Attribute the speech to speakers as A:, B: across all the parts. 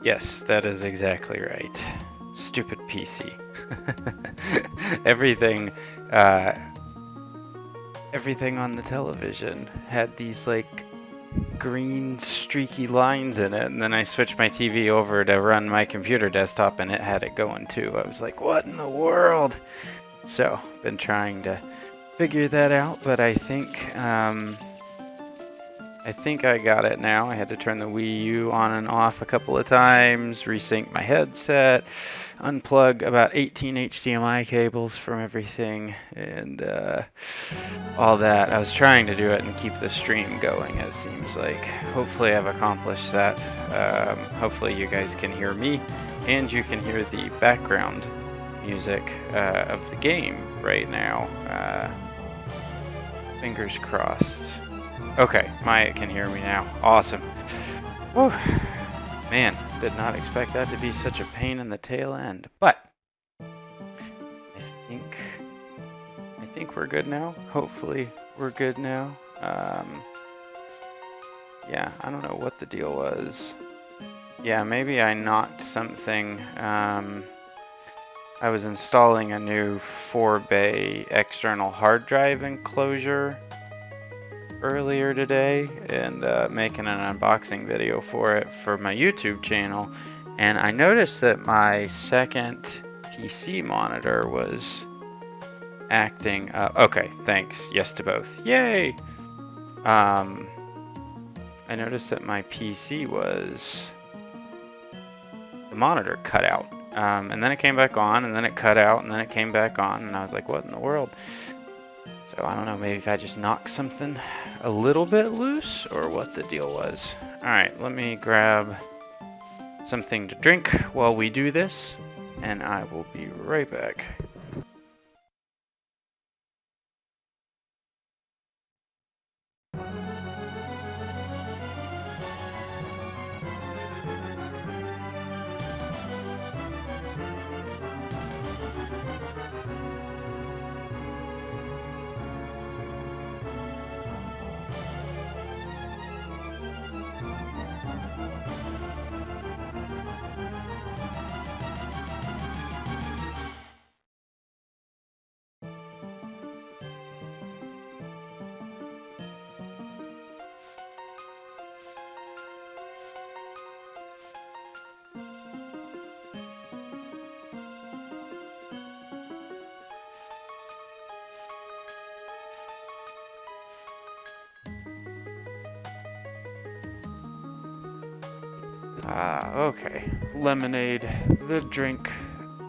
A: Yes, that is exactly right. Stupid PC. Everything, uh, everything on the television had these like green streaky lines in it, and then I switched my TV over to run my computer desktop and it had it going too. I was like, what in the world? So, been trying to figure that out, but I think I got it now. I had to turn the Wii U on and off a couple of times, resync my headset, unplug about 18 HDMI cables from everything, and all that. I was trying to do it and keep the stream going, it seems like. Hopefully I've accomplished that. Hopefully you guys can hear me, and you can hear the background music of the game right now. Fingers crossed. Okay, Maya can hear me now. Awesome. Whew. Man, did not expect that to be such a pain in the tail end. But I think we're good now. Hopefully we're good now. Yeah, I don't know what the deal was. Yeah, maybe I knocked something. I was installing a new 4-bay external hard drive enclosure earlier today and making an unboxing video for it for my YouTube channel, and I noticed that my second PC monitor was acting up. Okay, thanks. Yes to both. Yay! I noticed that my PC was... the monitor cut out. And then it came back on, and then it cut out, and then it came back on, and I was like, what in the world? So I don't know, maybe if I just knocked something a little bit loose, or what the deal was. Alright, let me grab something to drink while we do this, and I will be right back. Okay. Lemonade, the drink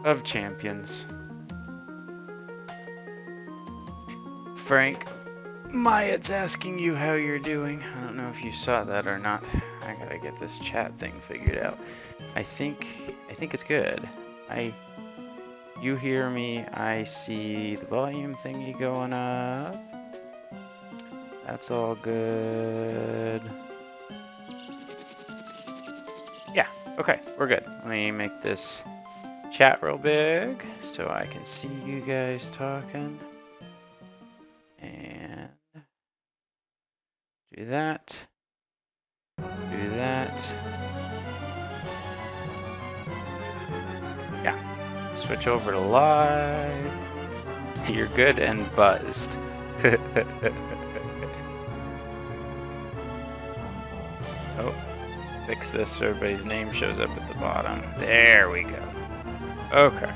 A: of champions. Frank, Maya's asking you how you're doing. I don't know if you saw that or not. I gotta get this chat thing figured out. I think it's good. You hear me, I see the volume thingy going up. That's all good. Yeah, okay, we're good. Let me make this chat real big so I can see you guys talking. And do that. Do that. Yeah. Switch over to live. You're good and buzzed. Oh, fix this so everybody's name shows up at the bottom. There we go. Okay.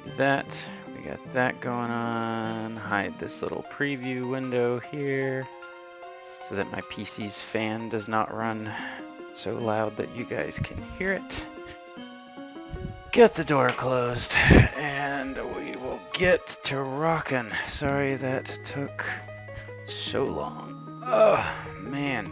A: Do that. We got that going on. Hide this little preview window here so that my PC's fan does not run so loud that you guys can hear it. Get the door closed, and we will get to rockin'. Sorry that took so long. Oh, man.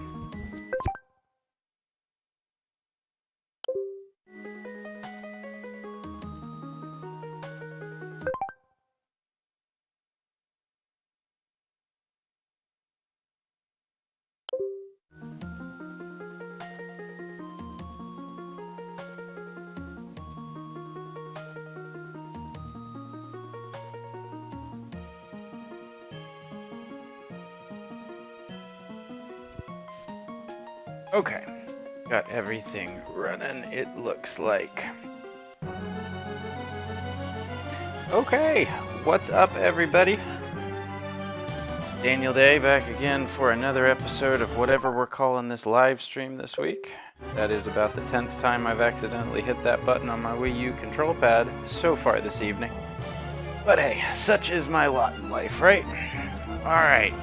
A: Okay, got everything running, it looks like. Okay, what's up, everybody? Daniel Day back again for another episode of whatever we're calling this live stream this week. That is about the 10th time I've accidentally hit that button on my Wii U control pad so far this evening. But hey, such is my lot in life, right? Alright,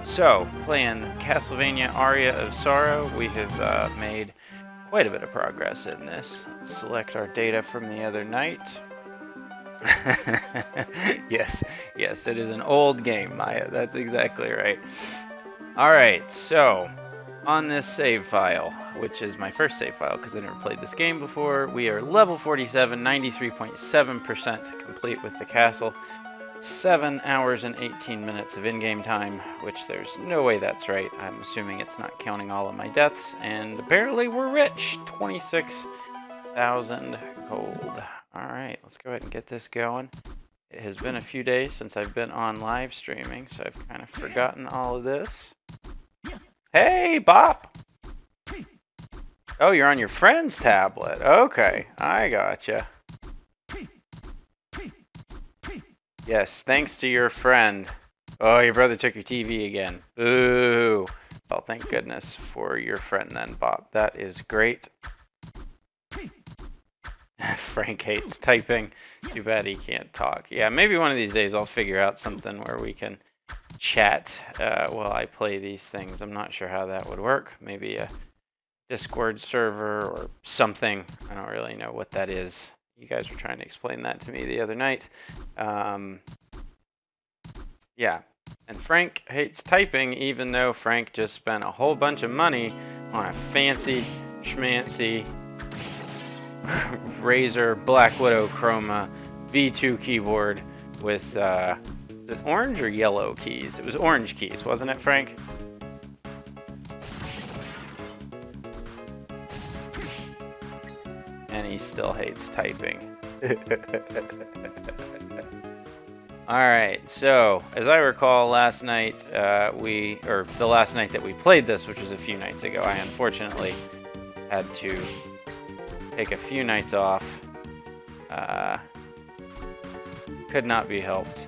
A: so playing Castlevania Aria of Sorrow, we have made quite a bit of progress in this. Let's select our data from the other night. Yes, it is an old game, Maya. That's exactly right. Alright, so on this save file, which is my first save file because I never played this game before, we are level 47, 93.7% complete with the castle. 7 hours and 18 minutes of in-game time, which there's no way that's right. I'm assuming it's not counting all of my deaths, and apparently we're rich. 26,000 gold. Alright, let's go ahead and get this going. It has been a few days since I've been on live streaming, so I've kind of forgotten all of this. Hey, Bop! Oh, you're on your friend's tablet. Okay, I gotcha. Yes, thanks to your friend. Oh, your brother took your TV again. Ooh. Well, thank goodness for your friend then, Bob. That is great. Frank hates typing. Too bad he can't talk. Yeah, maybe one of these days I'll figure out something where we can chat while I play these things. I'm not sure how that would work. Maybe a Discord server or something. I don't really know what that is. You guys were trying to explain that to me the other night. Yeah, and Frank hates typing, even though Frank just spent a whole bunch of money on a fancy schmancy Razer Black Widow Chroma V2 keyboard with, was it orange or yellow keys? It was orange keys, wasn't it, Frank? And he still hates typing. Alright, so as I recall, last night the last night that we played this, which was a few nights ago, I unfortunately had to take a few nights off. Could not be helped.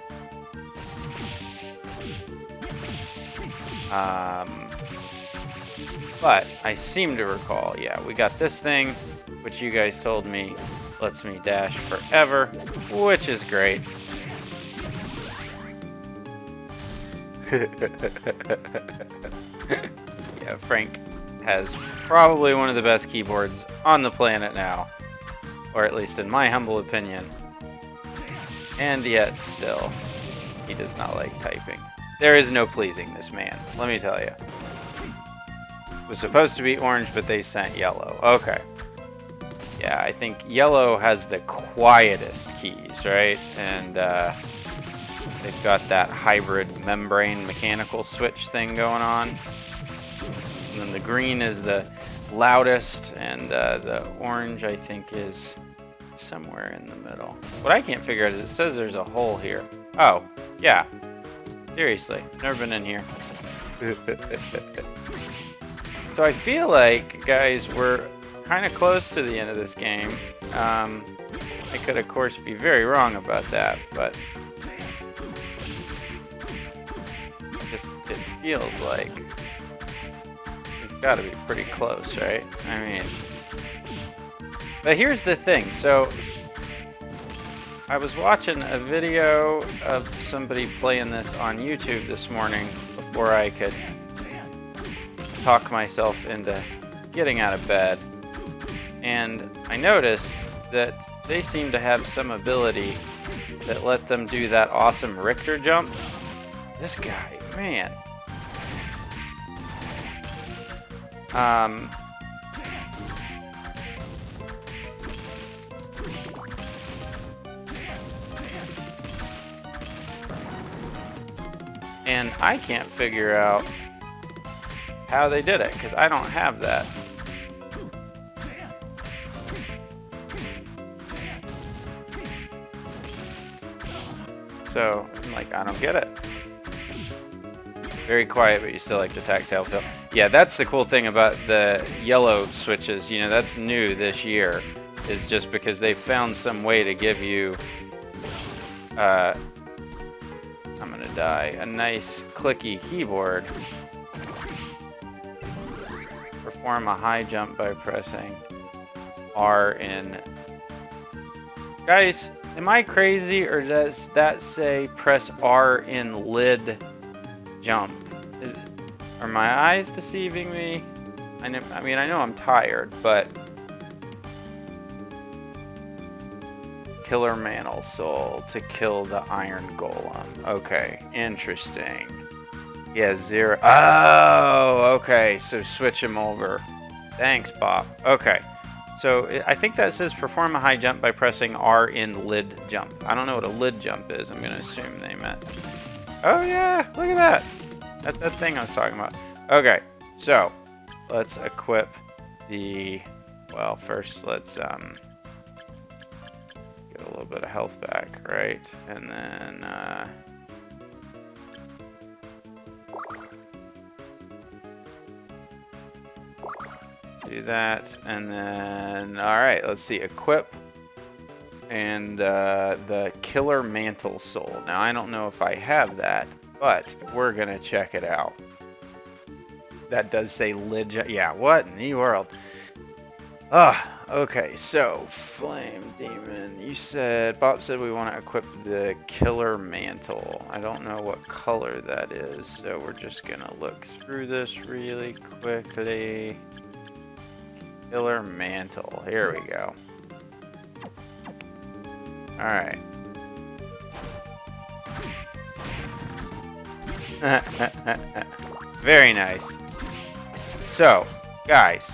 A: But I seem to recall, yeah, we got this thing, which you guys told me lets me dash forever, which is great. Yeah, Frank has probably one of the best keyboards on the planet now, or at least in my humble opinion. And yet still, he does not like typing. There is no pleasing this man, let me tell you. It was supposed to be orange, but they sent yellow. Okay. Yeah, I think yellow has the quietest keys, right? And they've got that hybrid membrane mechanical switch thing going on. And then the green is the loudest, and the orange, I think, is somewhere in the middle. What I can't figure out is it says there's a hole here. Oh, yeah. Seriously, never been in here. So I feel like, guys, we're kind of close to the end of this game. I could, of course, be very wrong about that, but it feels like we've got to be pretty close, right? I mean, but here's the thing. So I was watching a video of somebody playing this on YouTube this morning before I could talk myself into getting out of bed. And I noticed that they seem to have some ability that let them do that awesome Richter jump. This guy, man. And I can't figure out how they did it, because I don't have that. So, I'm like, I don't get it. Very quiet, but you still like the tactile feel. Yeah, that's the cool thing about the yellow switches. You know, that's new this year, is just because they found some way to give you, I'm gonna die, a nice clicky keyboard. Perform a high jump by pressing R in. Guys, am I crazy, or does that say press R in lid jump? Are my eyes deceiving me? I mean, I know I'm tired, but Killer Mantle Soul to kill the Iron Golem. Okay, interesting. Yeah, 0. Oh, okay. So switch him over. Thanks, Bob. Okay. So I think that says perform a high jump by pressing R in lid jump. I don't know what a lid jump is. I'm going to assume they meant. Oh, yeah. Look at that. That's that thing I was talking about. Okay. So let's equip the. Well, first let's get a little bit of health back, right? And then. Do that, and then, alright, let's see, equip, and the Killer Mantle Soul. Now, I don't know if I have that, but we're gonna check it out. That does say lid, yeah, what in the world? Okay, so, Flame Demon, you said, Bob said we want to equip the Killer Mantle. I don't know what color that is, so we're just gonna look through this really quickly. Killer Mantle. Here we go. Alright. Very nice. So, guys,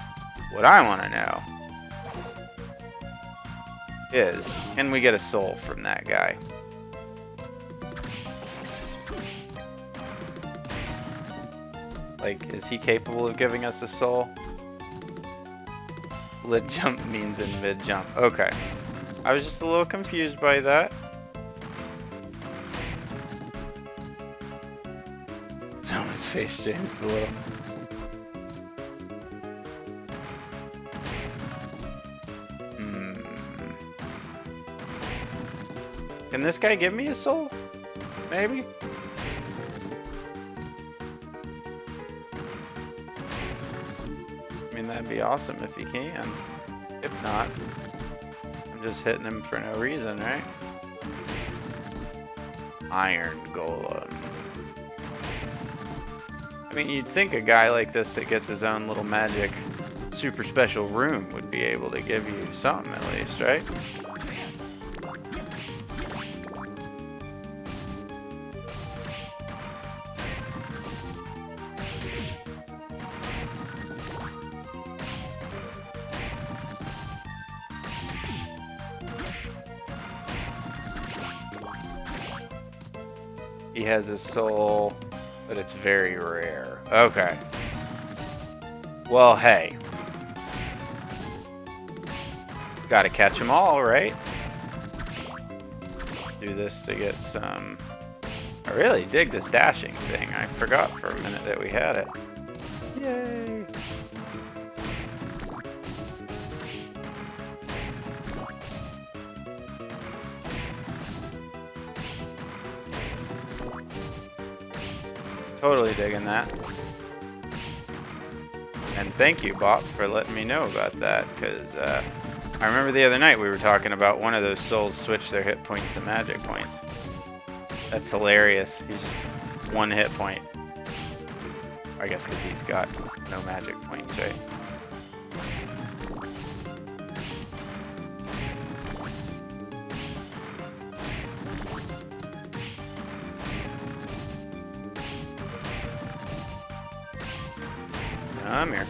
A: what I want to know is, can we get a soul from that guy? Like, is he capable of giving us a soul? Lid jump means in mid jump. Okay. I was just a little confused by that. Someone's face changed a little. Can this guy give me a soul? Maybe? I mean, that'd be awesome if he can. If not, I'm just hitting him for no reason, right? Iron Golem. I mean, you'd think a guy like this that gets his own little magic super special room would be able to give you something at least, right? He has a soul, but it's very rare. Okay. Well, hey. Gotta catch them all, right? Do this to get some... I really dig this dashing thing. I forgot for a minute that we had it. Yay! Totally digging that. And thank you, Bob, for letting me know about that, because I remember the other night we were talking about one of those souls switch their hit points to magic points. That's hilarious. He's just 1 hit point. I guess because he's got no magic points, right? I'm here.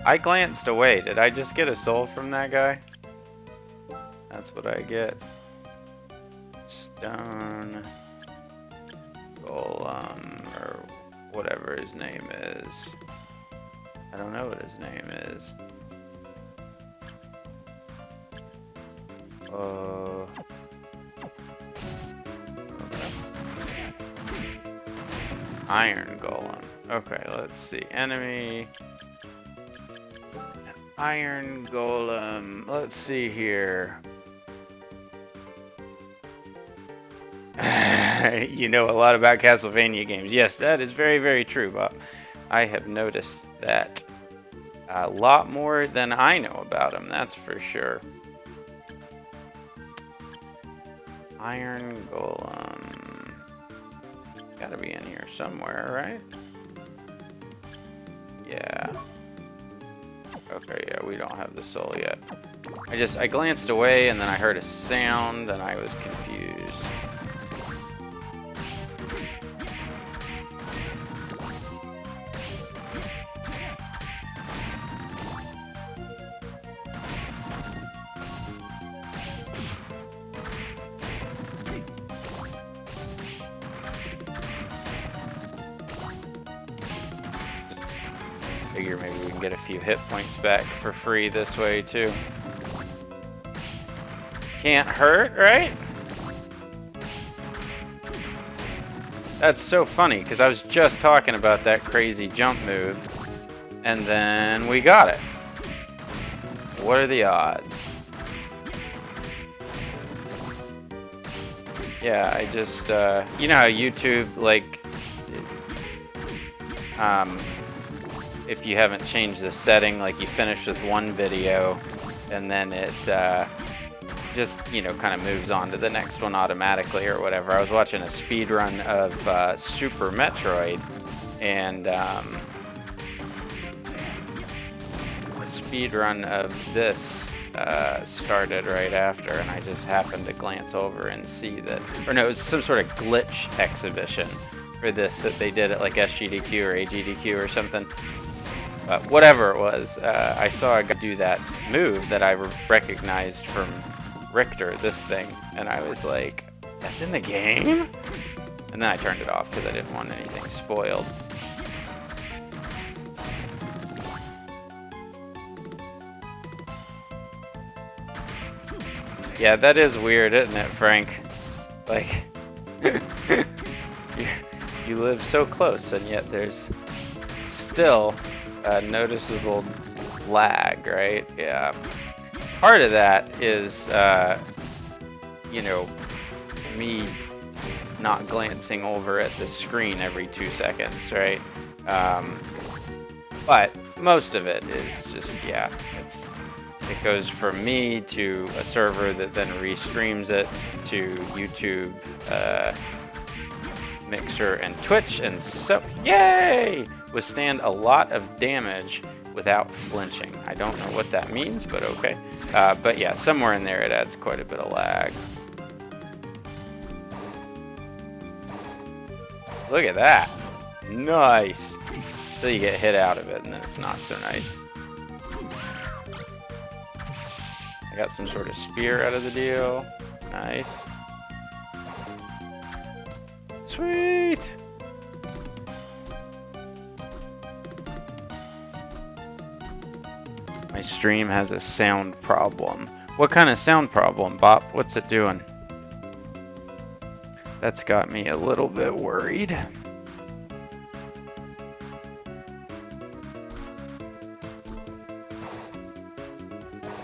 A: I glanced away. Did I just get a soul from that guy? That's what I get. Stone Golem, or whatever his name is. I don't know what his name is. Iron Golem. Okay, let's see. Enemy. Iron Golem. Let's see here. You know a lot about Castlevania games. Yes, that is very, very true, Bob. I have noticed that a lot more than I know about them, that's for sure. Iron Golem. Gotta be in here somewhere, right? Yeah. Okay, yeah, we don't have the soul yet. I glanced away and then I heard a sound and I was confused. Figure maybe we can get a few hit points back for free this way too. Can't hurt, right? That's so funny because I was just talking about that crazy jump move and then we got it. What are the odds? Yeah, I just you know how YouTube, like if you haven't changed the setting, like you finish with one video and then it just, you know, kind of moves on to the next one automatically or whatever. I was watching a speed run of Super Metroid, and a speed run of this started right after, and I just happened to glance over and see that, or no, it was some sort of glitch exhibition for this that they did at like SGDQ or AGDQ or something. Whatever it was, I saw a guy do that move that I recognized from Richter, this thing, and I was like, that's in the game? And then I turned it off because I didn't want anything spoiled. Yeah, that is weird, isn't it, Frank? Like, you live so close, and yet there's still a noticeable lag, right? Yeah. Part of that is, you know, me not glancing over at the screen every 2 seconds, right? But most of it is just, yeah, it goes from me to a server that then restreams it to YouTube, Mixer, and Twitch, and so, yay! Withstand a lot of damage without flinching. I don't know what that means, but okay. But yeah, somewhere in there it adds quite a bit of lag. Look at that. Nice. So you get hit out of it, and then it's not so nice. I got some sort of spear out of the deal. Nice. Sweet! My stream has a sound problem. What kind of sound problem, Bop? What's it doing? That's got me a little bit worried.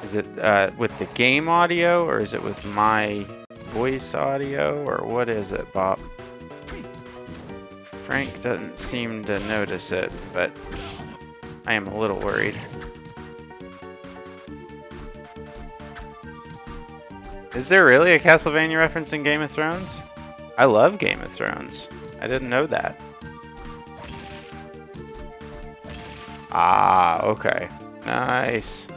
A: Is it with the game audio, or is it with my voice audio, or what is it, Bop? Frank doesn't seem to notice it, but I am a little worried. Is there really a Castlevania reference in Game of Thrones? I love Game of Thrones. I didn't know that. Ah, okay. Nice.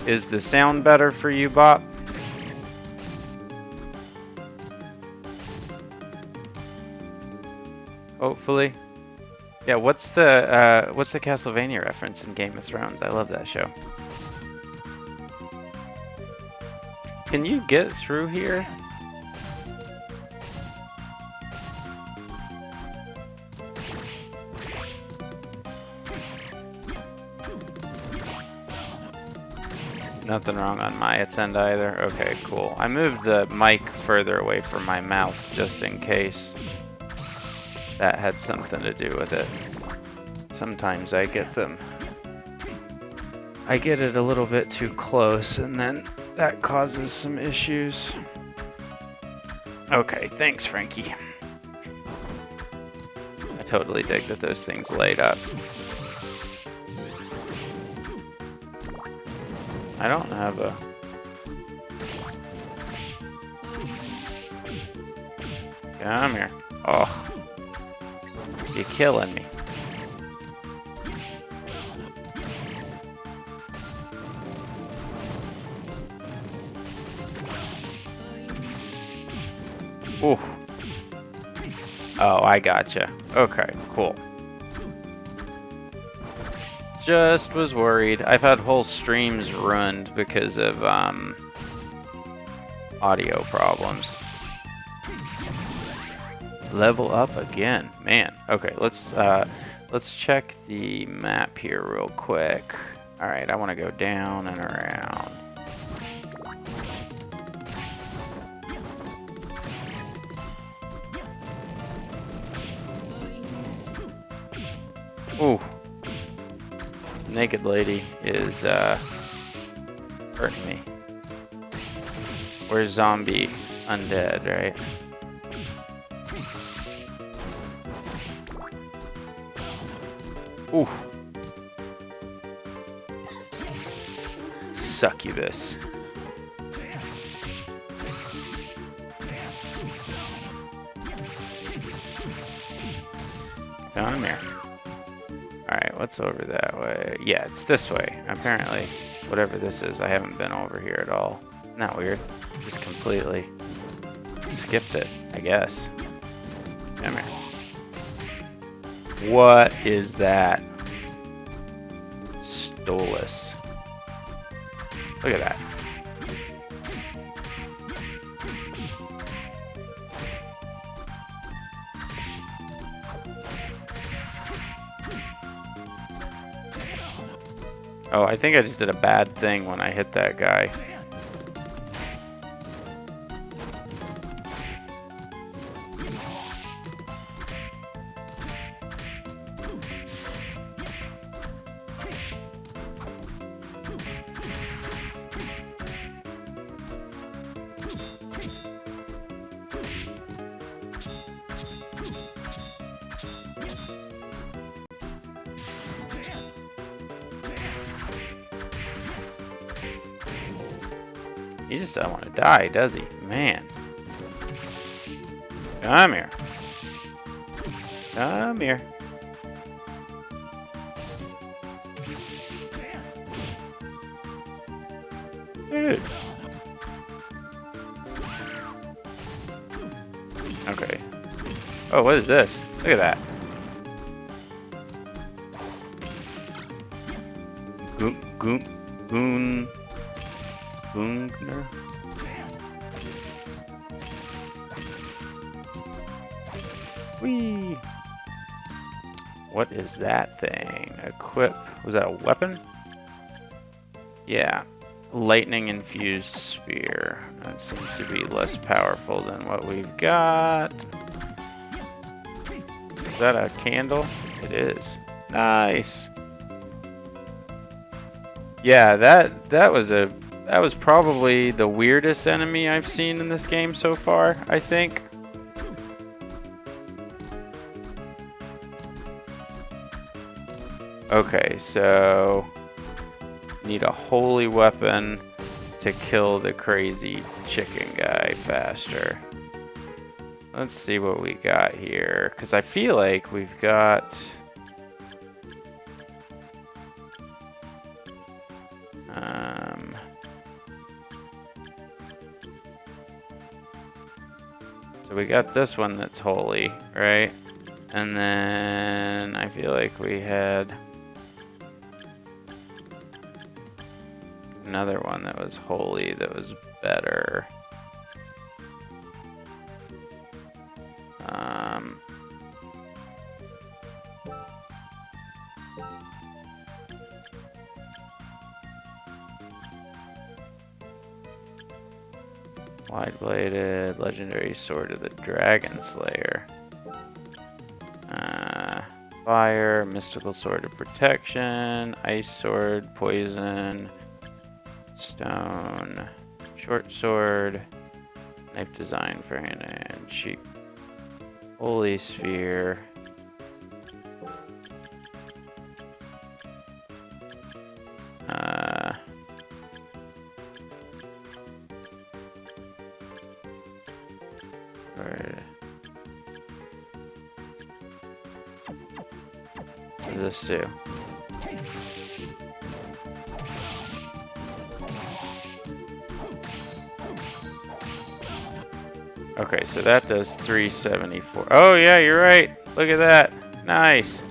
A: Is the sound better for you, Bop? Hopefully. Yeah, what's the Castlevania reference in Game of Thrones? I love that show. Can you get through here? Nothing wrong on my end either. Okay, cool. I moved the mic further away from my mouth just in case that had something to do with it. Sometimes I get it a little bit too close and then that causes some issues. Okay, thanks, Frankie. I totally dig that those things light up. I don't have a... Come here. Oh. You're killing me. Ooh. Oh, I gotcha. Okay, cool. Just was worried. I've had whole streams ruined because of audio problems. Level up again, man. Okay, let's check the map here real quick. All right, I want to go down and around. Ooh. Naked lady is hurting me. We're zombie undead, right? Ooh. Succubus. Come here. Alright, what's over that way? Yeah, it's this way. Apparently, whatever this is, I haven't been over here at all. Isn't that weird? Just completely skipped it, I guess. Come here. What is that? Stolus. Look at that. Oh, I think I just did a bad thing when I hit that guy. He just doesn't want to die, does he? Man. Come here. Come here. Dude. Okay. Oh, what is this? Look at that. Goon. Boongner? Whee! What is that thing? Equip. Was that a weapon? Yeah. Lightning infused spear. That seems to be less powerful than what we've got. Is that a candle? It is. Nice. Yeah, that was probably the weirdest enemy I've seen in this game so far, I think. Okay, so need a holy weapon to kill the crazy chicken guy faster. Let's see what we got here, because I feel like we've got... So we got this one that's holy, right? And then I feel like we had another one that was holy that was better. Wide-bladed, legendary sword of the Dragon Slayer. Fire, mystical sword of protection, ice sword, poison, stone, short sword, knife design for hand and sheep, holy sphere. What does this do? Okay, so that does 374. Oh yeah, you're right. Look at that. Nice.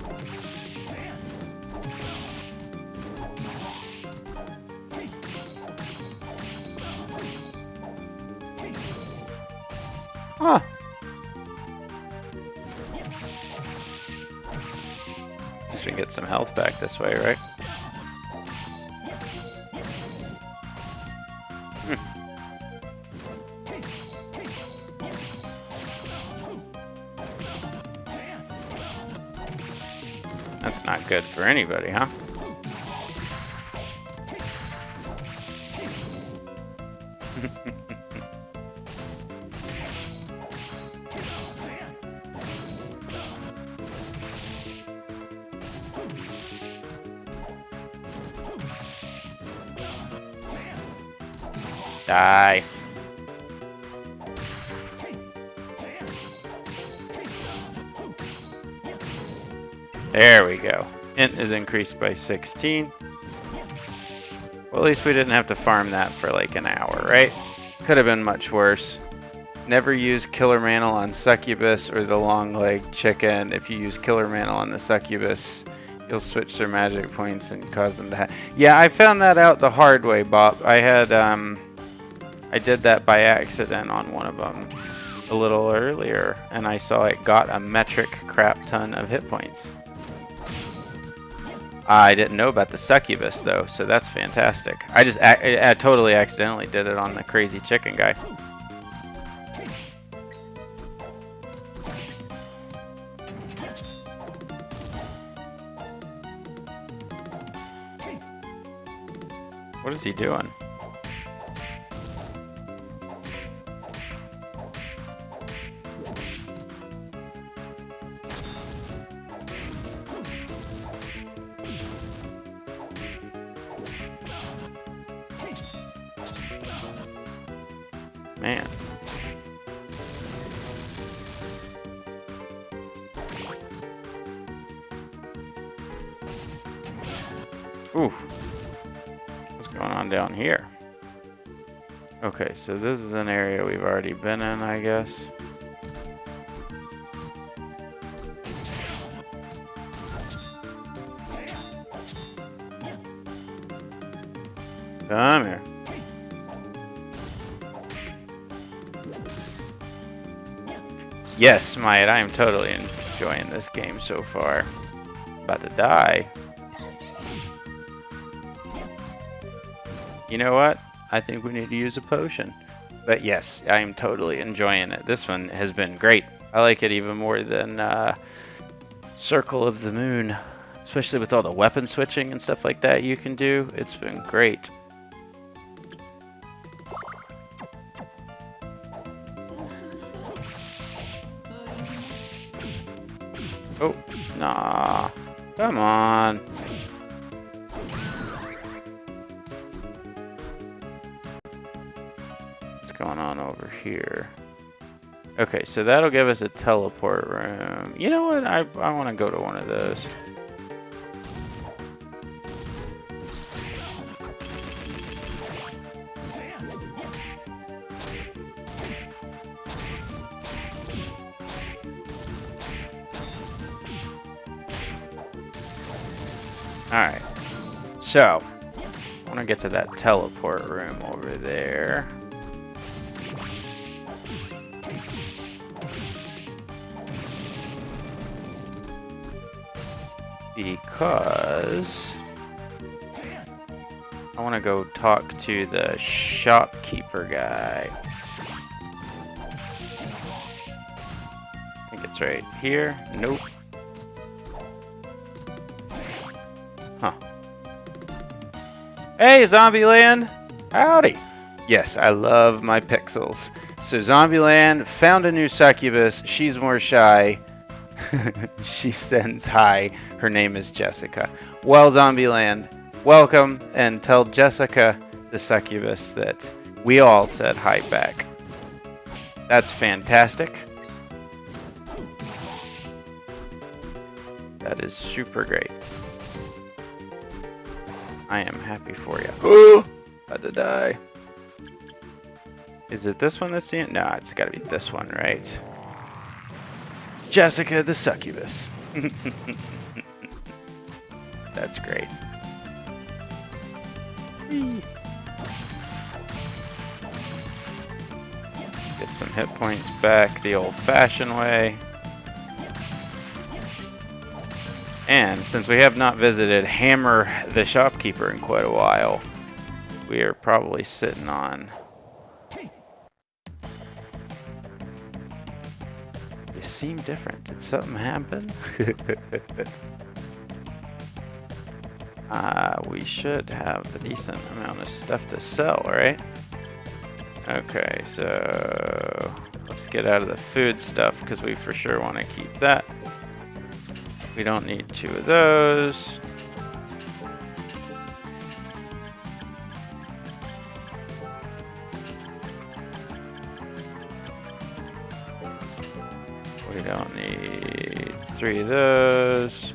A: Huh. Guess we can get some health back this way, right? That's not good for anybody, huh? Die. There we go. Int is increased by 16. Well, at least we didn't have to farm that for like an hour, right? Could have been much worse. Never use Killer Mantle on Succubus or the long-legged chicken. If you use Killer Mantle on the Succubus, you'll switch their magic points and cause them to Yeah, I found that out the hard way, Bob. I had, I did that by accident on one of them a little earlier, and I saw it got a metric crap ton of hit points. I didn't know about the Succubus, though, so that's fantastic. I totally accidentally did it on the crazy chicken guy. What is he doing? Man. Ooh. What's going on down here? Okay, so this is an area we've already been in, I guess. Come here. Yes, Myatt, I am totally enjoying this game so far. About to die. You know what? I think we need to use a potion. But yes, I am totally enjoying it. This one has been great. I like it even more than Circle of the Moon. Especially with all the weapon switching and stuff like that you can do. It's been great. Oh, nah. Come on. What's going on over here? Okay, so that'll give us a teleport room. You know what? I want to go to one of those. Alright, so I want to get to that teleport room over there. Because I want to go talk to the shopkeeper guy. right here. Nope. Huh. Hey, Zombieland! Howdy! Yes, I love my pixels. So Zombieland found a new succubus. She's more shy. She sends hi. Her name is Jessica. Well, Zombieland, welcome, and tell Jessica the succubus that we all said hi back. That's fantastic. That is super great. I am happy for you. Oh, about to die. Is it this one that's the... No, it's got to be this one, right? Jessica the succubus. That's great. Get some hit points back the old-fashioned way. And since we have not visited Hammer the shopkeeper in quite a while, we are probably sitting on... You seem different. Did something happen? We should have a decent amount of stuff to sell, right? Okay, so let's get out of the food stuff because we for sure want to keep that. We don't need 2 of those. We don't need 3 of those.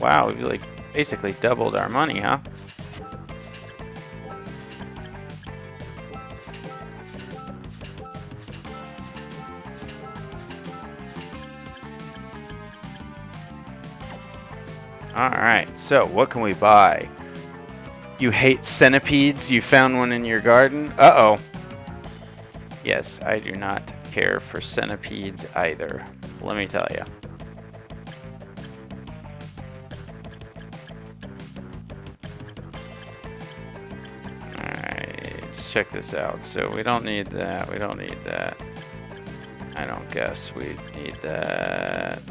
A: Wow, we like basically doubled our money, huh? Alright, so what can we buy? You hate centipedes? You found one in your garden? Uh-oh. Yes, I do not care for centipedes either. Let me tell you. Alright, let's check this out. So we don't need that. We don't need that. I don't guess we need that.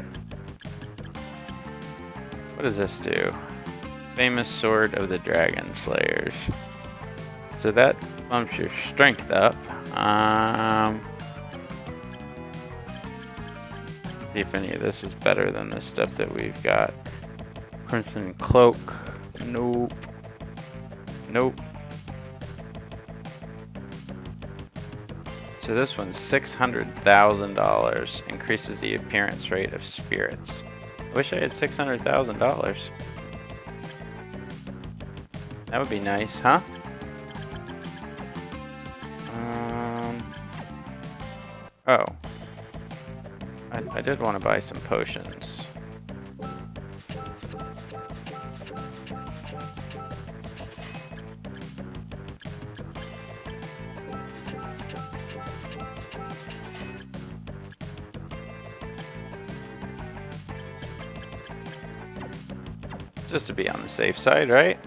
A: What does this do? Famous Sword of the Dragon Slayers. So that bumps your strength up. See if any of this is better than the stuff that we've got. Crimson Cloak. Nope. Nope. So this one's $600,000. Increases the appearance rate of spirits. I wish I had $600,000. That would be nice, huh? Oh. I did want to buy some potions. Just to be on the safe side, right?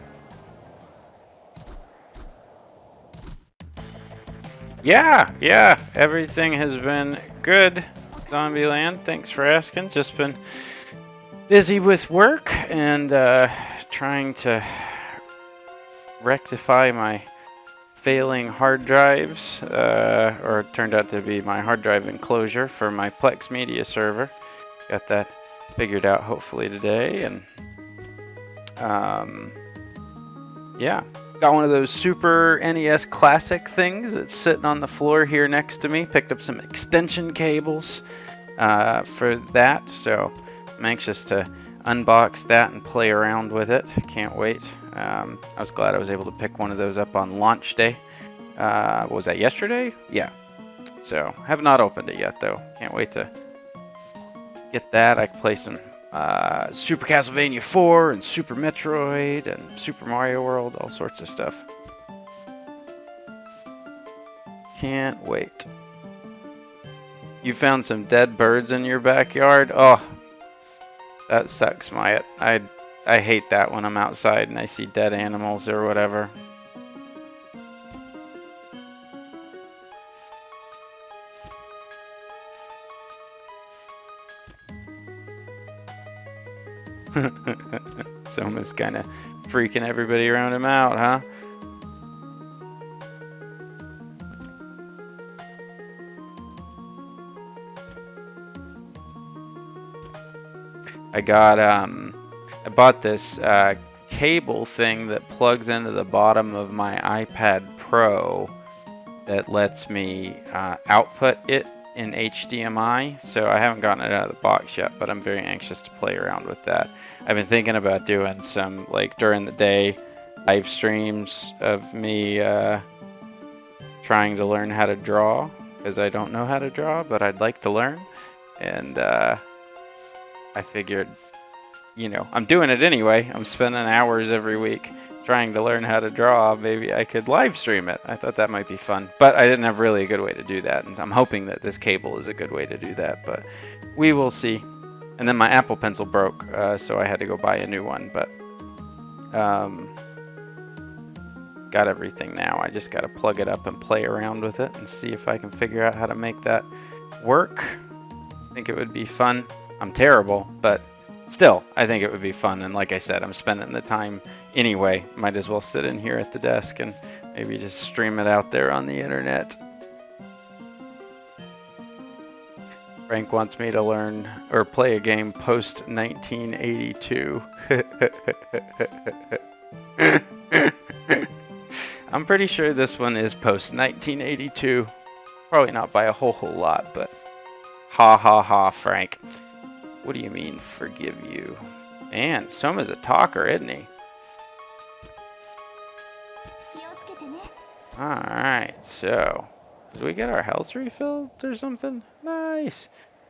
A: Yeah, everything has been good, Zombieland. Thanks for asking. Just been busy with work and trying to rectify my failing hard drives, or it turned out to be my hard drive enclosure for my Plex Media server. Got that figured out hopefully today, and yeah. Got one of those Super NES Classic things that's sitting on the floor here next to me. Picked up some extension cables for that, so I'm anxious to unbox that and play around with it. Can't wait. I was glad I was able to pick one of those up on launch day. What was that, yesterday? Yeah. So, have not opened it yet, though. Can't wait to get that. I can play some Super Castlevania 4 and Super Metroid and Super Mario World, all sorts of stuff. Can't wait. You found some dead birds in your backyard? Oh, that sucks, Myatt. I I hate that when I'm outside and I see dead animals or whatever. Soma's kind of freaking everybody around him out, huh? I bought this cable thing that plugs into the bottom of my iPad Pro that lets me output it in HDMI. So I haven't gotten it out of the box yet, but I'm very anxious to play around with that. I've been thinking about doing some, like, during the day live streams of me trying to learn how to draw, because I don't know how to draw, but I'd like to learn. And I figured, you know, I'm doing it anyway. I'm spending hours every week trying to learn how to draw. Maybe I could live stream it. I thought that might be fun, but I didn't have really a good way to do that. And I'm hoping that this cable is a good way to do that, but we will see. And then my Apple Pencil broke, so I had to go buy a new one, but got everything now. I just got to plug it up and play around with it and see if I can figure out how to make that work. I think it would be fun. I'm terrible, but still, I think it would be fun. And like I said, I'm spending the time anyway. Might as well sit in here at the desk and maybe just stream it out there on the internet. Frank wants me to learn or play a game post 1982. I'm pretty sure this one is post 1982. Probably not by a whole lot, but ha ha ha, Frank. What do you mean, forgive you? Man, Soma's a talker, isn't he? Alright, so did we get our health refilled or something? Nice.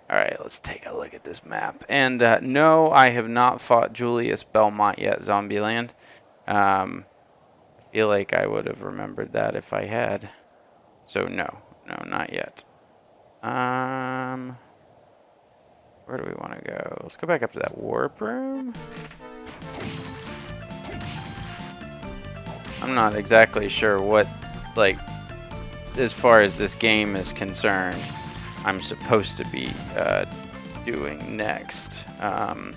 A: Alright, let's take a look at this map. And no, I have not fought Julius Belmont yet, Zombieland. I feel like I would have remembered that if I had. So no, not yet. Where do we want to go? Let's go back up to that warp room. I'm not exactly sure what, like, as far as this game is concerned, I'm supposed to be doing next. I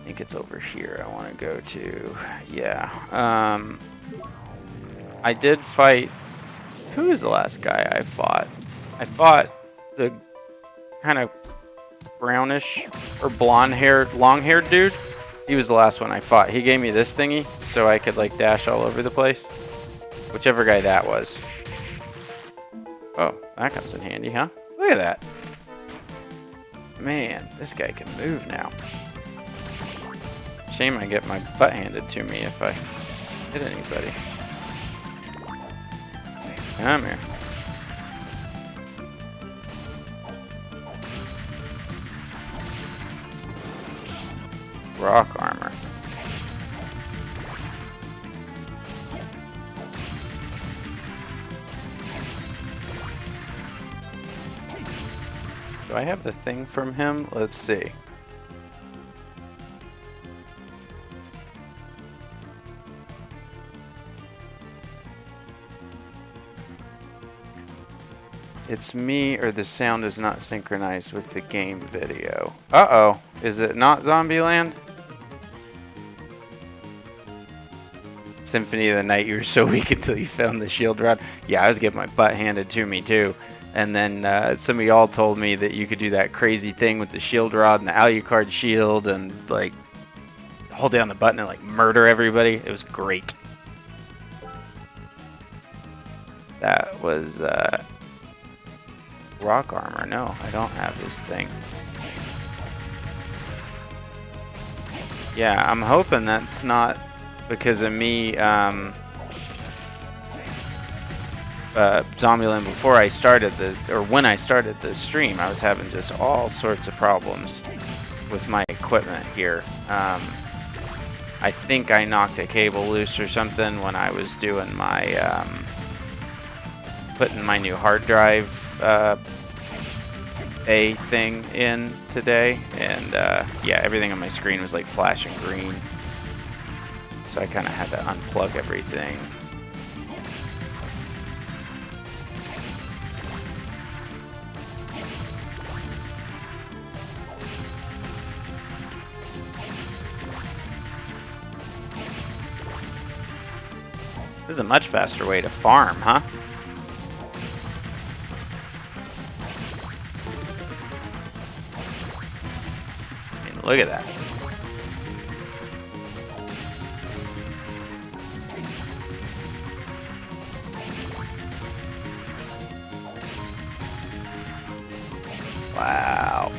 A: think it's over here I want to go to. Yeah. I did fight... Who was the last guy I fought? I fought the kind of brownish or blonde-haired, long-haired dude. He was the last one I fought. He gave me this thingy so I could, like, dash all over the place. Whichever guy that was. Oh, that comes in handy, huh? Look at that. Man, this guy can move now. Shame I get my butt handed to me if I hit anybody. Come here. Rock armor. Do I have the thing from him? Let's see. It's me, or the sound is not synchronized with the game video. Uh-oh. Is it not Zombieland? Symphony of the Night, you were so weak until you found the shield rod. Yeah, I was getting my butt handed to me, too. And then some of y'all told me that you could do that crazy thing with the shield rod and the Alucard shield and, like, hold down the button and, like, murder everybody. It was great. That was, rock armor. No, I don't have this thing. Yeah, I'm hoping that's not because of me, Zombieland before I started when I started the stream, I was having just all sorts of problems with my equipment here. I think I knocked a cable loose or something when I was doing my, putting my new hard drive, A thing in today, and yeah, everything on my screen was like flashing green. So I kind of had to unplug everything. This is a much faster way to farm, huh? I mean, look at that. Wow.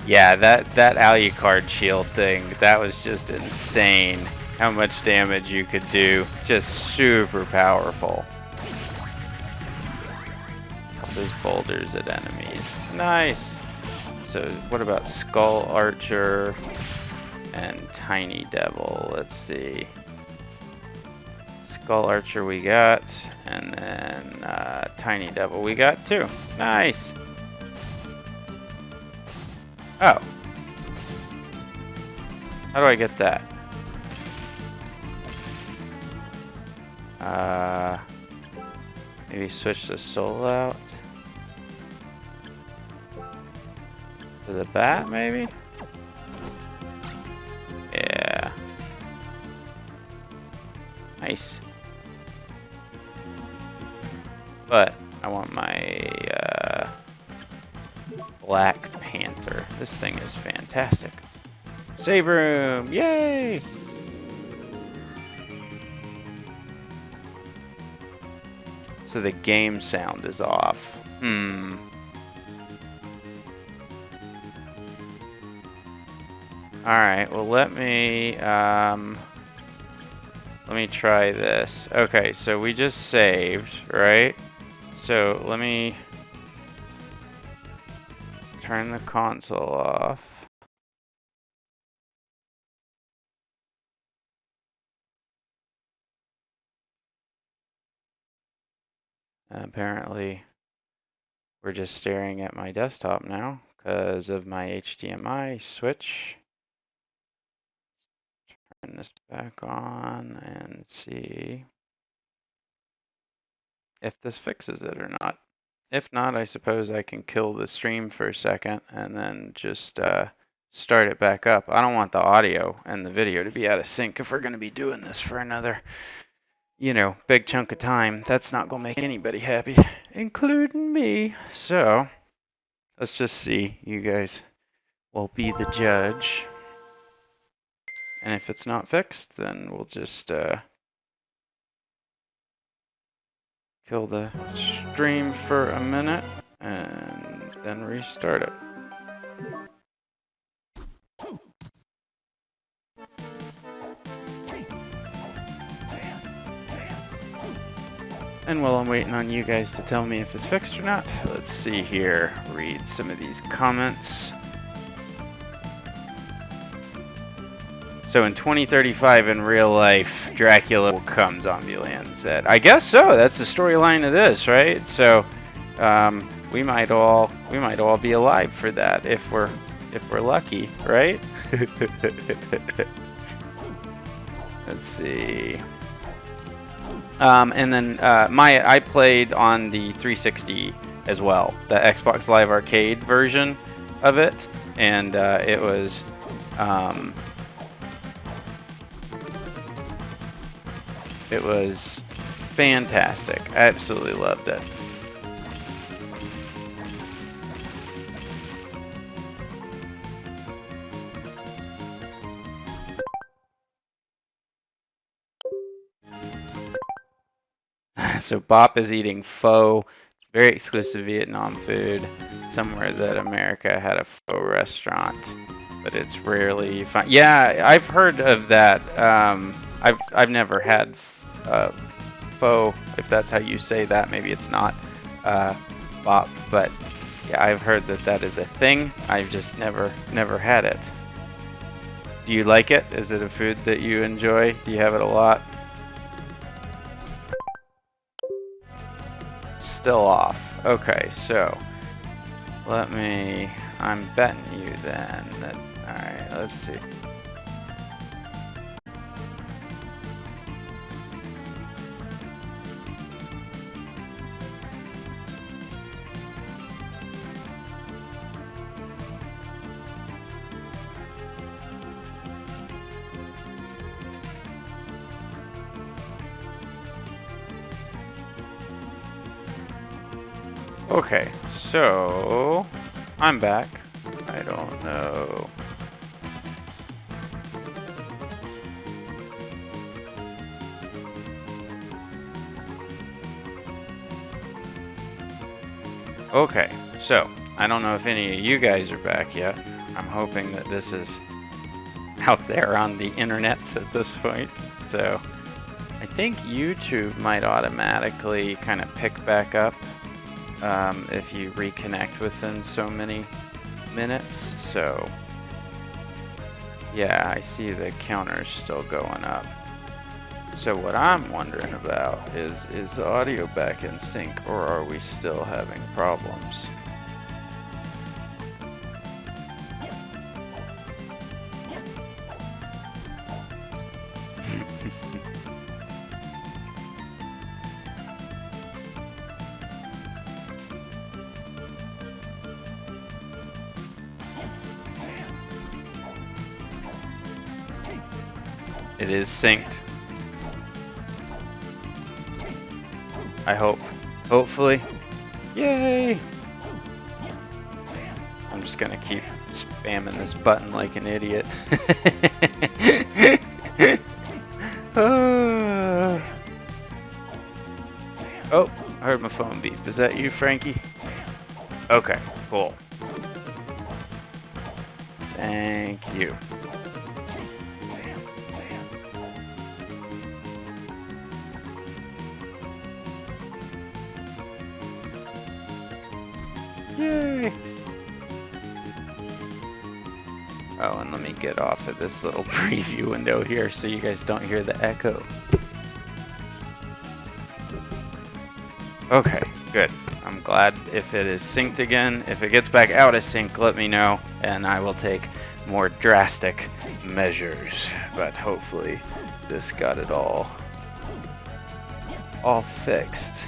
A: Yeah, that Alucard shield thing, that was just insane. How much damage you could do. Just super powerful. Tosses boulders at enemies. Nice. So what about Skull Archer and Tiny Devil? Let's see. Skull Archer we got, and then Tiny Devil we got too. Nice. Oh. How do I get that? Maybe switch the soul out. To the bat, maybe? Yeah. Nice. But I want my Black Panther. This thing is fantastic. Save room! Yay! So the game sound is off. Alright, well let me try this. Okay, so we just saved, right? So let me turn the console off. Apparently, we're just staring at my desktop now because of my HDMI switch. Turn this back on and see if this fixes it or not. If not, I suppose I can kill the stream for a second and then just start it back up. I don't want the audio and the video to be out of sync if we're going to be doing this for another, you know, big chunk of time. That's not going to make anybody happy, including me. So let's just see. You guys will be the judge. And if it's not fixed, then we'll just kill the stream for a minute and then restart it. And while I'm waiting on you guys to tell me if it's fixed or not, let's see here. Read some of these comments. So in 2035 in real life, Dracula will come, Zombieland said. I guess so. That's the storyline of this, right? So we might all be alive for that if we're lucky, right? Let's see. And then I played on the 360 as well, the Xbox Live Arcade version of it, and it was fantastic. I absolutely loved it. So Bop is eating pho, very exclusive Vietnam food, somewhere that America had a pho restaurant, but it's rarely found. Yeah, I've heard of that. I've never had pho, if that's how you say that. Maybe it's not Bop, but Yeah, I've heard that that is a thing. I've just never had it. Do you like it? Is it a food that you enjoy? Do you have it a lot? Still off. Okay, so I'm betting you then that, alright, let's see. Okay, so I'm back. I don't know. Okay, so I don't know if any of you guys are back yet. I'm hoping that this is out there on the internet at this point. So I think YouTube might automatically kind of pick back up if you reconnect within so many minutes. So yeah, I see the counters still going up. So what I'm wondering about is the audio back in sync, or are we still having problems? It is synced. I hope. Hopefully. Yay! I'm just gonna keep spamming this button like an idiot. Oh, I heard my phone beep. Is that you, Frankie? Okay, cool. Thank you. Yay! Oh, and let me get off of this little preview window here so you guys don't hear the echo. Okay, good. I'm glad if it is synced again. If it gets back out of sync, let me know, and I will take more drastic measures. But hopefully this got it all fixed.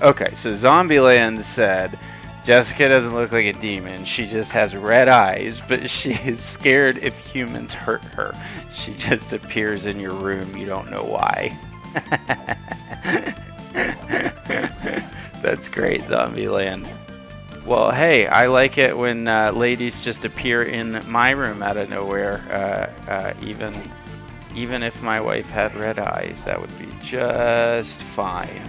A: Okay, so Zombieland said, Jessica doesn't look like a demon. She just has red eyes, but she is scared if humans hurt her. She just appears in your room. You don't know why. That's great, Zombieland. Well, hey, I like it when ladies just appear in my room out of nowhere. Even if my wife had red eyes, that would be just fine.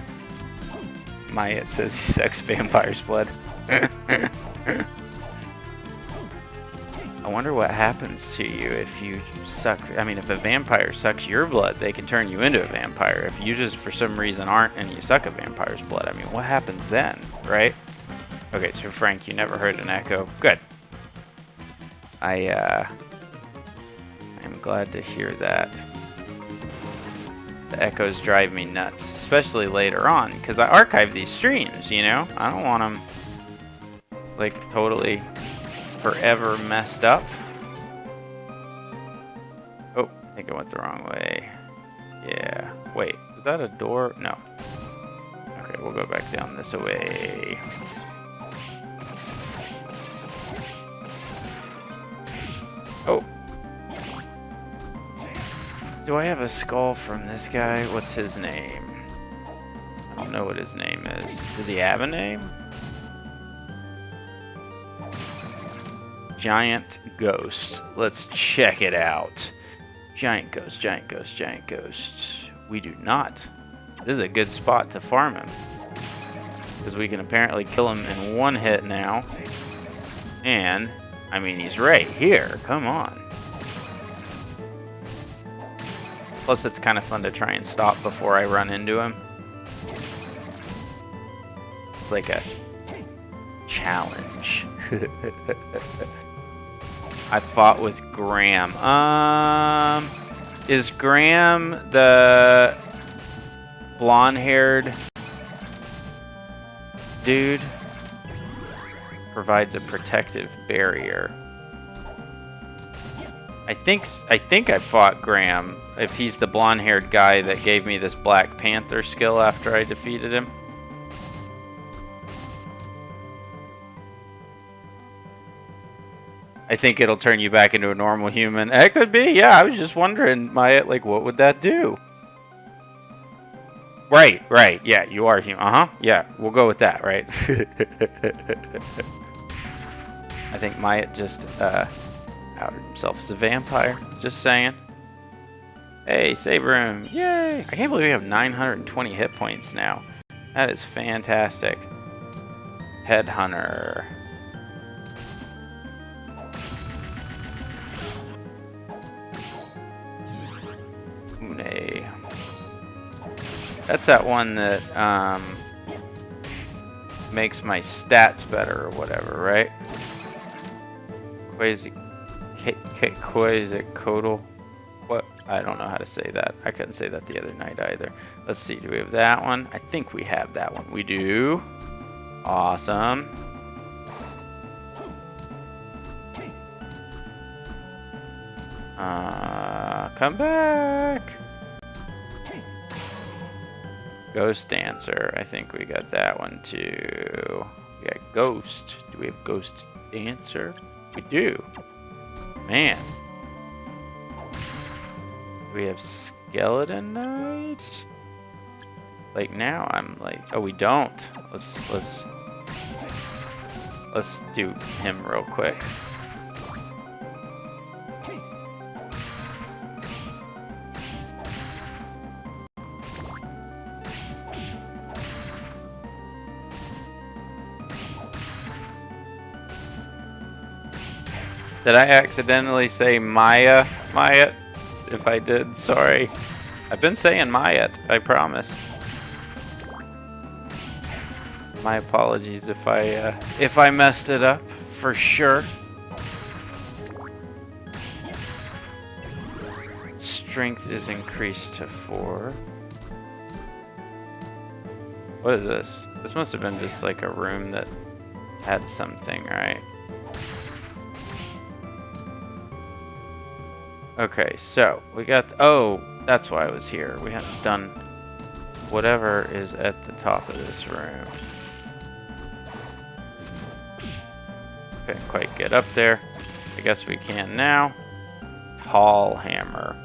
A: It says sex vampire's blood. I wonder what happens to you if you suck. I mean, if a vampire sucks your blood, they can turn you into a vampire. If you just for some reason aren't and you suck a vampire's blood, I mean, what happens then, right? Okay, so Frank, you never heard an echo. Good. I'm glad to hear that. The echoes drive me nuts, especially later on, because I archive these streams, you know? I don't want them, like, totally forever messed up. Oh, I think I went the wrong way. Yeah. Wait, was that a door? No. Okay, we'll go back down this way. Oh. Do I have a skull from this guy? What's his name? I don't know what his name is. Does he have a name? Giant Ghost. Let's check it out. Giant Ghost, Giant Ghost, Giant Ghost. We do not. This is a good spot to farm him, because we can apparently kill him in one hit now. And, I mean, he's right here. Come on. Plus, it's kind of fun to try and stop before I run into him. It's like a challenge. I fought with Graham. Is Graham the blonde-haired dude? Provides a protective barrier. I think I fought Graham, if he's the blonde-haired guy that gave me this Black Panther skill after I defeated him. I think it'll turn you back into a normal human. It could be, yeah. I was just wondering, Maya, like, what would that do? Right, yeah, you are human. Yeah, we'll go with that, right? I think Maya just outed himself as a vampire. Just saying. Hey, save room. Yay! I can't believe we have 920 hit points now. That is fantastic. Headhunter. Une. That's that one that makes my stats better or whatever, right? Quasicodal. What? I don't know how to say that. I couldn't say that the other night either. Let's see. Do we have that one? I think we have that one. We do. Awesome. Come back. Ghost Dancer. I think we got that one too. We got Ghost. Do we have Ghost Dancer? We do. Man. Do we have Skeleton Knight? Like now I'm like, oh, we don't. Let's do him real quick. Did I accidentally say Maya? Maya? If I did, sorry. I've been saying Maya, I promise. My apologies if I messed it up, for sure. Strength is increased to 4. What is this? This must have been just like a room that had something, right? Okay, so we got, oh, that's why I was here. We haven't done whatever is at the top of this room. Couldn't quite get up there. I guess we can now. Tall hammer.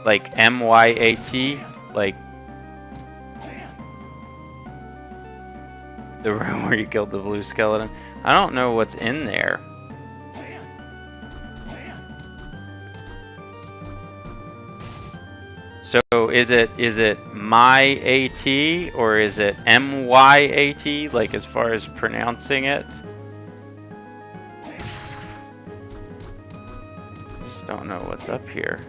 A: Like M-Y-A-T, like the room where you killed the blue skeleton. I don't know what's in there. So is it my AT or is it M-Y-A-T, like as far as pronouncing it? I just don't know what's up here.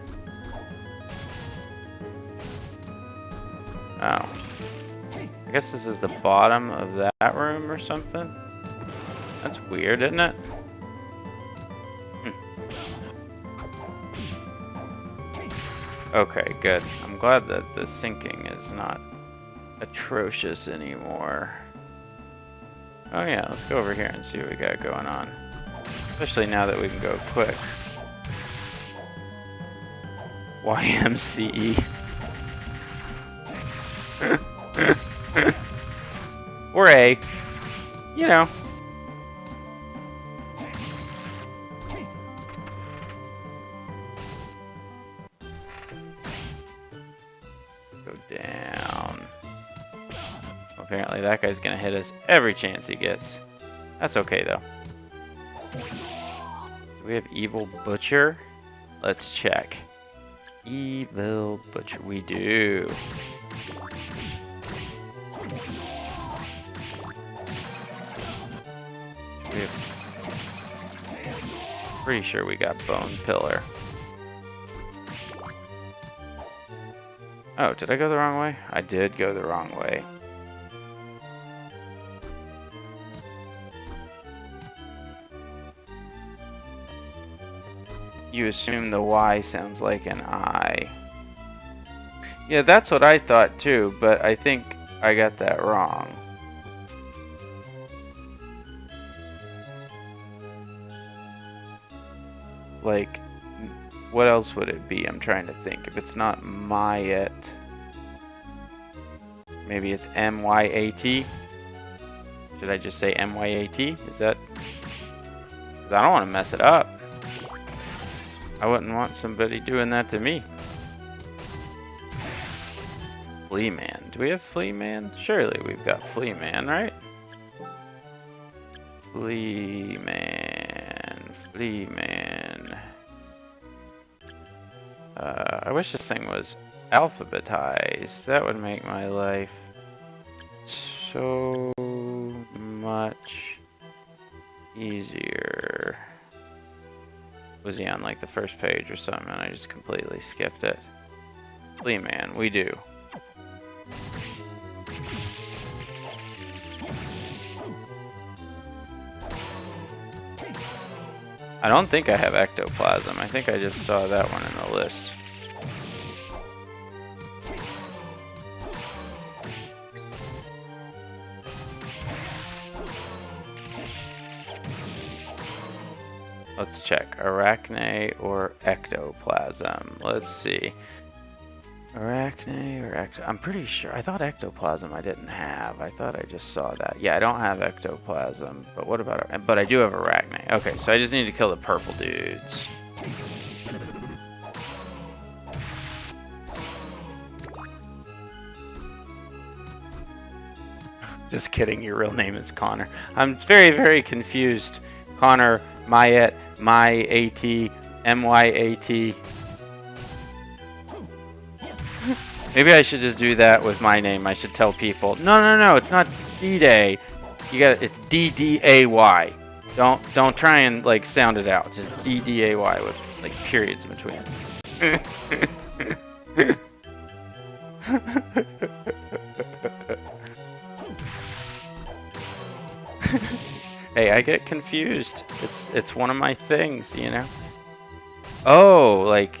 A: Oh. I guess this is the bottom of that room or something? That's weird, isn't it? Okay, good. I'm glad that the sinking is not atrocious anymore. Oh yeah, let's go over here and see what we got going on. Especially now that we can go quick. YMCE. Or A, you know. Go down. Apparently that guy's gonna hit us every chance he gets. That's okay though. Do we have Evil Butcher? Let's check. Evil butcher. We do. Pretty sure we got bone pillar. Oh, did I go the wrong way? I did go the wrong way. You assume the Y sounds like an I. Yeah, that's what I thought too, but I think I got that wrong. Like, what else would it be? I'm trying to think. If it's not Myat, maybe it's M-Y-A-T? Should I just say M-Y-A-T? Is that... Because I don't want to mess it up. I wouldn't want somebody doing that to me. Flea Man. Do we have Flea Man? Surely we've got Flea Man, right? Flea Man. Flea Man. I wish this thing was alphabetized. That would make my life so much easier. Was he on like the first page or something and I just completely skipped it? Flea Man, we do. I don't think I have ectoplasm. I think I just saw that one in the list. Let's check. Arachne or ectoplasm. Let's see. Arachne or I'm pretty sure. I thought ectoplasm I didn't have. I thought I just saw that. Yeah, I don't have ectoplasm. But what about... But I do have arachne. Okay, so I just need to kill the purple dudes. Just kidding. Your real name is Connor. I'm very, very confused. Connor, Myat, My-A-T, M-Y-A-T. Maybe I should just do that with my name. I should tell people, no, it's not D-Day. It's D-D-A-Y. Don't try and like sound it out. Just D-D-A-Y with like periods in between. Hey, I get confused. It's one of my things, you know. Oh, like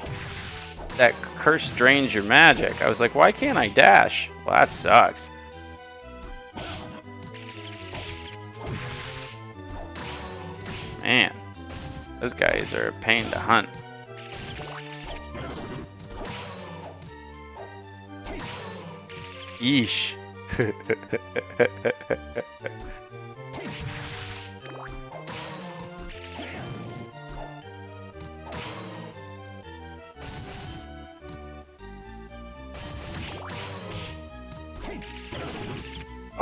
A: that curse drains your magic. I was like, why can't I dash? Well, that sucks. Man, those guys are a pain to hunt. Yeesh.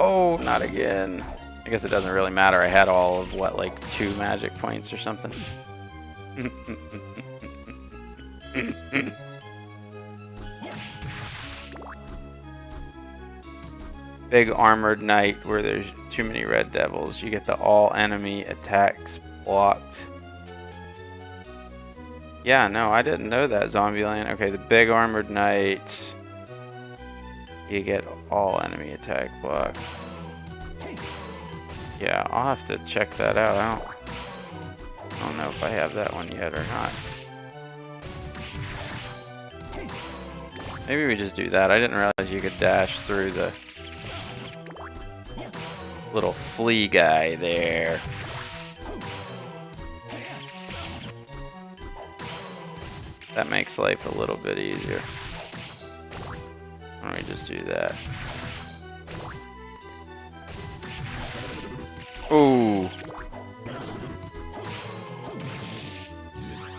A: Oh, not again. I guess it doesn't really matter. I had all of, what, like 2 magic points or something? Big armored knight where there's too many red devils. You get the all enemy attacks blocked. Yeah, no, I didn't know that, Zombieland. Okay, the big armored knight. You get all enemy attack blocked. Yeah, I'll have to check that out. I don't know if I have that one yet or not. Maybe we just do that. I didn't realize you could dash through the little flea guy there. That makes life a little bit easier. Why don't we just do that? Ooh.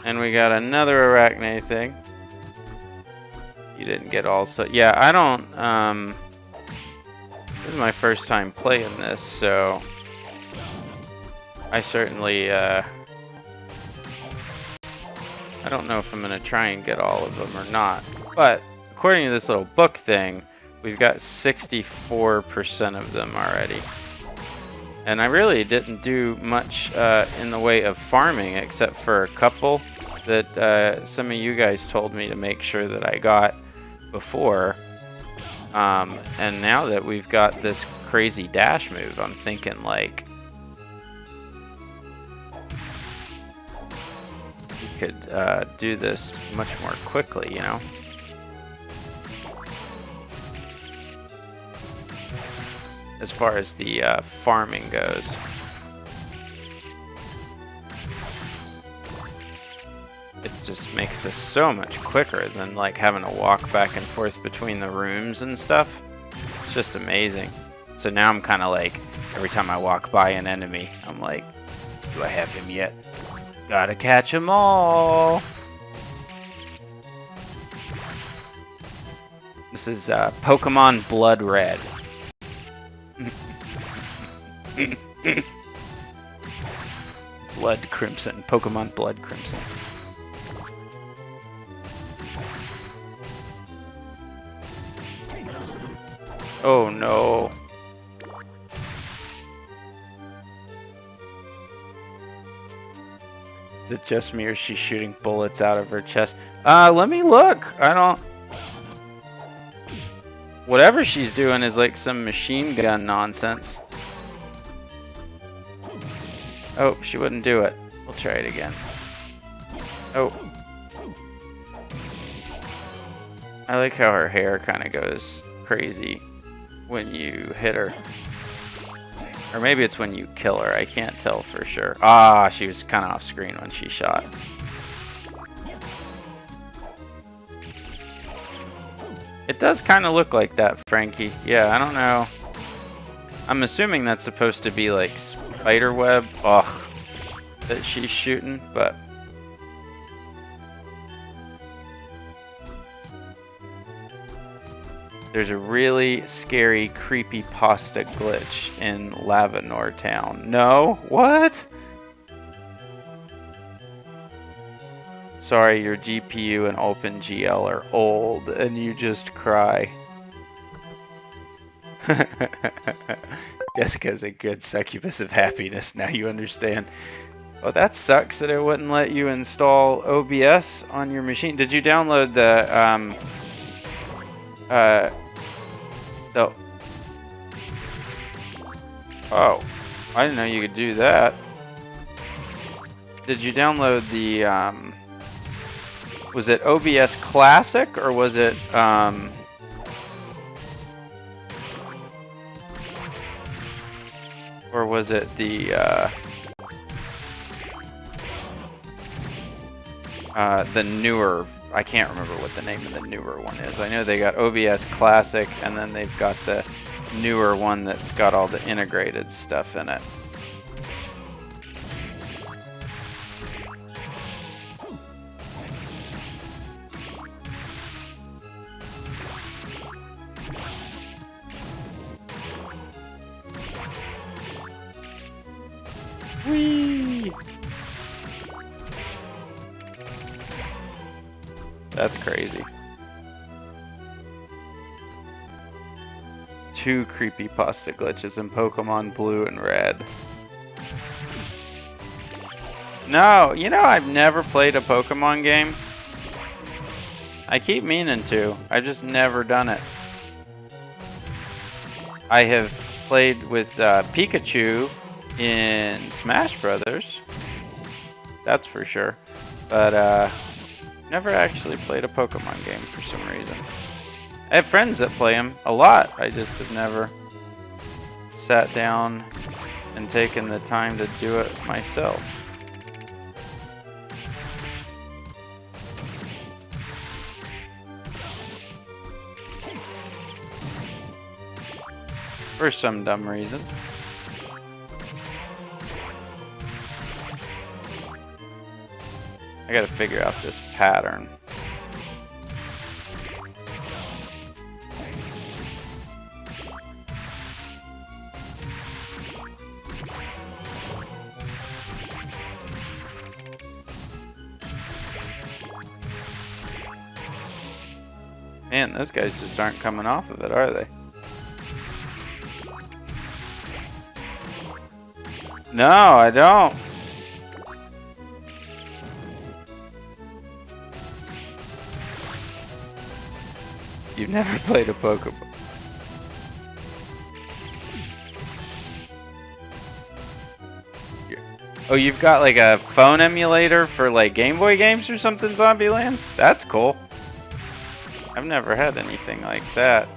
A: And we got another arachne thing. You didn't get also. Yeah, I don't, this is my first time playing this, so I certainly, I don't know if I'm going to try and get all of them or not. But according to this little book thing, we've got 64% of them already. And I really didn't do much in the way of farming, except for a couple that some of you guys told me to make sure that I got before. And now that we've got this crazy dash move, I'm thinking like we could do this much more quickly, you know? As far as the farming goes. It just makes this so much quicker than like having to walk back and forth between the rooms and stuff. It's just amazing. So now I'm kind of like, every time I walk by an enemy, I'm like, do I have him yet? Gotta catch them all! This is Pokemon Blood Red. Blood Crimson. Pokemon Blood Crimson. Oh no. Is it just me or is she shooting bullets out of her chest? Let me look. I don't... Whatever she's doing is like some machine gun nonsense. Oh, she wouldn't do it. We'll try it again. Oh. I like how her hair kind of goes crazy when you hit her. Or maybe it's when you kill her. I can't tell for sure. Ah, she was kind of off screen when she shot. It does kind of look like that, Frankie. Yeah, I don't know. I'm assuming that's supposed to be like spider web, that she's shooting, but there's a really scary creepypasta glitch in Lavanor Town. No? What? Sorry, your GPU and OpenGL are old and you just cry. Jessica's a good succubus of happiness, now you understand. Oh, that sucks that it wouldn't let you install OBS on your machine. Did you download the, oh, I didn't know you could do that. Did you download the, was it OBS Classic or was it, or was it the newer, I can't remember what the name of the newer one is. I know they got OBS Classic and then they've got the newer one that's got all the integrated stuff in it. Whee! That's crazy. 2 creepypasta glitches in Pokemon Blue and Red. No, you know I've never played a Pokemon game. I keep meaning to. I've just never done it. I have played with Pikachu in Smash Brothers. That's for sure. But never actually played a Pokemon game for some reason. I have friends that play them a lot. I just have never sat down and taken the time to do it myself. For some dumb reason. I gotta figure out this pattern. Man, those guys just aren't coming off of it, are they? No, I don't. You've never played a Pokemon. Oh, you've got like a phone emulator for like Game Boy games or something, Zombieland? That's cool. I've never had anything like that.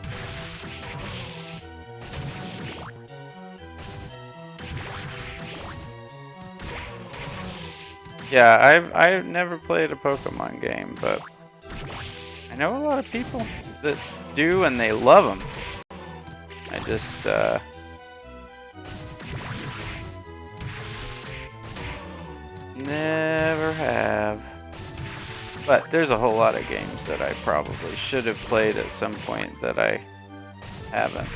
A: Yeah, I've never played a Pokemon game, but I know a lot of people that do and they love them. I just never have. But there's a whole lot of games that I probably should have played at some point that I haven't.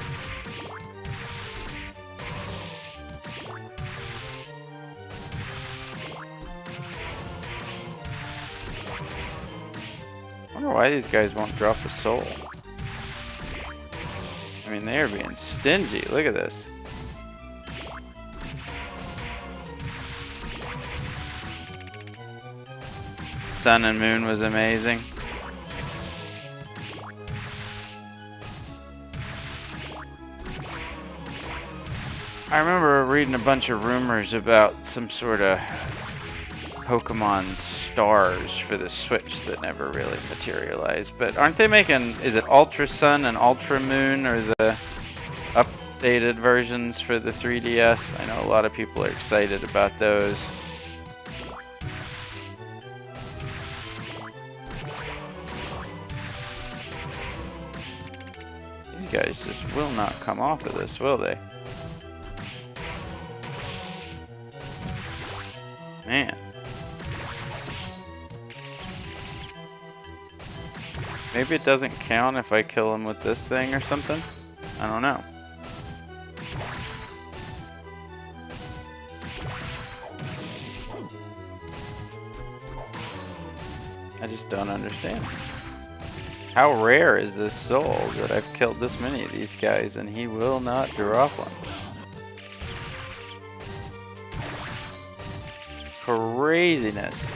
A: I wonder why these guys won't drop a soul. I mean, they are being stingy. Look at this. Sun and Moon was amazing. I remember reading a bunch of rumors about some sort of Pokemon Stars for the Switch that never really materialized. But aren't they making, is it Ultra Sun and Ultra Moon, or the updated versions for the 3DS? I know a lot of people are excited about those. These guys just will not come off of this, will they? Man. Maybe it doesn't count if I kill him with this thing or something? I don't know. I just don't understand. How rare is this soul that I've killed this many of these guys and he will not drop one? Craziness.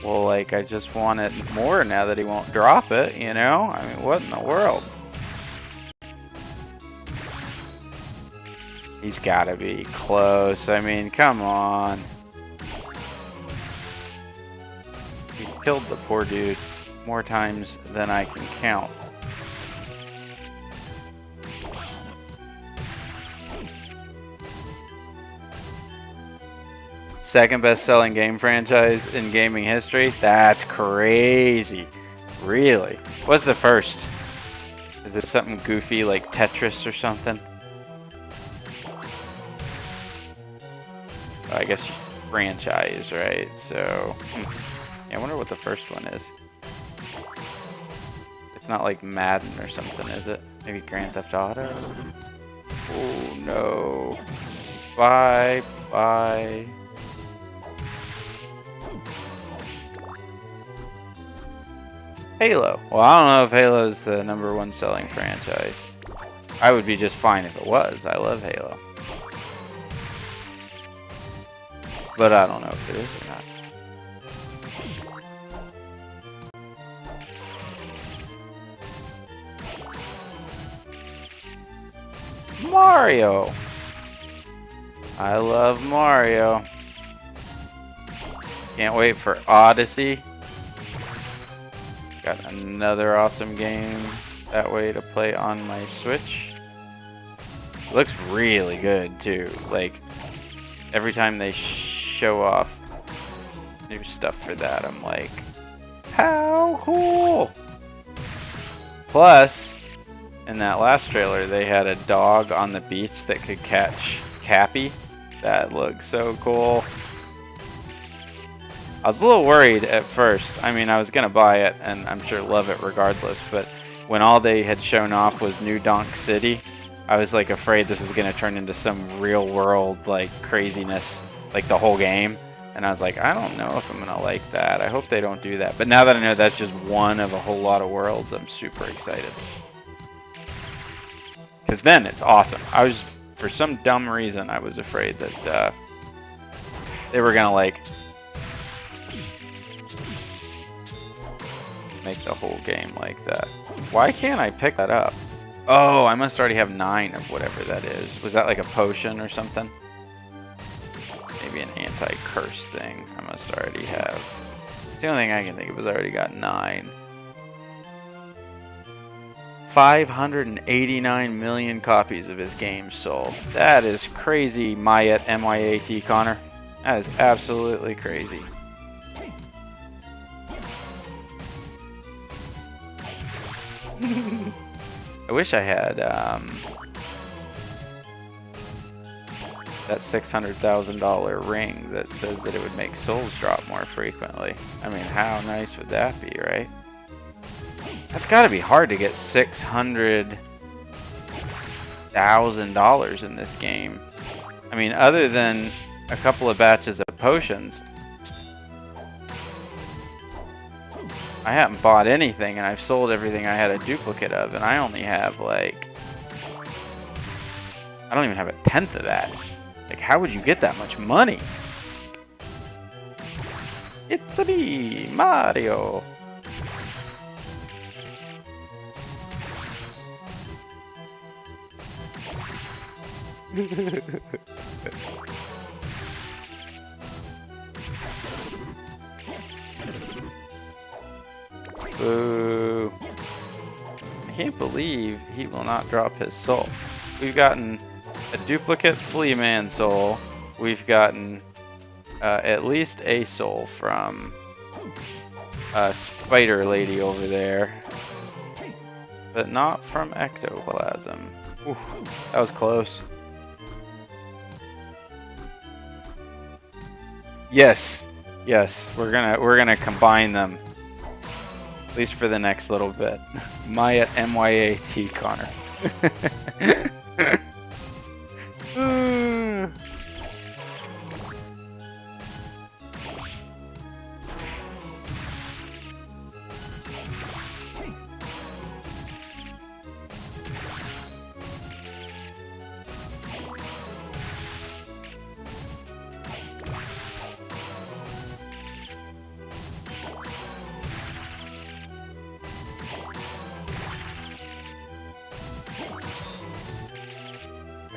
A: Well, like, I just want it more now that he won't drop it, you know? I mean, what in the world? He's gotta be close. I mean, come on. He killed the poor dude more times than I can count. Second best-selling game franchise in gaming history? That's crazy. Really? What's the first? Is it something goofy like Tetris or something? I guess franchise, right? So, yeah, I wonder what the first one is. It's not like Madden or something, is it? Maybe Grand Theft Auto? Oh, no. Bye, bye. Halo. Well, I don't know if Halo is the #1 selling franchise. I would be just fine if it was. I love Halo. But I don't know if it is or not. Mario. I love Mario. Can't wait for Odyssey. Got another awesome game that way to play on my Switch. Looks really good too. Like, every time they show off new stuff for that, I'm like, how cool! Plus, in that last trailer, they had a dog on the beach that could catch Cappy. That looks so cool. I was a little worried at first. I mean, I was gonna buy it, and I'm sure love it regardless. But when all they had shown off was New Donk City, I was like afraid this was gonna turn into some real world like craziness, like the whole game. And I was like, I don't know if I'm gonna like that. I hope they don't do that. But now that I know that's just one of a whole lot of worlds, I'm super excited. Because then it's awesome. I was, for some dumb reason, I was afraid that they were gonna like make the whole game like that. Why can't I pick that up? Oh, I must already have 9 of whatever that is. Was that like a potion or something? Maybe an anti-curse thing. I must already have. It's the only thing I can think of is I already got 9. 589 million copies of his game sold. That is crazy, Myat, M-Y-A-T, Connor. That is absolutely crazy. I wish I had that $600,000 ring that says that it would make souls drop more frequently. I mean, how nice would that be, right? That's got to be hard to get $600,000 in this game. I mean, other than a couple of batches of potions, I haven't bought anything, and I've sold everything I had a duplicate of, and I only have like, I don't even have a tenth of that. Like, how would you get that much money? It's a me, Mario. Boo. I can't believe he will not drop his soul. We've gotten a duplicate Flea Man soul. We've gotten at least a soul from Spider Lady over there. But not from Ectoplasm. Ooh, that was close. Yes, yes, we're gonna combine them. At least for the next little bit. Myat, M-Y-A-T, Connor.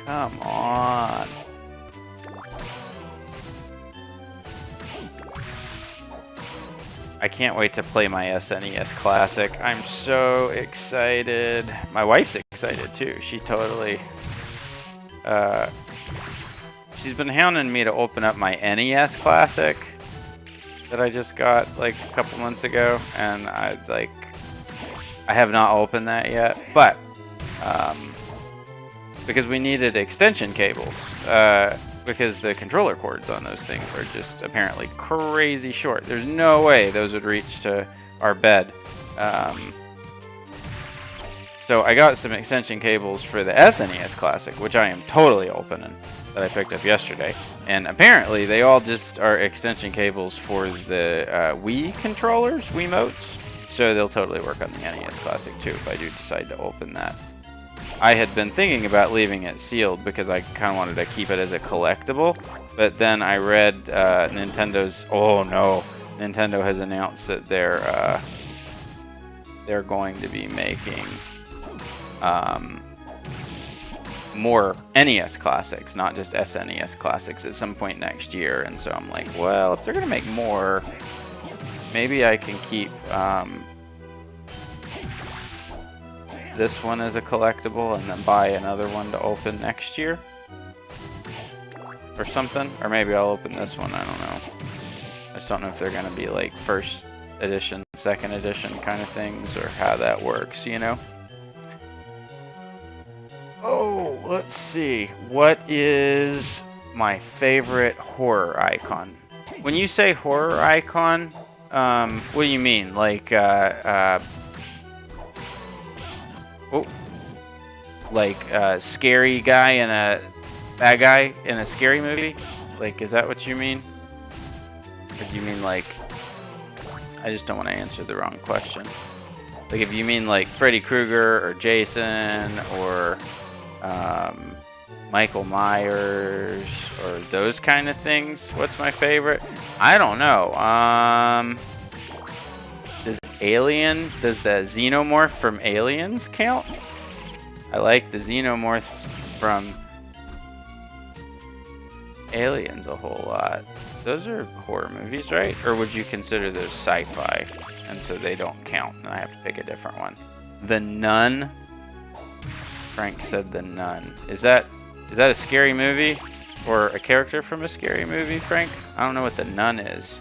A: Come on. I can't wait to play my SNES Classic. I'm so excited. My wife's excited too. She totally... she's been hounding me to open up my NES Classic that I just got like a couple months ago, and I have not opened that yet, but because we needed extension cables, because the controller cords on those things are just apparently crazy short. There's no way those would reach to our bed. So I got some extension cables for the SNES Classic, which I am totally opening, that I picked up yesterday. And apparently they all just are extension cables for the Wii controllers, Wiimotes. So they'll totally work on the NES Classic too if I do decide to open that. I had been thinking about leaving it sealed because I kind of wanted to keep it as a collectible, but then I read Nintendo's, oh no, Nintendo has announced that they're going to be making more NES Classics, not just SNES Classics, at some point next year. And so I'm like, well, if they're going to make more, maybe I can keep this one as a collectible and then buy another one to open next year or something. Or maybe I'll open this one, I don't know. I just don't know if they're going to be like first edition, second edition kind of things, or how that works, you know? Oh, let's see. What is my favorite horror icon? When you say horror icon, what do you mean? Like, scary guy and a bad guy in a scary movie? Like, is that what you mean? Or do you mean like, I just don't want to answer the wrong question. Like, if you mean like Freddy Krueger or Jason or Michael Myers or those kind of things, what's my favorite? I don't know. Does the xenomorph from Aliens count? I like the xenomorph from Aliens a whole lot. Those are horror movies, right? Or would you consider those sci-fi, and so they don't count, and I have to pick a different one? The Nun. Frank said The Nun. Is that a scary movie? Or a character from a scary movie, Frank? I don't know what The Nun is.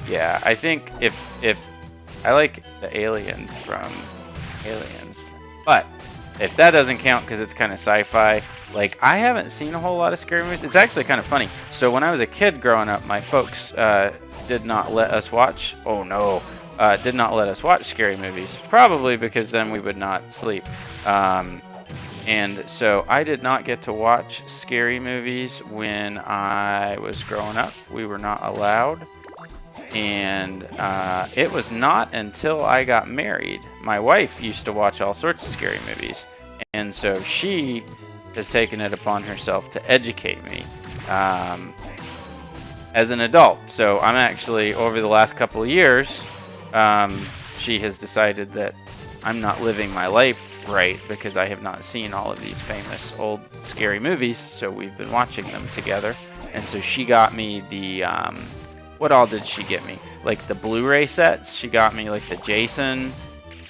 A: Yeah, I think if I like the alien from Aliens, but if that doesn't count because it's kind of sci-fi, like, I haven't seen a whole lot of scary movies. It's actually kind of funny. So when I was a kid growing up, my folks did not let us watch. Oh no. Did not let us watch scary movies, probably because then we would not sleep. And so I did not get to watch scary movies when I was growing up. We were not allowed. And it was not until I got married. My wife used to watch all sorts of scary movies. And so she has taken it upon herself to educate me as an adult. So I'm actually, over the last couple of years, she has decided that I'm not living my life right because I have not seen all of these famous old scary movies. So we've been watching them together. And so she got me the, what all did she get me? Like the Blu-ray sets. She got me like the Jason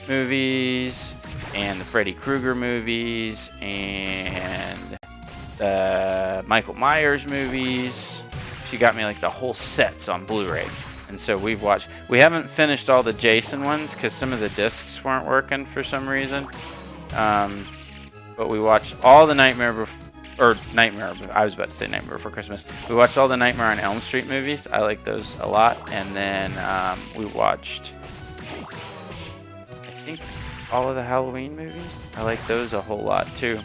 A: movies and the Freddy Krueger movies and the Michael Myers movies. She got me like the whole sets on Blu-ray. And so we've watched. We haven't finished all the Jason ones because some of the discs weren't working for some reason. But we watched all the I was about to say Nightmare Before Christmas. We watched all the Nightmare on Elm Street movies. I like those a lot. And then we watched, I think, all of the Halloween movies. I like those a whole lot too.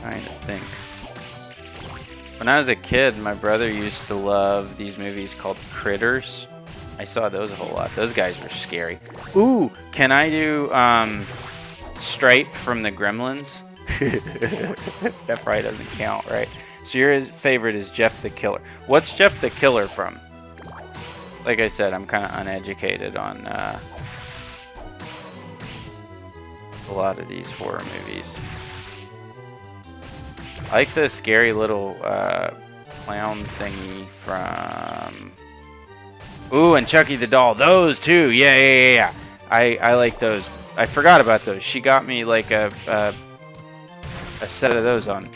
A: Trying to think. When I was a kid, my brother used to love these movies called Critters. I saw those a whole lot. Those guys were scary. Ooh, can I do Stripe from the Gremlins? That probably doesn't count, right? So your favorite is Jeff the Killer. What's Jeff the Killer from? Like I said, I'm kind of uneducated on a lot of these horror movies. I like the scary little clown thingy from... Ooh, and Chucky the Doll. Those too. Yeah. I like those. I forgot about those. She got me like a set of those on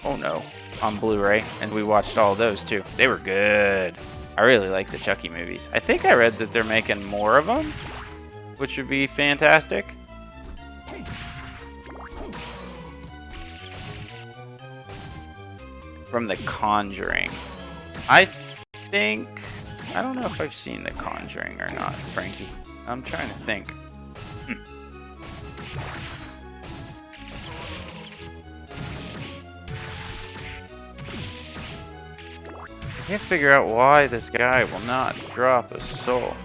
A: Blu-ray, and we watched all of those too. They were good. I really like the Chucky movies. I think I read that they're making more of them, which would be fantastic. From The Conjuring. I don't know if I've seen The Conjuring or not, Frankie. I'm trying to think. I can't figure out why this guy will not drop a soul.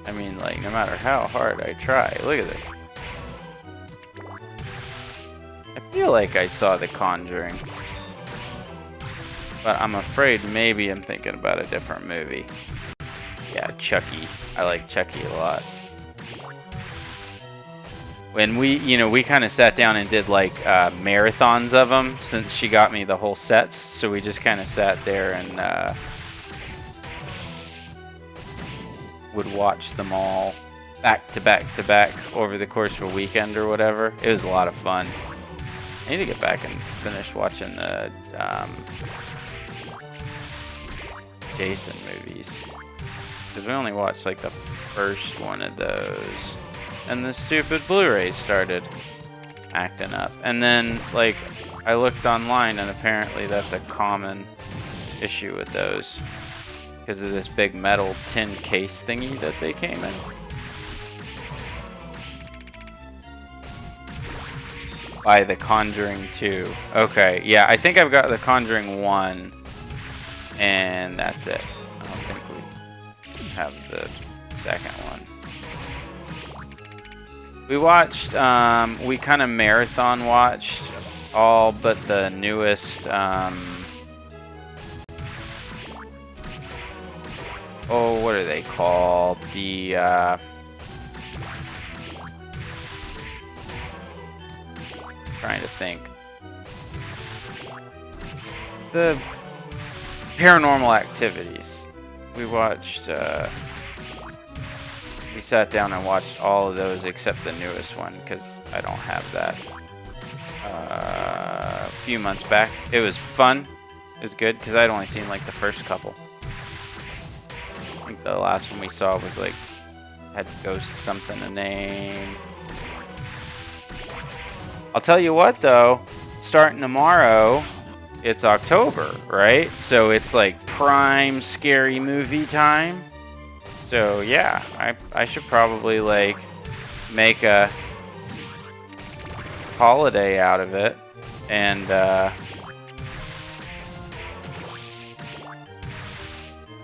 A: I mean, like, no matter how hard I try. Look at this. I feel like I saw The Conjuring. But I'm afraid maybe I'm thinking about a different movie. Yeah, Chucky. I like Chucky a lot. When we kind of sat down and did like marathons of them, since she got me the whole sets. So we just kind of sat there and would watch them all back to back to back over the course of a weekend or whatever. It was a lot of fun. I need to get back and finish watching the Jason movies. because we only watched like the first one of those. And the stupid Blu-rays started acting up. And then, like, I looked online and apparently that's a common issue with those. Because of this big metal tin case thingy that they came in. By The Conjuring 2. Okay, yeah, I think I've got The Conjuring 1. And that's it. I don't think we have the second one. We watched, we kind of marathon watched all but the newest, oh, what are they called? The, trying to think. The Paranormal Activities. We watched, we sat down and watched all of those except the newest one because I don't have that. A few months back. It was fun. It was good because I'd only seen like the first couple. I think the last one we saw was like, had Ghost something to name. I'll tell you what though, starting tomorrow, it's October, right? So it's like prime scary movie time. So yeah, I should probably like make a holiday out of it and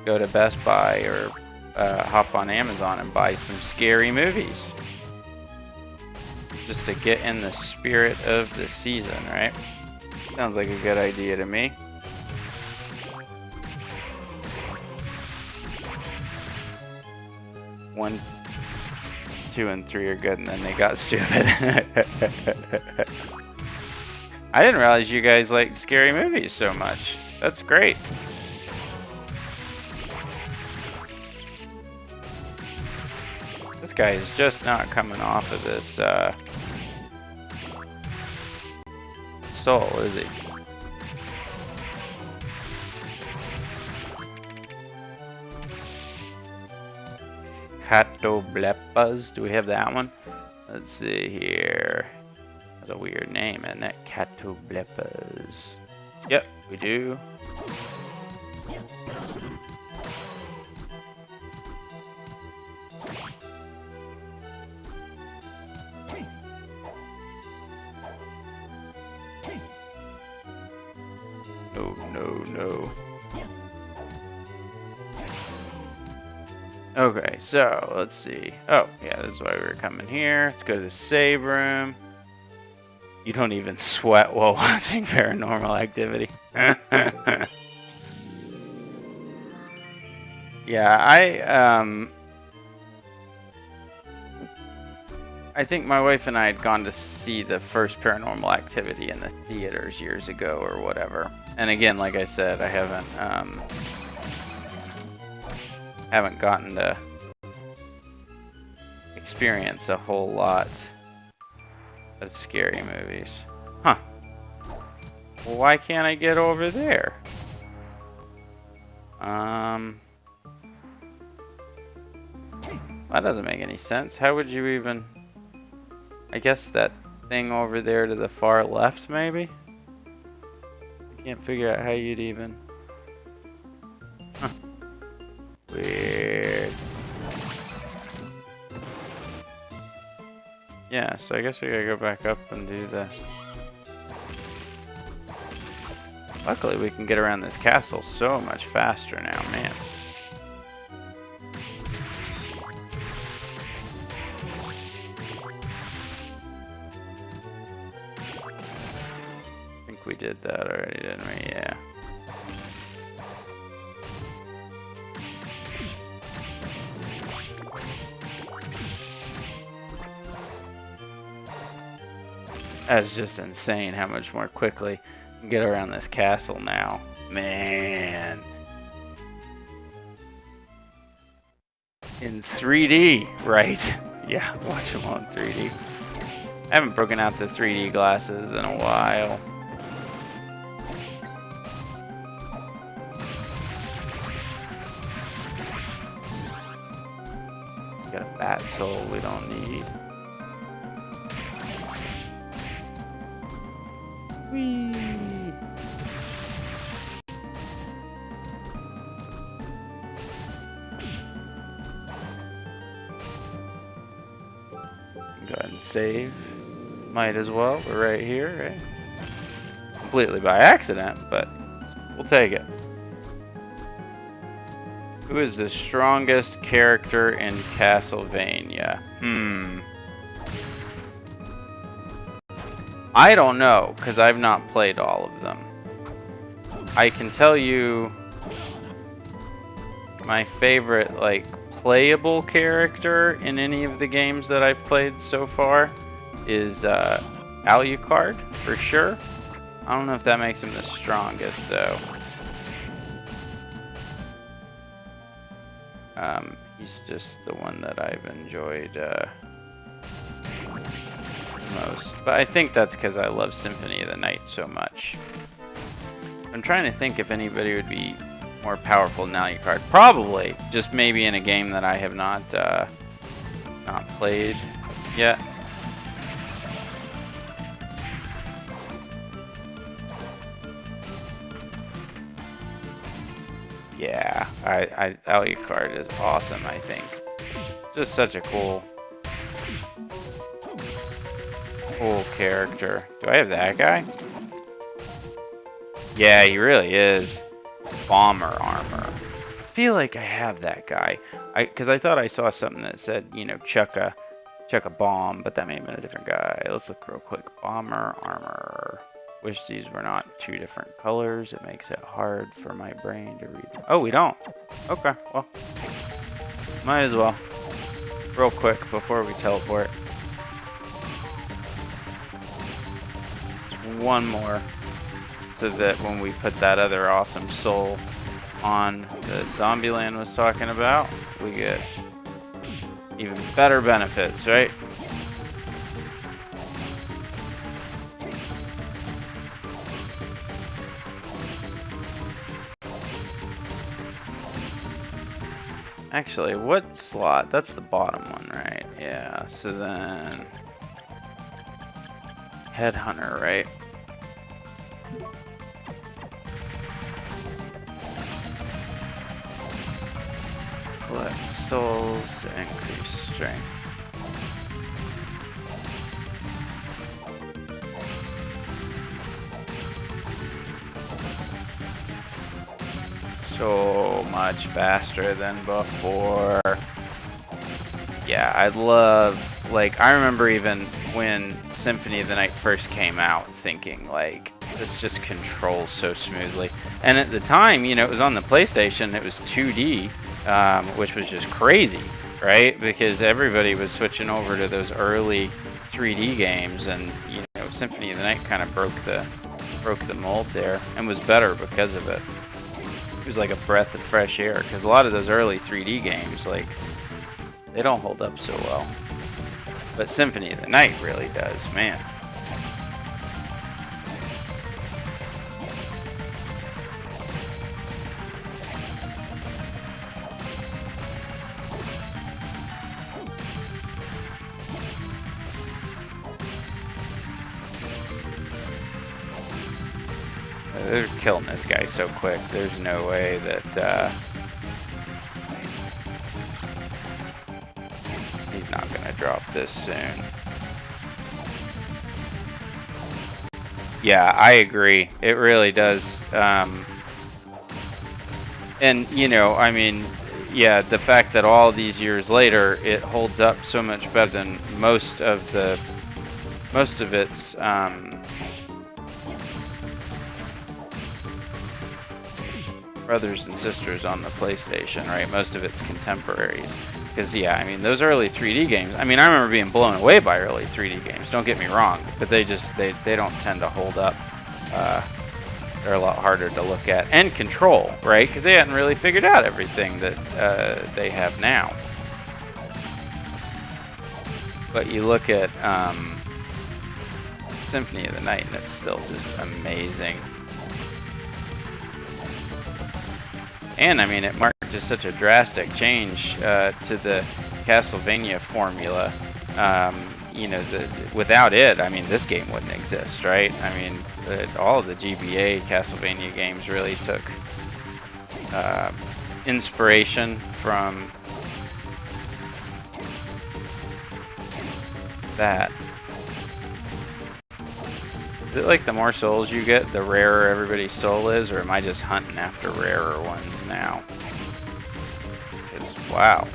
A: go to Best Buy or hop on Amazon and buy some scary movies. Just to get in the spirit of the season, right? Sounds like a good idea to me. One, 2, and 3 are good, and then they got stupid. I didn't realize you guys like scary movies so much. That's great. This guy is just not coming off of this soul, is he? Catoblepas. Do we have that one? Let's see here. That's a weird name, isn't it? Catoblepas. Yep, we do. No. Okay, so let's see. Oh, yeah, this is why we were coming here. Let's go to the save room. You don't even sweat while watching Paranormal Activity. Yeah, I think my wife and I had gone to see the first Paranormal Activity in the theaters years ago or whatever. And again, like I said, I haven't gotten to experience a whole lot of scary movies. Huh. Well, why can't I get over there? That doesn't make any sense. How would you even... I guess that thing over there to the far left, maybe? I can't figure out how you'd even... Huh. Weird. Yeah, so I guess we gotta go back up and do the... Luckily we can get around this castle so much faster now, man. I think we did that already, didn't we? Yeah. That's just insane how much more quickly you can get around this castle now. Man. In 3D, right? Yeah, watch them all in 3D. I haven't broken out the 3D glasses in a while. Bat soul we don't need. Whee! Go ahead and save. Might as well. We're right here, right? Completely by accident, but we'll take it. Who is the strongest character in Castlevania? I don't know, because I've not played all of them. I can tell you my favorite, like, playable character in any of the games that I've played so far is Alucard, for sure. I don't know if that makes him the strongest, though. He's just the one that I've enjoyed most. But I think that's because I love Symphony of the Night so much. I'm trying to think if anybody would be more powerful than Alucard. Probably, just maybe in a game that I have not played yet. Yeah, Alucard is awesome, I think. Just such a cool character. Do I have that guy? Yeah, he really is. Bomber armor. I feel like I have that guy. Because I thought I saw something that said, you know, chuck a bomb, but that may have been a different guy. Let's look real quick. Bomber armor. Wish these were not two different colors. It makes it hard for my brain to read. Oh, we don't. Okay, well, might as well. Real quick before we teleport. One more, so that when we put that other awesome soul on that Zombieland was talking about, we get even better benefits, right? Actually, what slot? That's the bottom one, right? Yeah, so then Headhunter, right? Collect souls to increase strength. So much faster than before. Yeah, I love, like, I remember even when Symphony of the Night first came out thinking, like, this just controls so smoothly. And at the time, you know, it was on the PlayStation, it was 2D, which was just crazy, right? Because everybody was switching over to those early 3D games, and, you know, Symphony of the Night kind of broke the mold there, and was better because of it. It was like a breath of fresh air, because a lot of those early 3D games, like, they don't hold up so well. But Symphony of the Night really does, man. They're killing this guy so quick. There's no way that he's not gonna drop this soon. Yeah, I agree. It really does. And you know, I mean, yeah, the fact that all these years later it holds up so much better than most of its brothers and sisters on the PlayStation, right? Most of its contemporaries. Because, yeah, I mean, those early 3D games, I mean, I remember being blown away by early 3D games, don't get me wrong, but they don't tend to hold up. They're a lot harder to look at and control, right? Because they hadn't really figured out everything that they have now. But you look at Symphony of the Night, and it's still just amazing. And I mean, it marked just such a drastic change to the Castlevania formula. You know, without it, I mean, this game wouldn't exist, right? I mean, all of the GBA Castlevania games really took inspiration from that. Is it like the more souls you get, the rarer everybody's soul is, or am I just hunting after rarer ones now? Because, wow.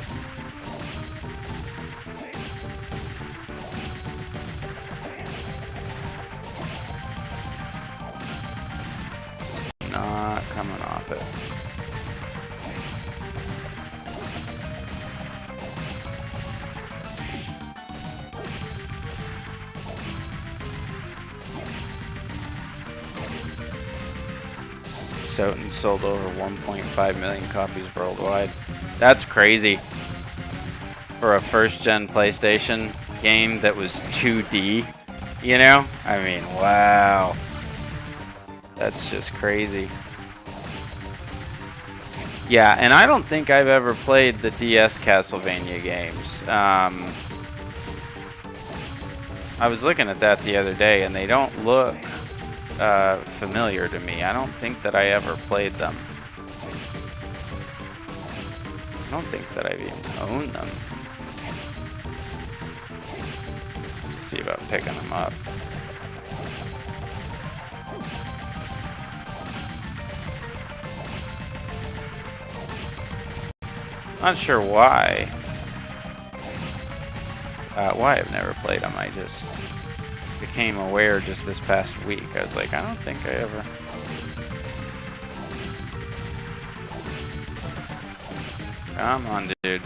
A: Not coming off it. And sold over 1.5 million copies worldwide. That's crazy for a first-gen PlayStation game that was 2D, you know? I mean, wow. That's just crazy. Yeah, and I don't think I've ever played the DS Castlevania games. I was looking at that the other day, and they don't look familiar to me. I don't think that I ever played them. I don't think that I've even owned them. Let's see about picking them up. Not sure why. Why I've never played them. I just became aware just this past week. I was like, I don't think I ever. Come on, dude.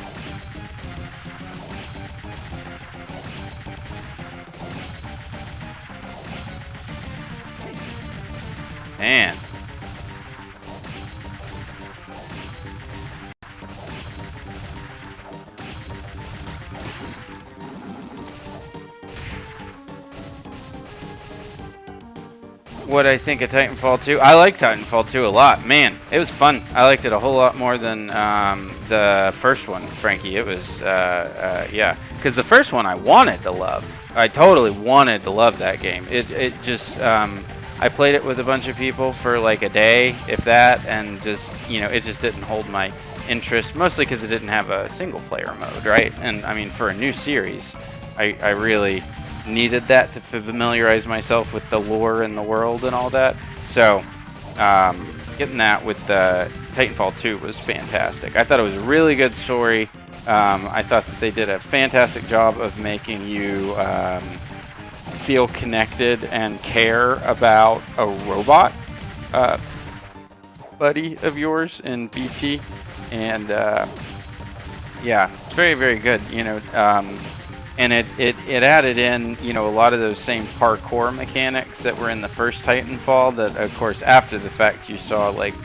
A: Man. What I think of Titanfall 2? I like Titanfall 2 a lot. Man, it was fun. I liked it a whole lot more than the first one, Frankie. It was, yeah. Because the first one I wanted to love. I totally wanted to love that game. It just, I played it with a bunch of people for like a day, if that, and just, you know, it just didn't hold my interest. Mostly because it didn't have a single player mode, right? And I mean, for a new series, I really needed that to familiarize myself with the lore and the world and all that. So getting that with Titanfall 2 was fantastic. I thought it was a really good story. I thought that they did a fantastic job of making you feel connected and care about a robot buddy of yours in BT. And yeah, it's very, very good, you know. And it added in, you know, a lot of those same parkour mechanics that were in the first Titanfall that, of course, after the fact you saw, like,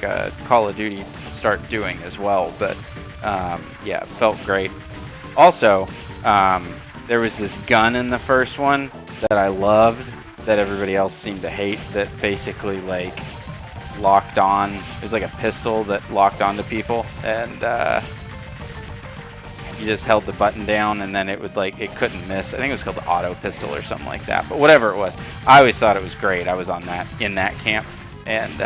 A: Call of Duty start doing as well. But, yeah, it felt great. Also, there was this gun in the first one that I loved that everybody else seemed to hate that basically, like, locked on. It was like a pistol that locked onto people. And, you just held the button down and then it would, like, it couldn't miss. I think it was called the auto pistol or something like that. But whatever it was, I always thought it was great. I was on that, in that camp. And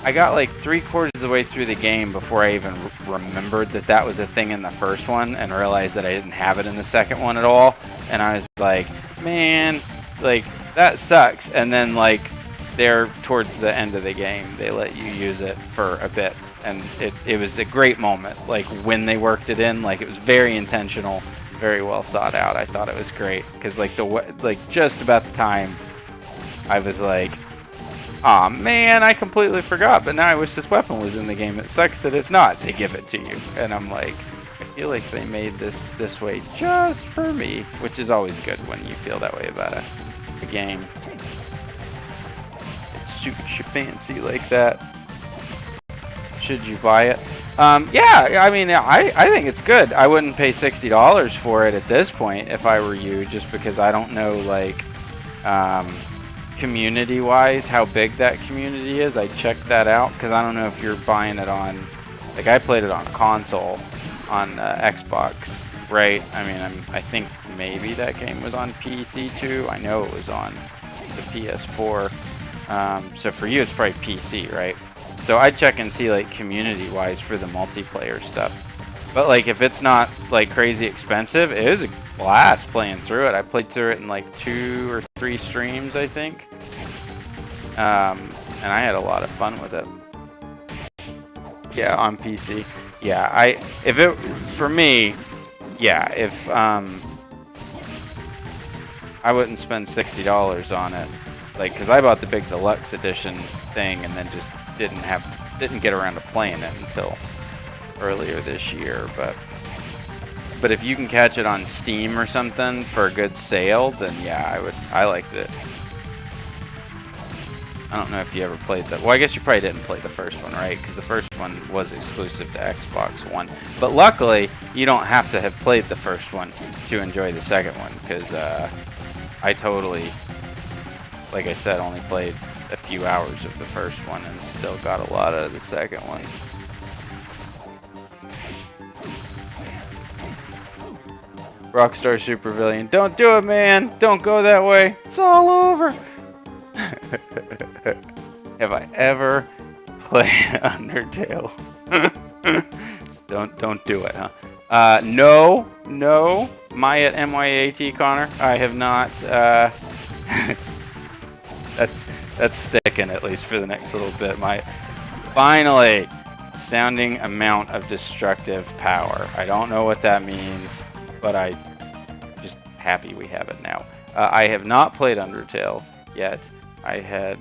A: I got like 3/4 of the way through the game before I even remembered that that was a thing in the first one and realized that I didn't have it in the second one at all. And I was like, man, like, that sucks. And then, like, there towards the end of the game, they let you use it for a bit. And it was a great moment, like, when they worked it in. Like, it was very intentional, very well thought out. I thought it was great because, like, just about the time I was like, aw, man, I completely forgot, but now I wish this weapon was in the game. It sucks that it's not. They give it to you, and I'm like, I feel like they made this way just for me, which is always good when you feel that way about a game. It suits you fancy like that. Should you buy it? Yeah, I mean, I think it's good. I wouldn't pay $60 for it at this point if I were you, just because I don't know, like, community-wise, how big that community is. I checked that out, because I don't know if you're buying it on, like, I played it on console, Xbox, right? I mean, I think maybe that game was on PC too. I know it was on the PS4. So for you, it's probably PC, right? So I'd check and see like community-wise for the multiplayer stuff. But like if it's not like crazy expensive, it is a blast playing through it. I played through it in like 2 or 3 streams, I think. And I had a lot of fun with it. Yeah, on PC. Yeah, for me, yeah, if I wouldn't spend $60 on it, like, cause I bought the big deluxe edition thing and then just didn't get around to playing it until earlier this year. But if you can catch it on Steam or something for a good sale, then yeah, I liked it. I don't know if you ever played that. Well, I guess you probably didn't play the first one, right? Because the first one was exclusive to Xbox One. But luckily, you don't have to have played the first one to enjoy the second one. Because I totally, like I said, only played a few hours of the first one and still got a lot out of the second one. Rockstar Supervillain. Don't do it, man! Don't go that way! It's all over! Have I ever played Undertale? Don't do it, huh? No, Myat MYAT Connor. I have not. That's sticking at least for the next little bit. Finally, astounding amount of destructive power. I don't know what that means, but I'm just happy we have it now. I have not played Undertale yet. I've had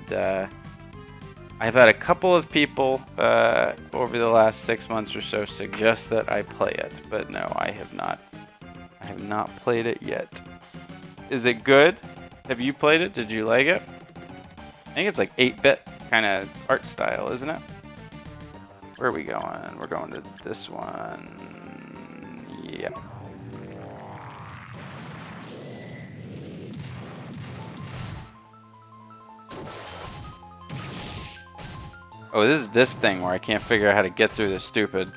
A: a couple of people over the last 6 months or so suggest that I play it, but no, I have not. I have not played it yet. Is it good? Have you played it? Did you like it? I think it's like 8-bit kind of art style, isn't it? Where are we going? We're going to this one. Yep. Oh, this is this thing where I can't figure out how to get through this stupid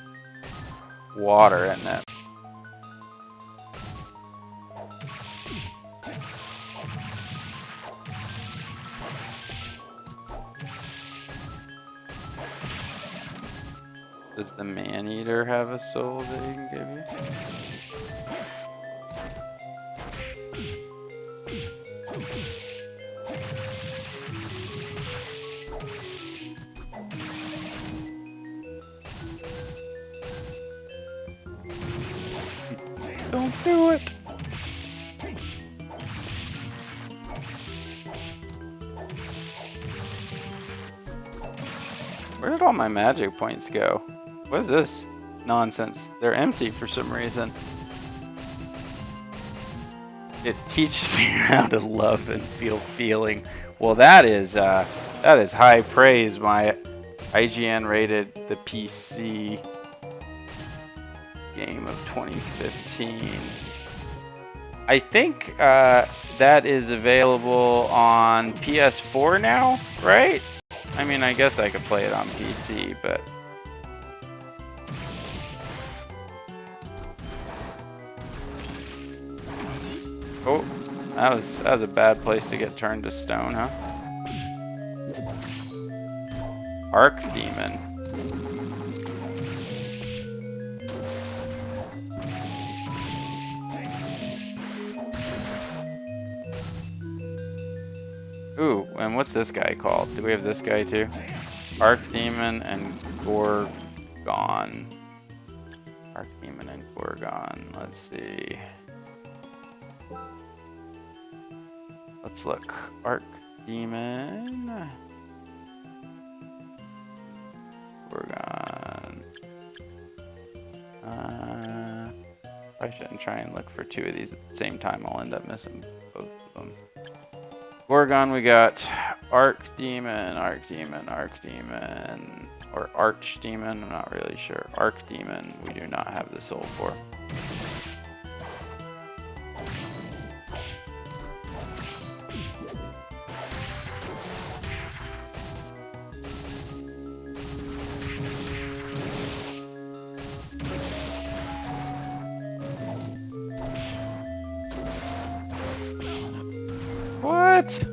A: water, isn't it? Does the man-eater have a soul that he can give you? Don't do it! Where did all my magic points go? What is this nonsense? They're empty for some reason. It teaches you how to love and feel feeling. Well, that is high praise. My IGN rated the PC game of 2015. I think that is available on PS4 now, right? I mean, I guess I could play it on PC, but oh, that was a bad place to get turned to stone, huh? Archdemon. Ooh, and what's this guy called? Do we have this guy too? Archdemon and Gorgon. Archdemon and Gorgon. Let's see. Let's look. Archdemon. Gorgon. I shouldn't try and look for 2 of these at the same time. I'll end up missing both of them. Gorgon, we got Archdemon, or Archdemon, I'm not really sure. Archdemon, we do not have the soul for. What?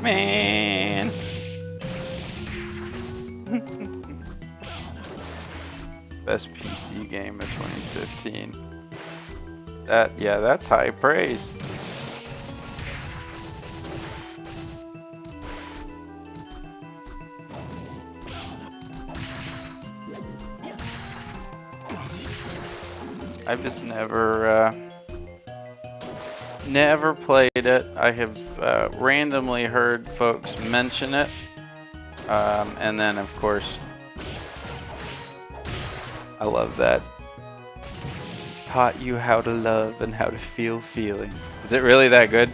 A: Man. Best PC game of 2015. Yeah, that's high praise. I've just never played it. I have randomly heard folks mention it, and then of course I love that. Taught you how to love and how to feel feeling. Is it really that good?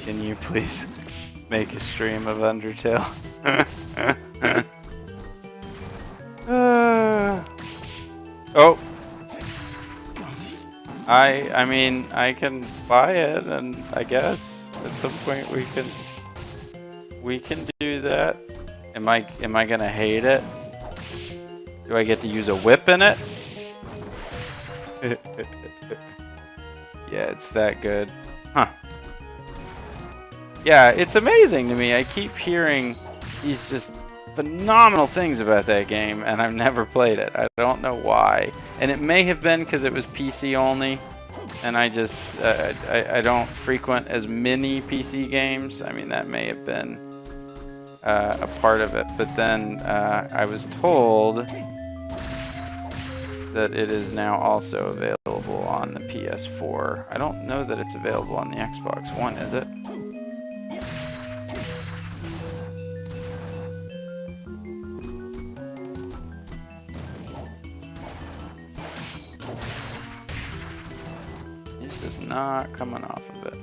A: Can you please make a stream of Undertale? Oh, I mean, I can buy it, and I guess at some point we can do that. Am I gonna hate it? Do I get to use a whip in it? Yeah, it's that good. Huh. Yeah, it's amazing to me. I keep hearing these just phenomenal things about that game, and I've never played it. I don't know why. And it may have been because it was PC only, and I just, I don't frequent as many PC games. I mean, that may have been a part of it. But then I was told that it is now also available on the PS4. I don't know that it's available on the Xbox One, is it? This is not coming off of it.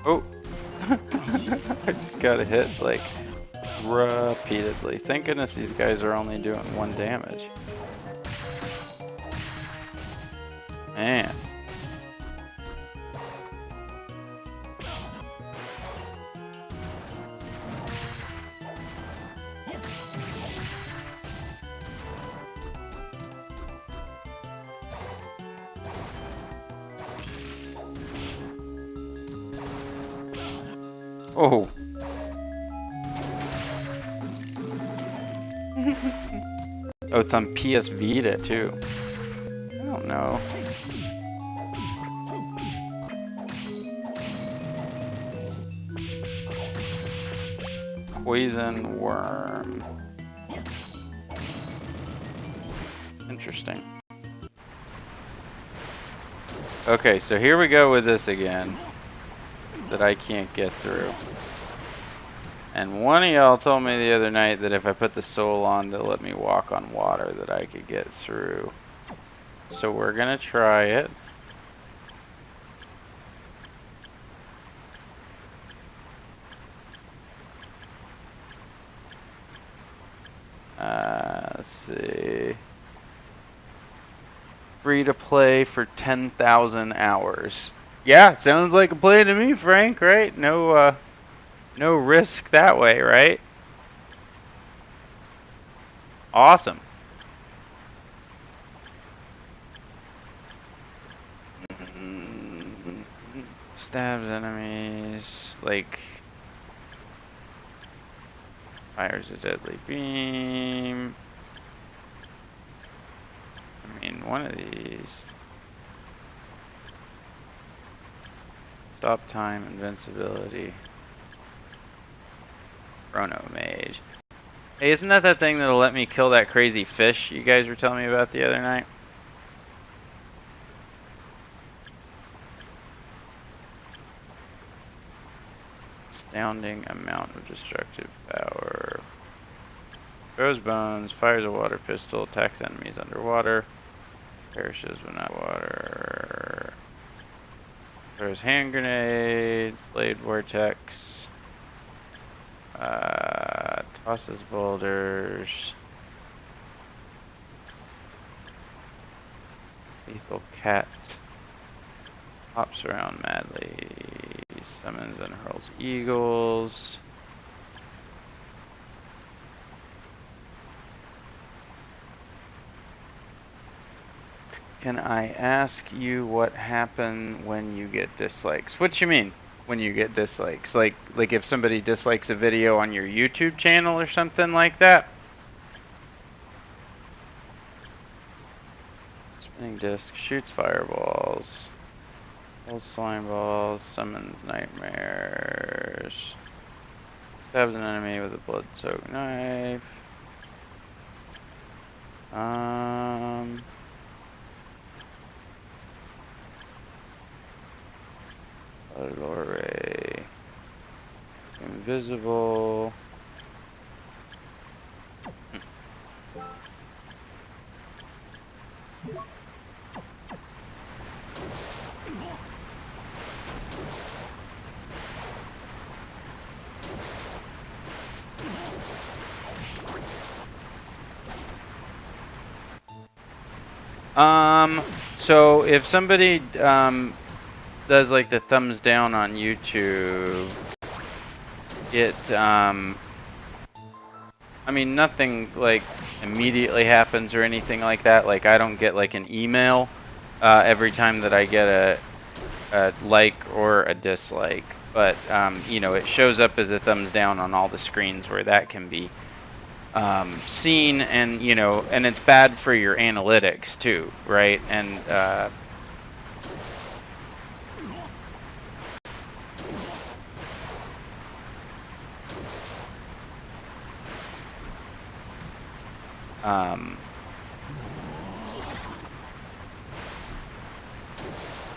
A: Oh! I just got hit like repeatedly. Thank goodness these guys are only doing 1 damage. Man. Oh. Oh, it's on PS Vita too. I don't know. Poison worm. Interesting. Okay, so here we go with this again. That I can't get through. And one of y'all told me the other night that if I put the soul on to let me walk on water that I could get through. So we're gonna try it. Let's see. Free to play for 10,000 hours. Yeah, sounds like a play to me, Frank, right? No risk that way, right? Awesome. Stabs enemies, like fires a deadly beam. I mean, one of these. Stop time, invincibility. Chrono Mage. Hey, isn't that thing that'll let me kill that crazy fish you guys were telling me about the other night? astounding amount of destructive power. Throws bones, fires a water pistol, attacks enemies underwater, perishes when not water. Throws hand grenades, blade vortex, tosses boulders, lethal cat, hops around madly, summons and hurls eagles. Can I ask you what happened when you get dislikes? What you mean when you get dislikes? Like if somebody dislikes a video on your YouTube channel or something like that? Spinning disc, shoots fireballs, pulls slime balls, summons nightmares, stabs an enemy with a blood-soaked knife. Allure. Invisible. So if somebody does like the thumbs down on YouTube, it I mean, nothing like immediately happens or anything like that. Like I don't get like an email every time that I get a like or a dislike, but you know, it shows up as a thumbs down on all the screens where that can be seen, and you know, and it's bad for your analytics too, right? And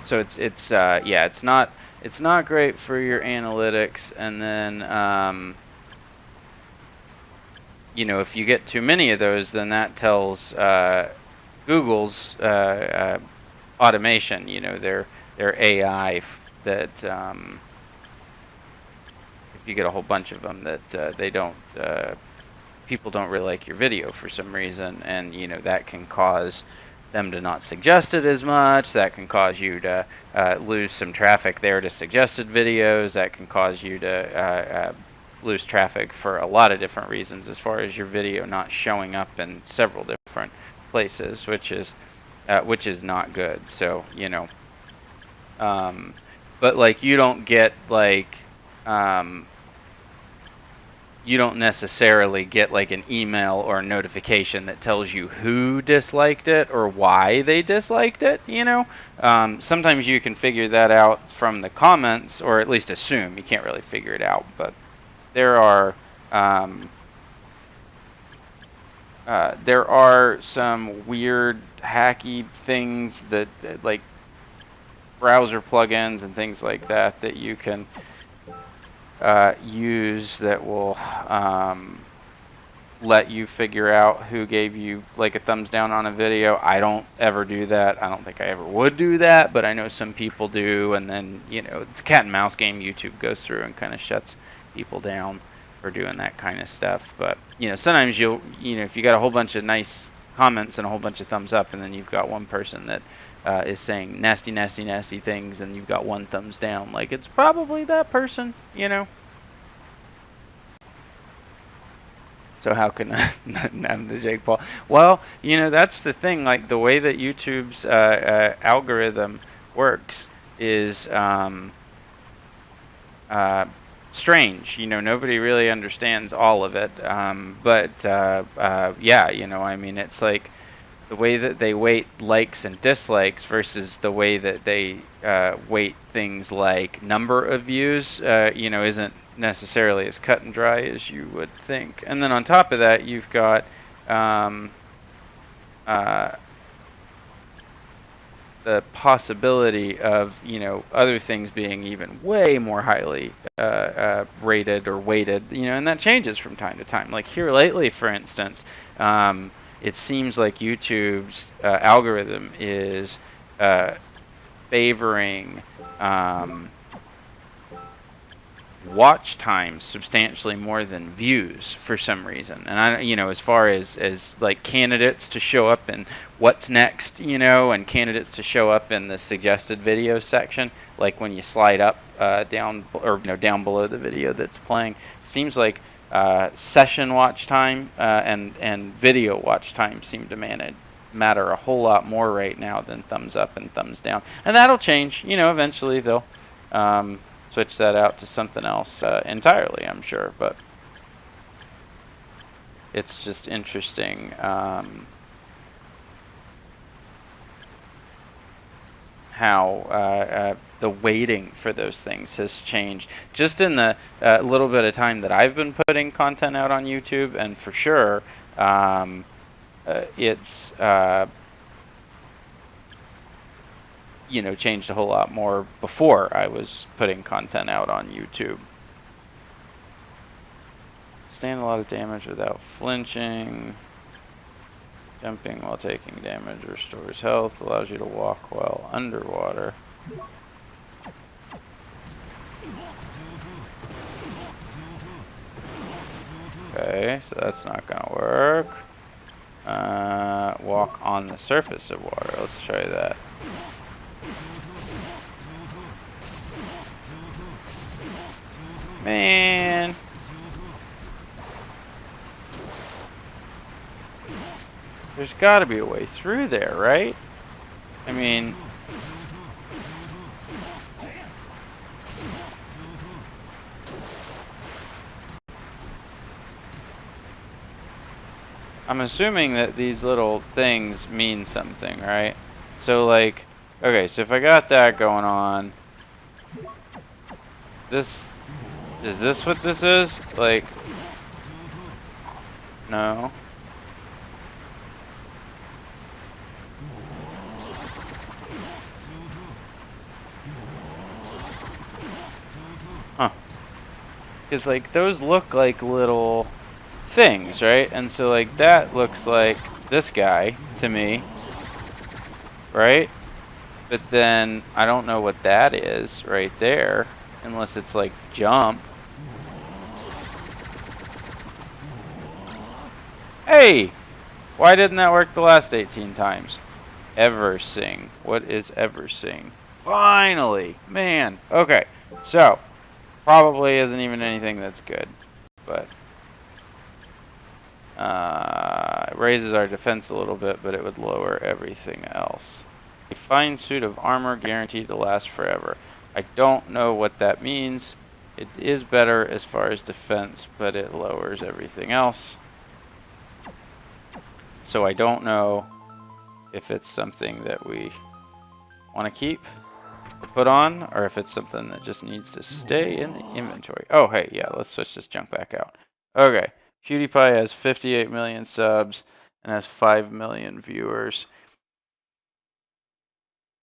A: so it's yeah, it's not great for your analytics, and then you know, if you get too many of those, then that tells Google's automation, you know, their AI that if you get a whole bunch of them, that they don't people don't really like your video for some reason, and you know, that can cause them to not suggest it as much. That can cause you to lose some traffic there to suggested videos. That can cause you to lose traffic for a lot of different reasons, as far as your video not showing up in several different places, which is not good. So you know, but like you don't get like you don't necessarily get like an email or a notification that tells you who disliked it or why they disliked it, you know. Sometimes you can figure that out from the comments, or at least assume. You can't really figure it out, but there are some weird hacky things that like browser plugins and things like that that you can use that will let you figure out who gave you like a thumbs down on a video. I don't ever do that. I don't think I ever would do that, but I know some people do, and then, you know, it's a cat and mouse game. YouTube goes through and kind of shuts people down for doing that kind of stuff. But, you know, sometimes you know, if you got a whole bunch of nice comments and a whole bunch of thumbs up, and then you've got one person that is saying nasty, nasty, nasty things, and you've got one thumbs down, like, it's probably that person, you know. So how can I name the Jake Paul? Well, you know, that's the thing. Like, the way that YouTube's algorithm works is strange. You know, nobody really understands all of it. But yeah, you know, I mean, it's like the way that they weight likes and dislikes versus the way that they weight things like number of views, you know, isn't necessarily as cut and dry as you would think. And then on top of that, you've got the possibility of, you know, other things being even way more highly rated or weighted, you know, and that changes from time to time. Like here lately, for instance, it seems like YouTube's algorithm is favoring watch times substantially more than views for some reason. And I, you know, as far as like candidates to show up in what's next, you know, and candidates to show up in the suggested video section, like when you slide up down, or you know, down below the video that's playing, seems like session watch time and video watch time seem to matter a whole lot more right now than thumbs up and thumbs down. And that'll change, you know, eventually they'll switch that out to something else entirely, I'm sure, but it's just interesting how the weighting for those things has changed just in the little bit of time that I've been putting content out on YouTube, and for sure it's you know, changed a whole lot more before I was putting content out on YouTube. Stand a lot of damage without flinching. Jumping while taking damage restores health, allows you to walk while underwater. Okay, so that's not gonna work. Walk on the surface of water. Let's try that. Man. There's got to be a way through there, right? I mean... I'm assuming that these little things mean something, right? So, like... Okay, so if I got that going on... This... Is this what this is? Like... No. Huh. Because, like, those look like little things, right? And so, like, that looks like this guy to me, right? But then, I don't know what that is right there, unless it's, like, jump. Hey! Why didn't that work the last 18 times? Eversing. What is Eversing? Finally! Man! Okay, so, probably isn't even anything that's good, but... it raises our defense a little bit, but it would lower everything else. A fine suit of armor guaranteed to last forever. I don't know what that means. It is better as far as defense, but it lowers everything else. So I don't know if it's something that we want to keep or put on, or if it's something that just needs to stay in the inventory. Oh, hey, yeah, let's switch this junk back out. Okay, PewDiePie has 58 million subs and has 5 million viewers.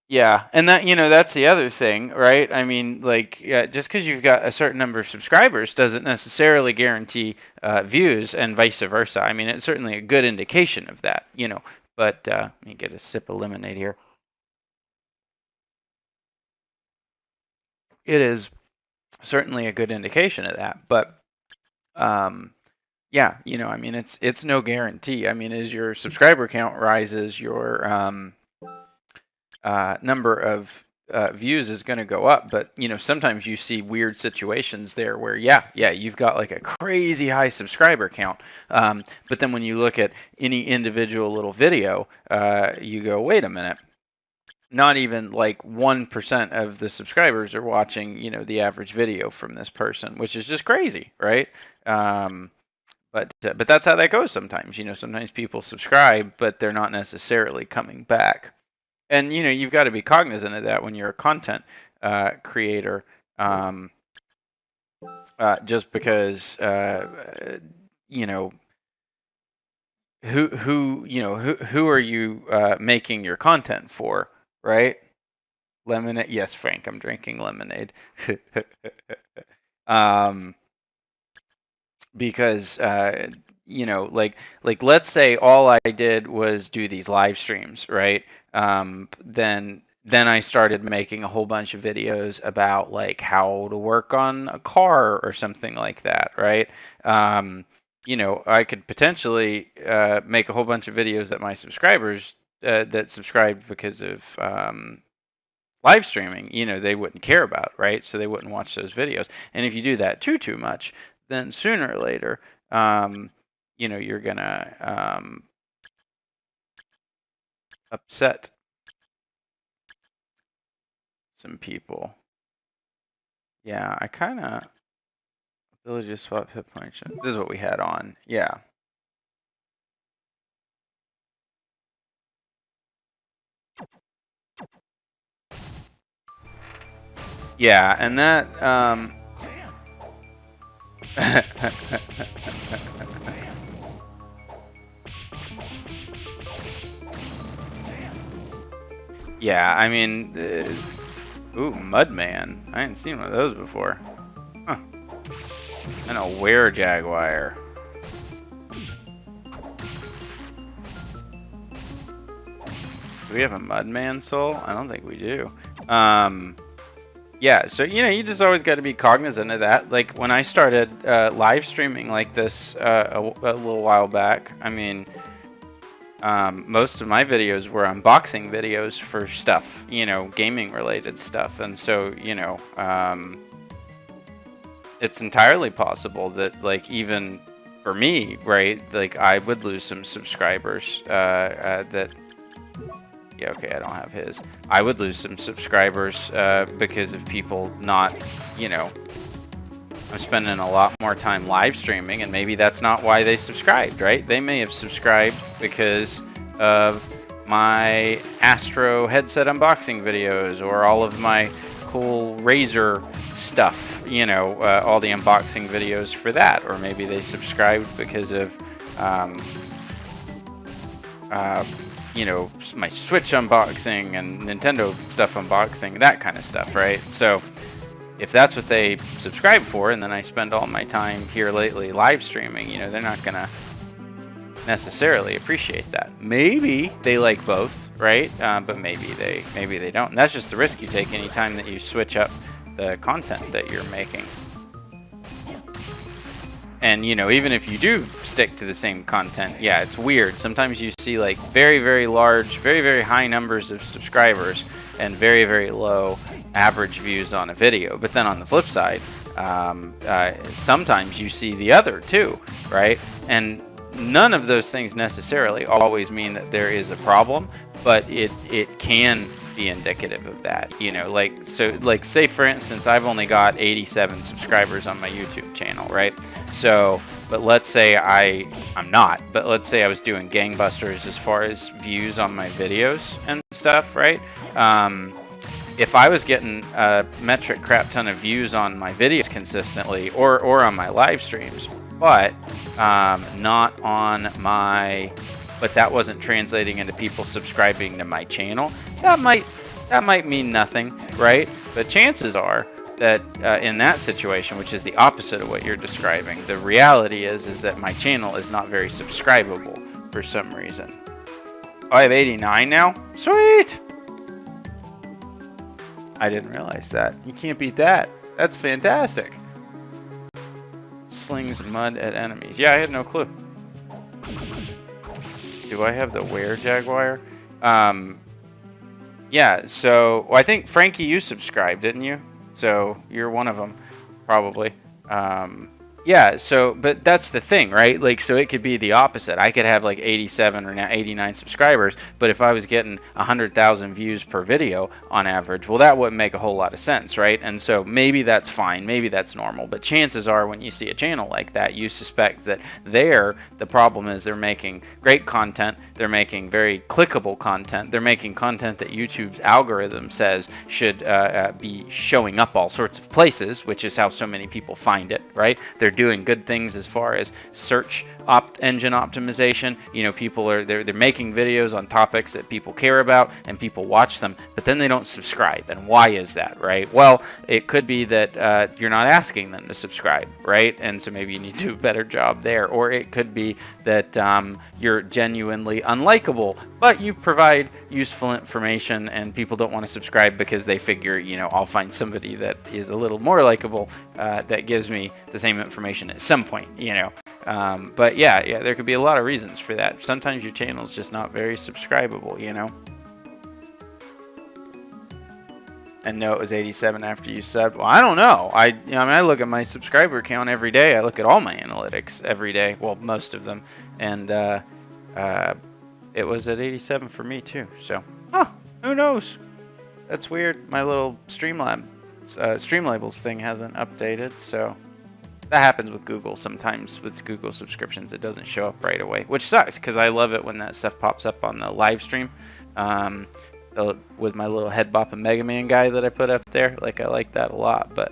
A: Yeah, and that, you know, that's the other thing, right? I mean, like, just because you've got a certain number of subscribers doesn't necessarily guarantee views, and vice versa. I mean, it's certainly a good indication of that, you know. But let me get a sip of lemonade here. It is certainly a good indication of that, but yeah, you know, I mean, it's no guarantee. I mean, as your subscriber count rises, your number of views is going to go up, but you know, sometimes you see weird situations there where yeah, you've got like a crazy high subscriber count, but then when you look at any individual little video, you go, wait a minute, not even like 1% of the subscribers are watching, you know, the average video from this person, which is just crazy, right? But that's how that goes sometimes. You know, sometimes people subscribe, but they're not necessarily coming back. And, you know, you've got to be cognizant of that when you're a content creator. Just because, you know, who are you making your content for, right? Lemonade. Yes, Frank, I'm drinking lemonade. um, because you know, like let's say all I did was do these live streams, right? Then I started making a whole bunch of videos about like how to work on a car or something like that, right? You know, I could potentially make a whole bunch of videos that my subscribers that subscribed because of live streaming, you know, they wouldn't care about, right? So they wouldn't watch those videos. And if you do that too much, then sooner or later, you know, you're gonna upset some people. Yeah, I kind of ability to swap hit points. This is what we had on. Yeah. Yeah, and that yeah, I mean, ooh, Mudman. I hadn't seen one of those before. Huh. And a were-jaguar. Do we have a Mudman soul? I don't think we do. Yeah, so you know, you just always got to be cognizant of that. Like when I started live streaming like this a little while back, I mean, most of my videos were unboxing videos for stuff, you know, gaming related stuff, and so you know, it's entirely possible that like even for me, right, like I would lose some subscribers that. Yeah, okay, I don't have his. I would lose some subscribers because of people not, you know, I'm spending a lot more time live streaming, and maybe that's not why they subscribed, right? They may have subscribed because of my Astro headset unboxing videos or all of my cool Razer stuff, you know, all the unboxing videos for that. Or maybe they subscribed because of you know, my Switch unboxing and Nintendo stuff unboxing, that kind of stuff, right? So if that's what they subscribe for, and then I spend all my time here lately live streaming, you know, they're not gonna necessarily appreciate that. Maybe they like both, right? But maybe they don't. And that's just the risk you take anytime that you switch up the content that you're making. And, you know, even if you do stick to the same content, yeah, it's weird. Sometimes you see like very, very large, very, very high numbers of subscribers and very, very low average views on a video. But then on the flip side, sometimes you see the other too, right? And none of those things necessarily always mean that there is a problem, but it can be indicative of that, you know, like, so like say for instance I've only got 87 subscribers on my YouTube channel, right? So but let's say I'm not, but let's say I was doing gangbusters as far as views on my videos and stuff, right? If I was getting a metric crap ton of views on my videos consistently or on my live streams, but not on my, but that wasn't translating into people subscribing to my channel, that might mean nothing, right? But chances are that in that situation, which is the opposite of what you're describing, the reality is that my channel is not very subscribable for some reason. Oh, I have 89 now? Sweet! I didn't realize that. You can't beat that. That's fantastic. Slings mud at enemies. Yeah, I had no clue. Do I have the were-jaguar? Yeah, so well, I think Frankie, you subscribed, didn't you? So you're one of them, probably. Yeah, so, but that's the thing, right? Like, so it could be the opposite. I could have like 87 or now 89 subscribers, but if I was getting 100,000 views per video on average, well, that wouldn't make a whole lot of sense, right? And so maybe that's fine, maybe that's normal, but chances are when you see a channel like that, you suspect that the problem is they're making great content, They're making very clickable content. They're making content that YouTube's algorithm says should be showing up all sorts of places, which is how so many people find it, right? They're doing good things as far as search engine optimization. You know, people are they're making videos on topics that people care about and people watch them, but then they don't subscribe. And why is that, right? Well, it could be that you're not asking them to subscribe, right? And so maybe you need to do a better job there. Or it could be that you're genuinely unlikable, but you provide useful information and people don't want to subscribe because they figure, you know, I'll find somebody that is a little more likable that gives me the same information at some point, you know. But yeah, there could be a lot of reasons for that. Sometimes your channel's just not very subscribable, you know. And no, it was 87 after you subbed. Well, I don't know. I mean, I look at my subscriber count every day. I look at all my analytics every day. Well, most of them. And it was at 87 for me too. So, who knows? That's weird. My little Streamlabels thing hasn't updated. So that happens with Google sometimes. With Google subscriptions, it doesn't show up right away, which sucks because I love it when that stuff pops up on the live stream. With my little head bopping Mega Man guy that I put up there. Like, I like that a lot, but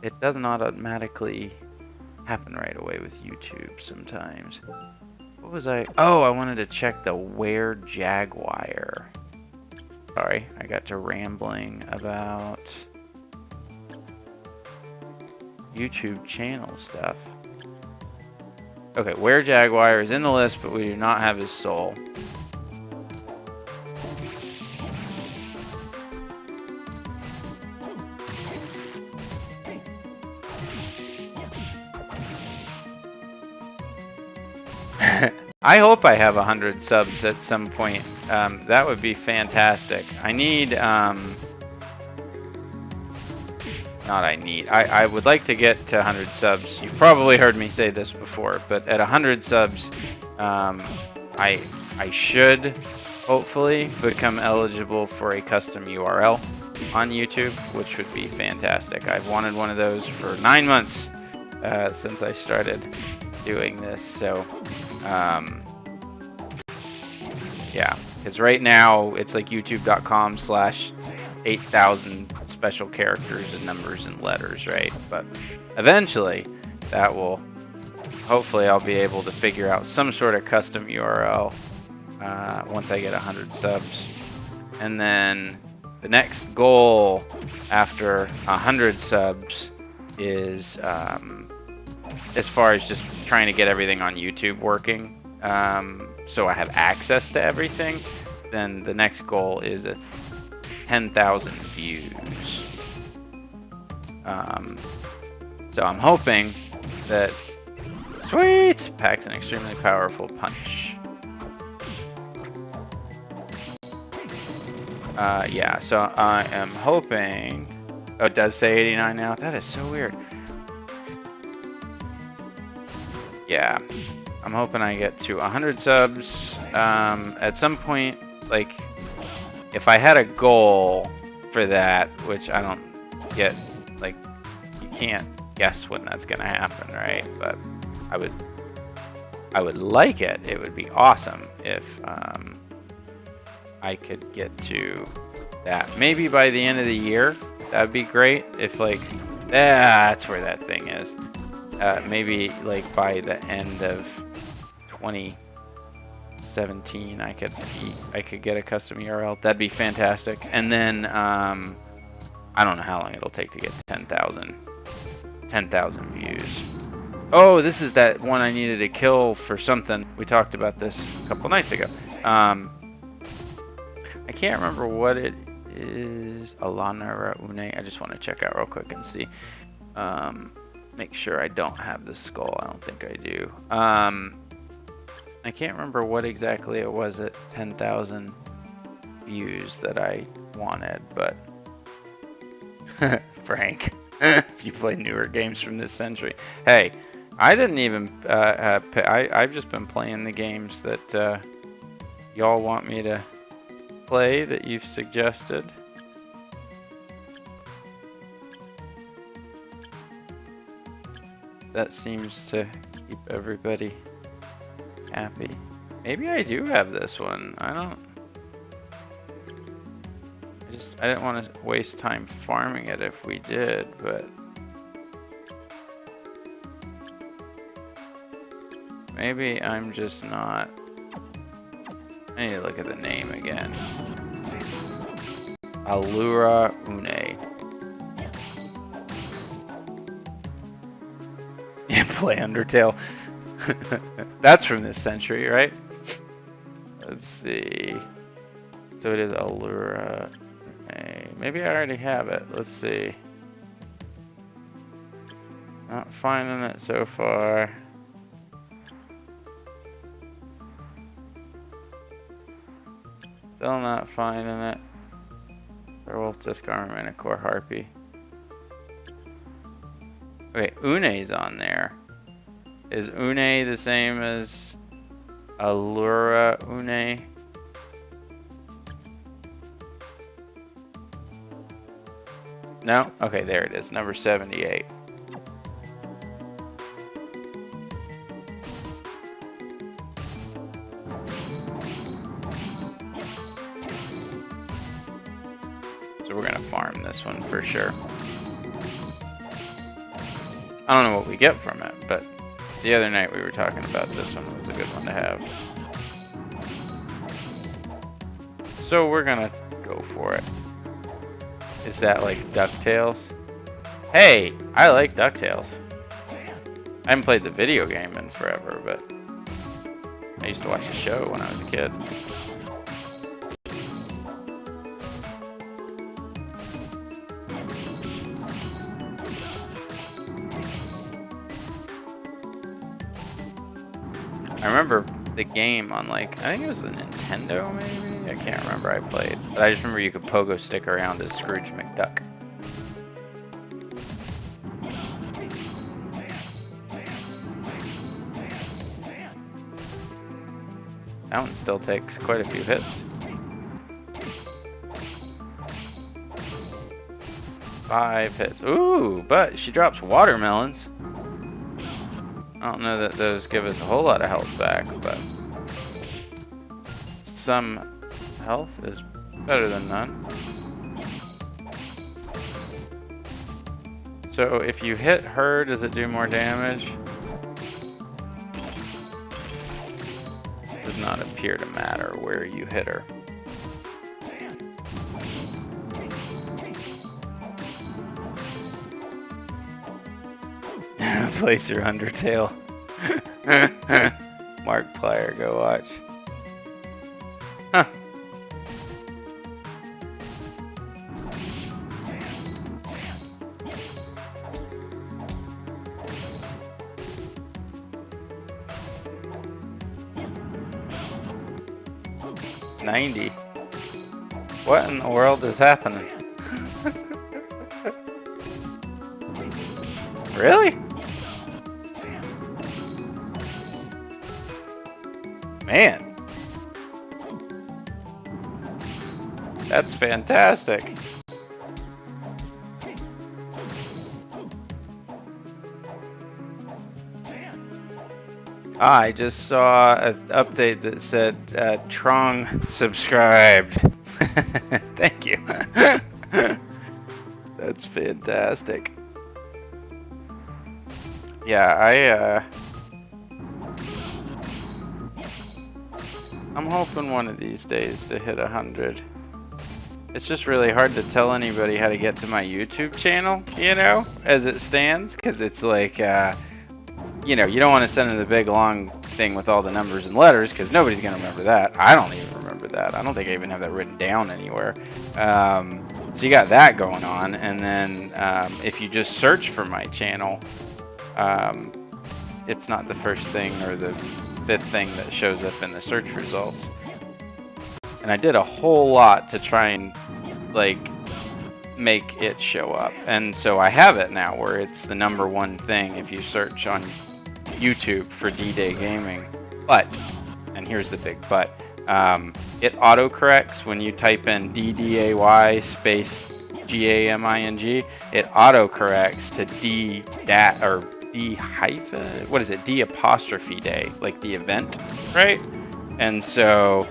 A: it does not automatically happen right away with YouTube sometimes. What was I? Oh, I wanted to check the Where Jaguar. Sorry, I got to rambling about YouTube channel stuff. Okay, Where Jaguar is in the list, but we do not have his soul. I hope I have 100 subs at some point. That would be fantastic. I need, I would like to get to 100 subs. You've probably heard me say this before, but at 100 subs, I should hopefully become eligible for a custom URL on YouTube, which would be fantastic. I've wanted one of those for 9 months since I started doing this, so yeah, because right now it's like youtube.com/8000 special characters and numbers and letters, right? But eventually that will, hopefully I'll be able to figure out some sort of custom URL once I get 100 subs. And then the next goal after 100 subs is as far as just trying to get everything on YouTube working, so I have access to everything, then the next goal is 10,000 views. So I'm hoping that, sweet, packs an extremely powerful punch. Yeah, so I am hoping, oh, it does say 89 now, that is so weird. Yeah, I'm hoping I get to 100 subs at some point. Like, if I had a goal for that, which I don't get, like, you can't guess when that's gonna happen, right? But I would like it. It would be awesome if I could get to that. Maybe by the end of the year, that'd be great. If, like, that's where that thing is. Maybe like by the end of 2017, I could get a custom URL. That'd be fantastic. And then I don't know how long it'll take to get 10,000 views. Oh, this is that one I needed to kill for something. We talked about this a couple nights ago. I can't remember what it is. Alana Une. I just want to check out real quick and see. Make sure I don't have the skull. I don't think I do. I can't remember what exactly it was at 10,000 views that I wanted, but Frank, if you play newer games from this century. Hey, I didn't even, I've just been playing the games that y'all want me to play that you've suggested. That seems to keep everybody happy. Maybe I do have this one. I didn't want to waste time farming it if we did, but maybe I'm just not. I need to look at the name again. Allura Une. Yeah, play Undertale. That's from this century, right? Let's see. So it is Allura. Maybe I already have it. Let's see. Not finding it so far. Still not finding it. Werewolf, Disc Armament, and Core Harpy. Okay, Une's on there. Is Une the same as Allura Une? No? Okay, there it is. Number 78. So we're going to farm this one for sure. I don't know what we get from it, but the other night we were talking about this one was a good one to have. So we're going to go for it. Is that like DuckTales? Hey, I like DuckTales. I haven't played the video game in forever, but I used to watch the show when I was a kid. I remember the game on like, I think it was the Nintendo maybe? I can't remember I played. But I just remember you could pogo stick around as Scrooge McDuck. That one still takes quite a few hits. 5 hits. Ooh, but she drops watermelons. I don't know that those give us a whole lot of health back, but some health is better than none. So if you hit her, does it do more damage? Does not appear to matter where you hit her. Play through Undertale. Markiplier, go watch. Huh. $90. What in the world is happening? Really? Man, that's fantastic. I just saw an update that said Trong subscribed. Thank you. That's fantastic. Yeah, I'm hoping one of these days to hit 100. It's just really hard to tell anybody how to get to my YouTube channel, you know, as it stands, because it's like, you know, you don't want to send in the big long thing with all the numbers and letters, because nobody's going to remember that. I don't even remember that. I don't think I even have that written down anywhere. So you got that going on, and then if you just search for my channel, it's not the first thing or the 5th thing that shows up in the search results. And I did a whole lot to try and like make it show up, and so I have it now where it's the #1 thing if you search on YouTube for DDay Gaming. But, and here's the big but, it autocorrects when you type in DDAY space GAMING. It autocorrects to D hyphen, what is it? D apostrophe day, like the event, right? And so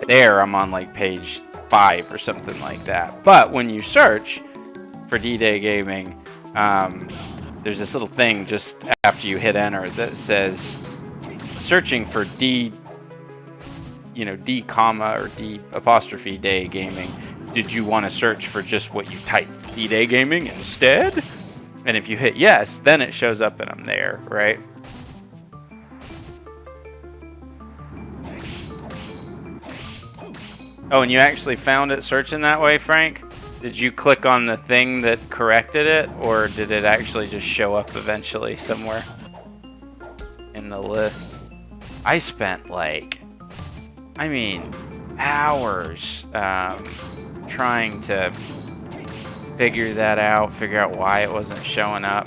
A: there I'm on like page 5 or something like that. But when you search for DDay Gaming, there's this little thing just after you hit enter that says searching for D comma or D apostrophe day gaming. Did you want to search for just what you typed, DDay Gaming instead? And if you hit yes, then it shows up and I'm there, right? Oh, and you actually found it searching that way, Frank? Did you click on the thing that corrected it, or did it actually just show up eventually somewhere in the list? I spent hours trying to figure out why it wasn't showing up.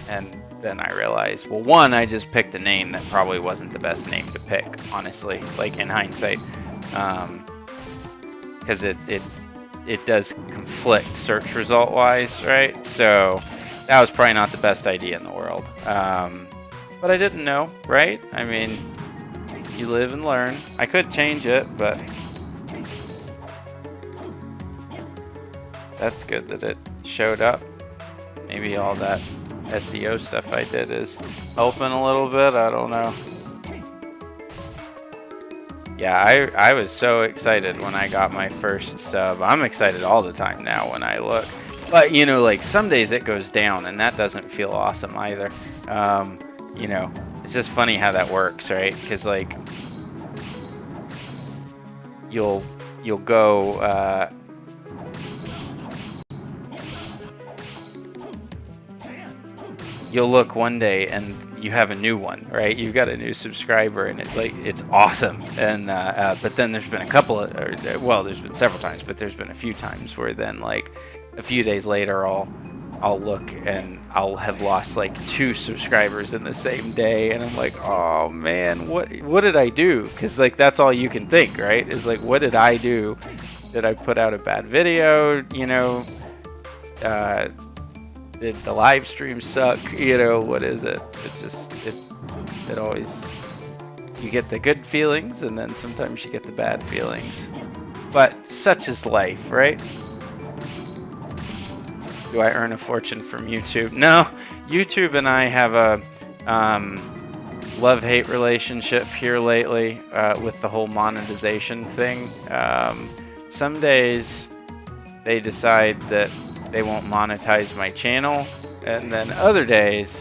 A: And then I realized, well, one, I just picked a name that probably wasn't the best name to pick, honestly, like in hindsight. Because it does conflict search result wise, right? So that was probably not the best idea in the world. But I didn't know, right? I mean, you live and learn. I could change it, but that's good that it showed up. Maybe all that SEO stuff I did is helping a little bit. I don't know. Yeah, I was so excited when I got my first sub. I'm excited all the time now when I look. But, you know, like some days it goes down and that doesn't feel awesome either. You know, it's just funny how that works, right? Because, like, you'll go... you'll look one day and you have a new one, right? You've got a new subscriber and it's awesome. And but then there's been there's been several times, but there's been a few times where then like a few days later I'll look and I'll have lost like 2 subscribers in the same day, and I'm like, oh man, what did I do? Because like that's all you can think, right? Is like, what did I do? Did I put out a bad video? You know, did the live stream suck? You know, what is it? It always, you get the good feelings and then sometimes you get the bad feelings. But such is life, right? Do I earn a fortune from YouTube? No, YouTube and I have a love-hate relationship here lately with the whole monetization thing. Some days they decide that they won't monetize my channel, and then other days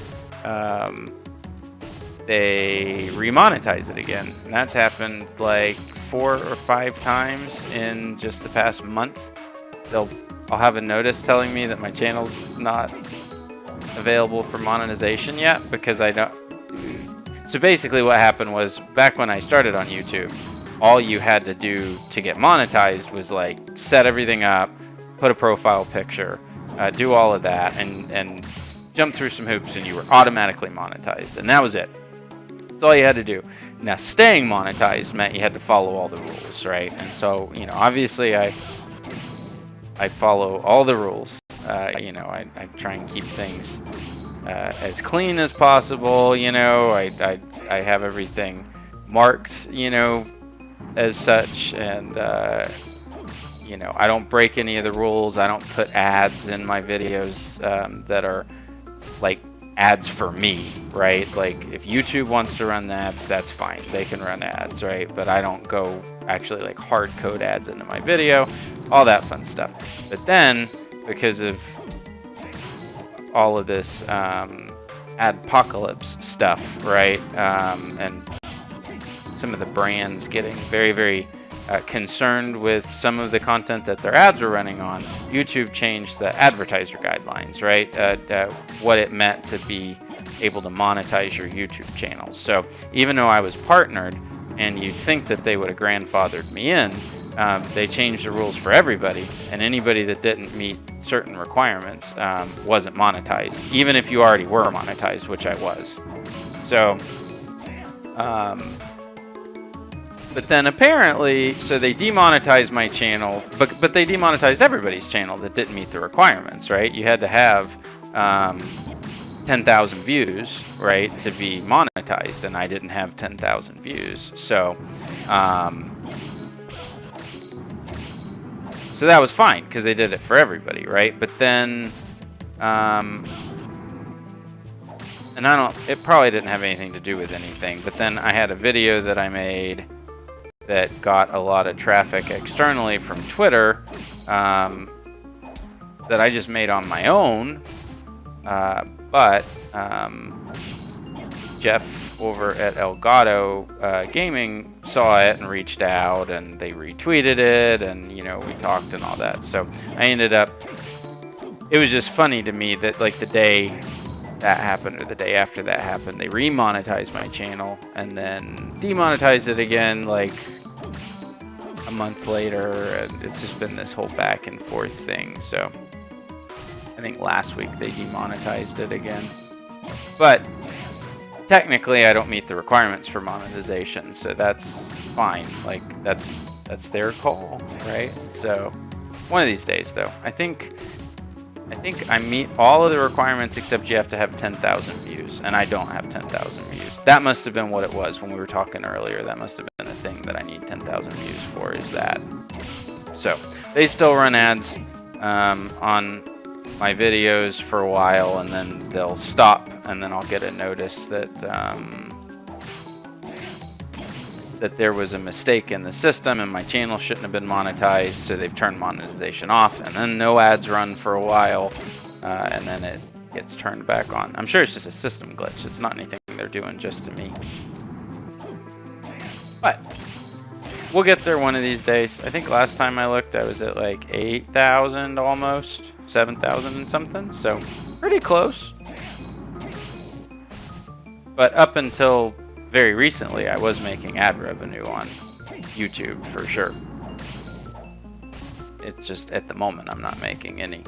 A: they remonetize it again. And that's happened like 4 or 5 times in just the past month. I'll have a notice telling me that my channel's not available for monetization yet because I don't. So basically what happened was, back when I started on YouTube, all you had to do to get monetized was like set everything up, put a profile picture, do all of that, and jump through some hoops, and you were automatically monetized, and that was it. That's all you had to do. Now, staying monetized meant you had to follow all the rules, right? And so, you know, obviously I follow all the rules. You know, I try and keep things as clean as possible. You know, I have everything marked, you know, as such, and you know, I don't break any of the rules. I don't put ads in my videos that are like ads for me, right? Like if YouTube wants to run ads, that's fine. They can run ads, right? But I don't go actually like hard code ads into my video, all that fun stuff. But then because of all of this adpocalypse stuff, right? And some of the brands getting very, very concerned with some of the content that their ads were running on, YouTube changed the advertiser guidelines, right? What it meant to be able to monetize your YouTube channels. So even though I was partnered, and you'd think that they would have grandfathered me in, they changed the rules for everybody, and anybody that didn't meet certain requirements wasn't monetized, even if you already were monetized, which I was. So but then apparently, so they demonetized my channel, but they demonetized everybody's channel that didn't meet the requirements, right? You had to have 10,000 views, right, to be monetized, and I didn't have 10,000 views. So so that was fine because they did it for everybody, right? But then and it probably didn't have anything to do with anything, but then I had a video that I made that got a lot of traffic externally from Twitter, that I just made on my own, but Jeff over at Elgato Gaming saw it and reached out, and they retweeted it, and you know, we talked and all that. So I ended up, it was just funny to me that like the day that happened or the day after that happened, they remonetized my channel and then demonetized it again like a month later, and it's just been this whole back and forth thing. So I think last week they demonetized it again, but technically I don't meet the requirements for monetization, so that's fine. Like that's their call, right? So one of these days though, I think I meet all of the requirements except you have to have 10,000 views, and I don't have 10,000 views. That must have been what it was when we were talking earlier. That must have been the thing that I need 10,000 views for, is that. So they still run ads on my videos for a while, and then they'll stop, and then I'll get a notice that that there was a mistake in the system and my channel shouldn't have been monetized, so they've turned monetization off, and then no ads run for a while, and then it gets turned back on. I'm sure it's just a system glitch. It's not anything they're doing just to me. But we'll get there one of these days. I think last time I looked, I was at like 8,000 almost, 7,000 and something, so pretty close. But up until very recently, I was making ad revenue on YouTube for sure. It's just at the moment I'm not making any,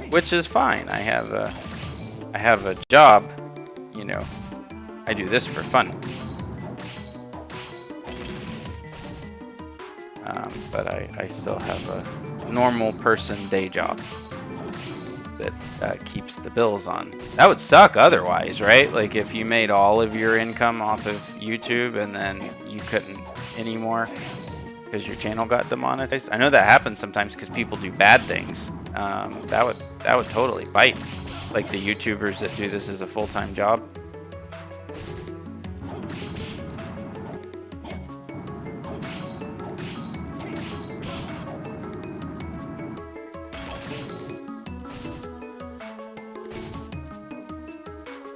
A: which is fine. I have a job, you know. I do this for fun. But I still have a normal person day job that keeps the bills on. That would suck otherwise, right? Like if you made all of your income off of YouTube and then you couldn't anymore because your channel got demonetized. I know that happens sometimes because people do bad things. That would totally bite. Like the YouTubers that do this as a full-time job.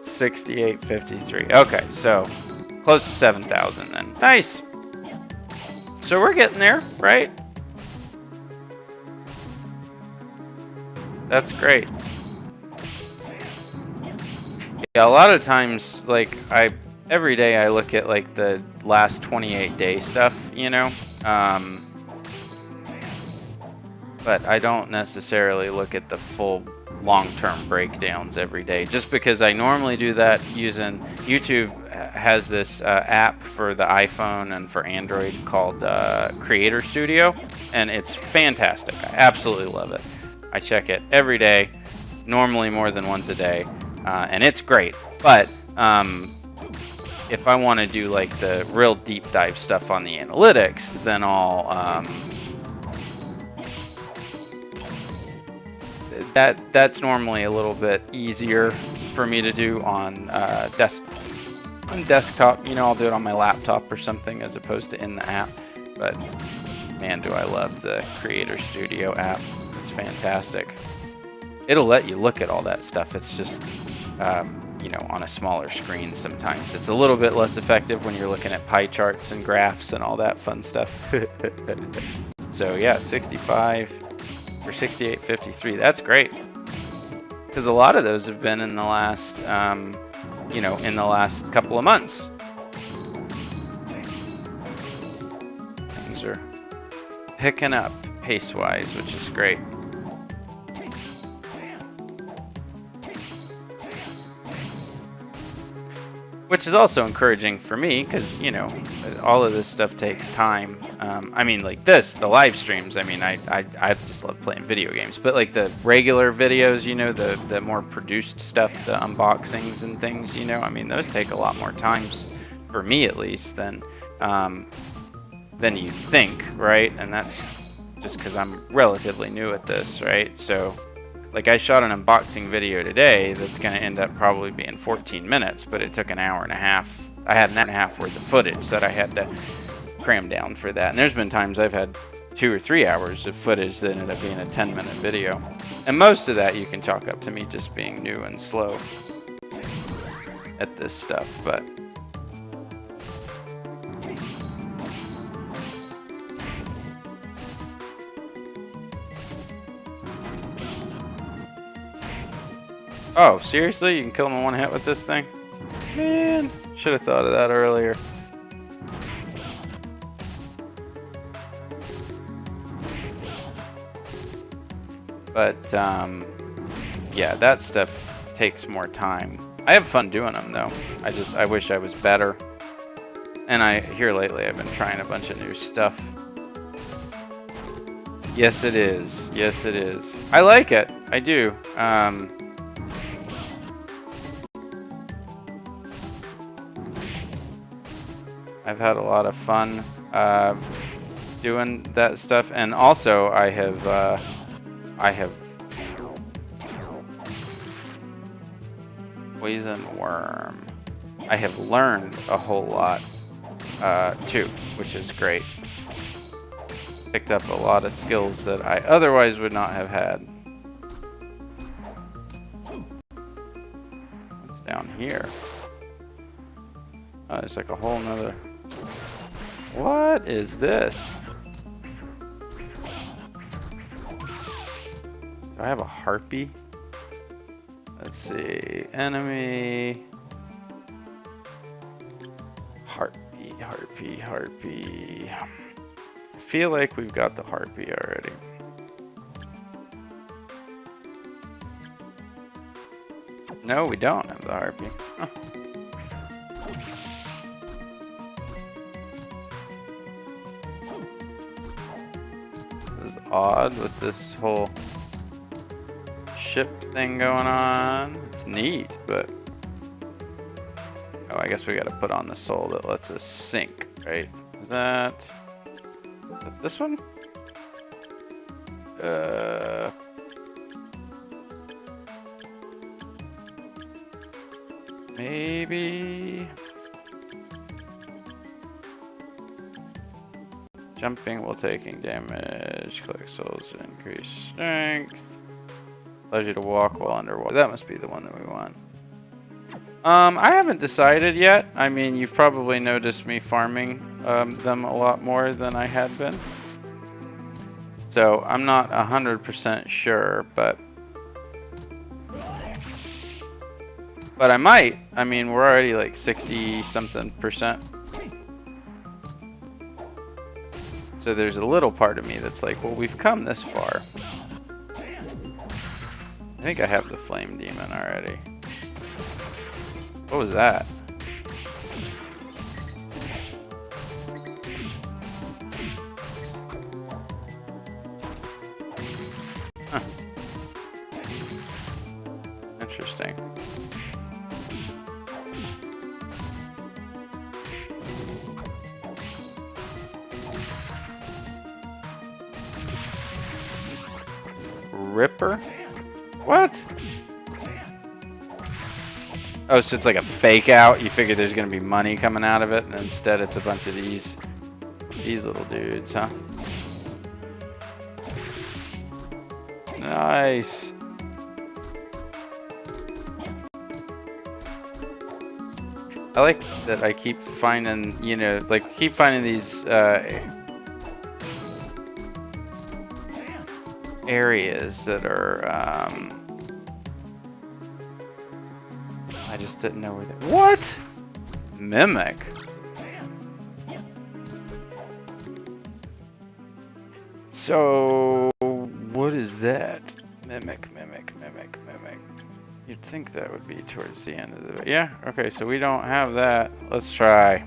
A: $68.53. Okay, so close to 7,000 then. Nice. So we're getting there, right? That's great. Yeah, a lot of times, like every day I look at like the last 28-day stuff, you know. But I don't necessarily look at the full long-term breakdowns every day, just because I normally do that using YouTube. Has this app for the iPhone and for Android called Creator Studio, and it's fantastic. I absolutely love it. I check it every day, normally more than once a day, and it's great. But if I want to do like the real deep dive stuff on the analytics, then I'll that's normally a little bit easier for me to do on desktop. You know, I'll do it on my laptop or something as opposed to in the app. But man, do I love the Creator Studio app. It's fantastic. It'll let you look at all that stuff. It's just you know, on a smaller screen sometimes. It's a little bit less effective when you're looking at pie charts and graphs and all that fun stuff. So yeah, 65 or 68.53. That's great, because a lot of those have been in the last, you know, in the last couple of months. Things are picking up pace-wise, which is great. Which is also encouraging for me because, you know, all of this stuff takes time. I mean, like this, the live streams, I mean, I just love playing video games. But like the regular videos, you know, the more produced stuff, the unboxings and things, you know, I mean, those take a lot more times, for me at least, than you think, right? And that's just because I'm relatively new at this, right? So, like, I shot an unboxing video today that's going to end up probably being 14 minutes, but it took an hour and a half. I had an hour and a half worth of footage that I had to cram down for that. And there's been times I've had 2 or 3 hours of footage that ended up being a 10-minute video. And most of that you can chalk up to me just being new and slow at this stuff, but... Oh, seriously? You can kill him in one hit with this thing? Man, should have thought of that earlier. But, yeah, that stuff takes more time. I have fun doing them, though. I wish I was better. And here lately, I've been trying a bunch of new stuff. Yes, it is. Yes, it is. I like it. I do. I've had a lot of fun doing that stuff, and also I have poison worm. I have learned a whole lot too, which is great. Picked up a lot of skills that I otherwise would not have had. What's down here? Oh, there's like a whole nother... What is this? Do I have a harpy? Let's see. Enemy. Harpy, harpy, harpy. I feel like we've got the harpy already. No, we don't have the harpy. Huh. Odd with this whole ship thing going on. It's neat, but oh, I guess we got to put on the soul that lets us sink, right? Is that this one? Maybe. Jumping while taking damage. Collect souls to increase strength. Allows you to walk while underwater. That must be the one that we want. I haven't decided yet. I mean, you've probably noticed me farming them a lot more than I had been. So I'm not 100% sure, but I might. I mean, we're already like 60-something%. So there's a little part of me that's like, well, we've come this far. I think I have the flame demon already. What was that? Huh. Interesting. Ripper? What? Oh, so it's like a fake out. You figure there's gonna be money coming out of it, and instead it's a bunch of these little dudes, huh? Nice. I like that I keep finding, you know, like keep finding these areas that are I just didn't know where they... What? Mimic? So what is that? Mimic. You'd think that would be towards the end of the... Yeah, okay, so we don't have that. Let's try.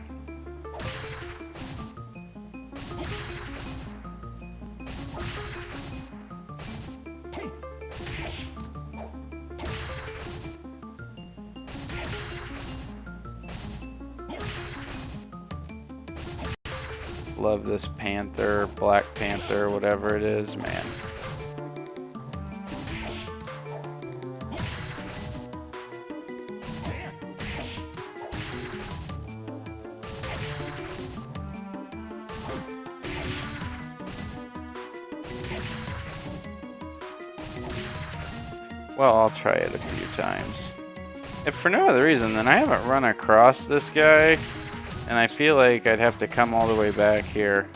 A: Love this panther, black panther, whatever it is, man. Well, I'll try it a few times. If for no other reason, then I haven't run across this guy. And I feel like I'd have to come all the way back here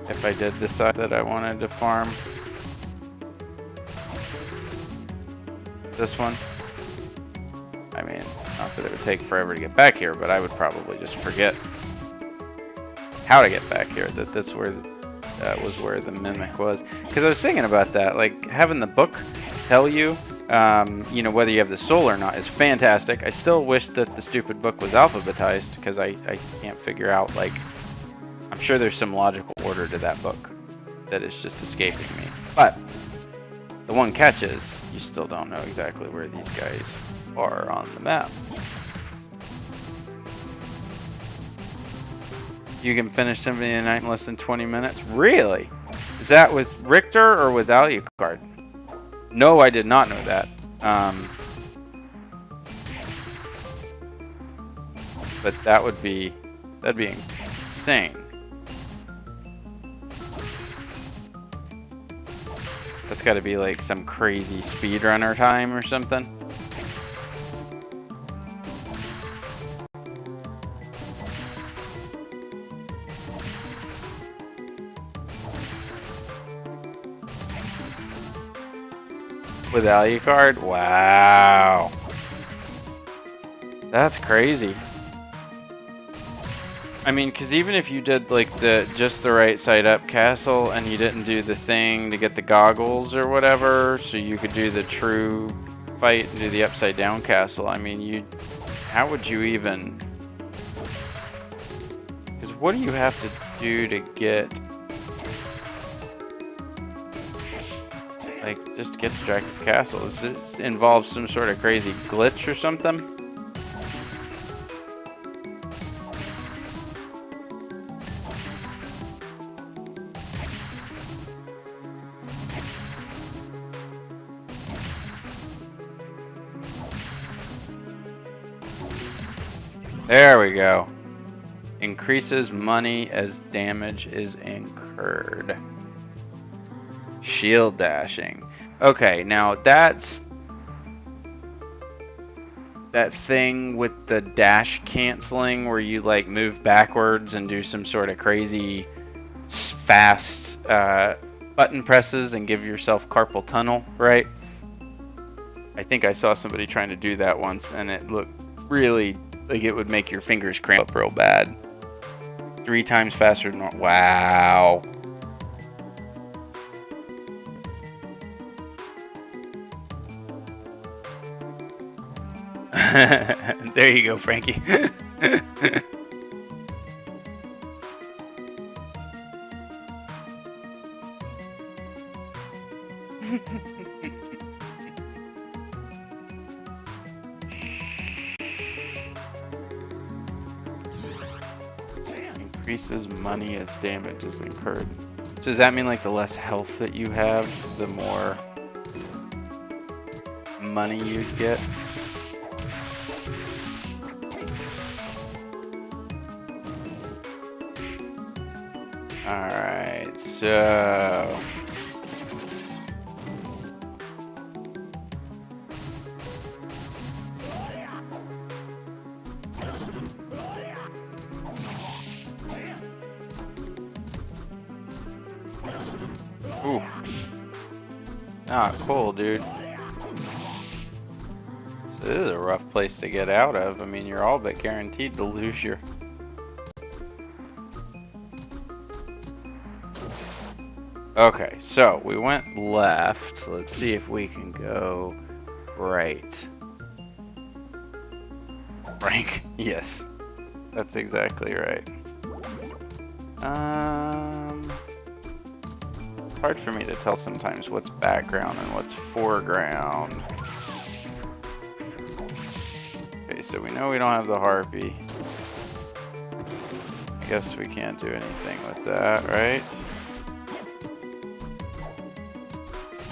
A: if I did decide that I wanted to farm this one. I mean, not that it would take forever to get back here, but I would probably just forget how to get back here, that this where was where the mimic was. Because I was thinking about that, like having the book tell you, you know, whether you have the soul or not is fantastic. I still wish that the stupid book was alphabetized because I can't figure out, like, I'm sure there's some logical order to that book that is just escaping me. But the one catch is you still don't know exactly where these guys are on the map. You can finish Symphony of the Night in less than 20 minutes? Really? Is that with Richter or with Alucard? No, I did not know that. But that'd be insane. That's got to be like some crazy speedrunner time or something. With Alucard? Wow. That's crazy. I mean, because even if you did like just the right side up castle and you didn't do the thing to get the goggles or whatever, so you could do the true fight and do the upside down castle, I mean, how would you even... Because what do you have to do to get... Like, just to get to Dragon's Castle? Does this involve some sort of crazy glitch or something? There we go. Increases money as damage is incurred. Shield dashing. Okay, now that's that thing with the dash canceling where you like move backwards and do some sort of crazy fast button presses and give yourself carpal tunnel, right? I think I saw somebody trying to do that once and it looked really like it would make your fingers cramp up real bad. 3 times faster than... Wow. There you go, Frankie. Increases money as damage is incurred. So does that mean like the less health that you have, the more money you'd get? Alright, so... Ooh. Not cool, dude. So this is a rough place to get out of. I mean, you're all but guaranteed to lose your... Okay, so we went left. Let's see if we can go right. Frank, yes. That's exactly right. It's hard for me to tell sometimes what's background and what's foreground. Okay, so we know we don't have the harpy. I guess we can't do anything with that, right?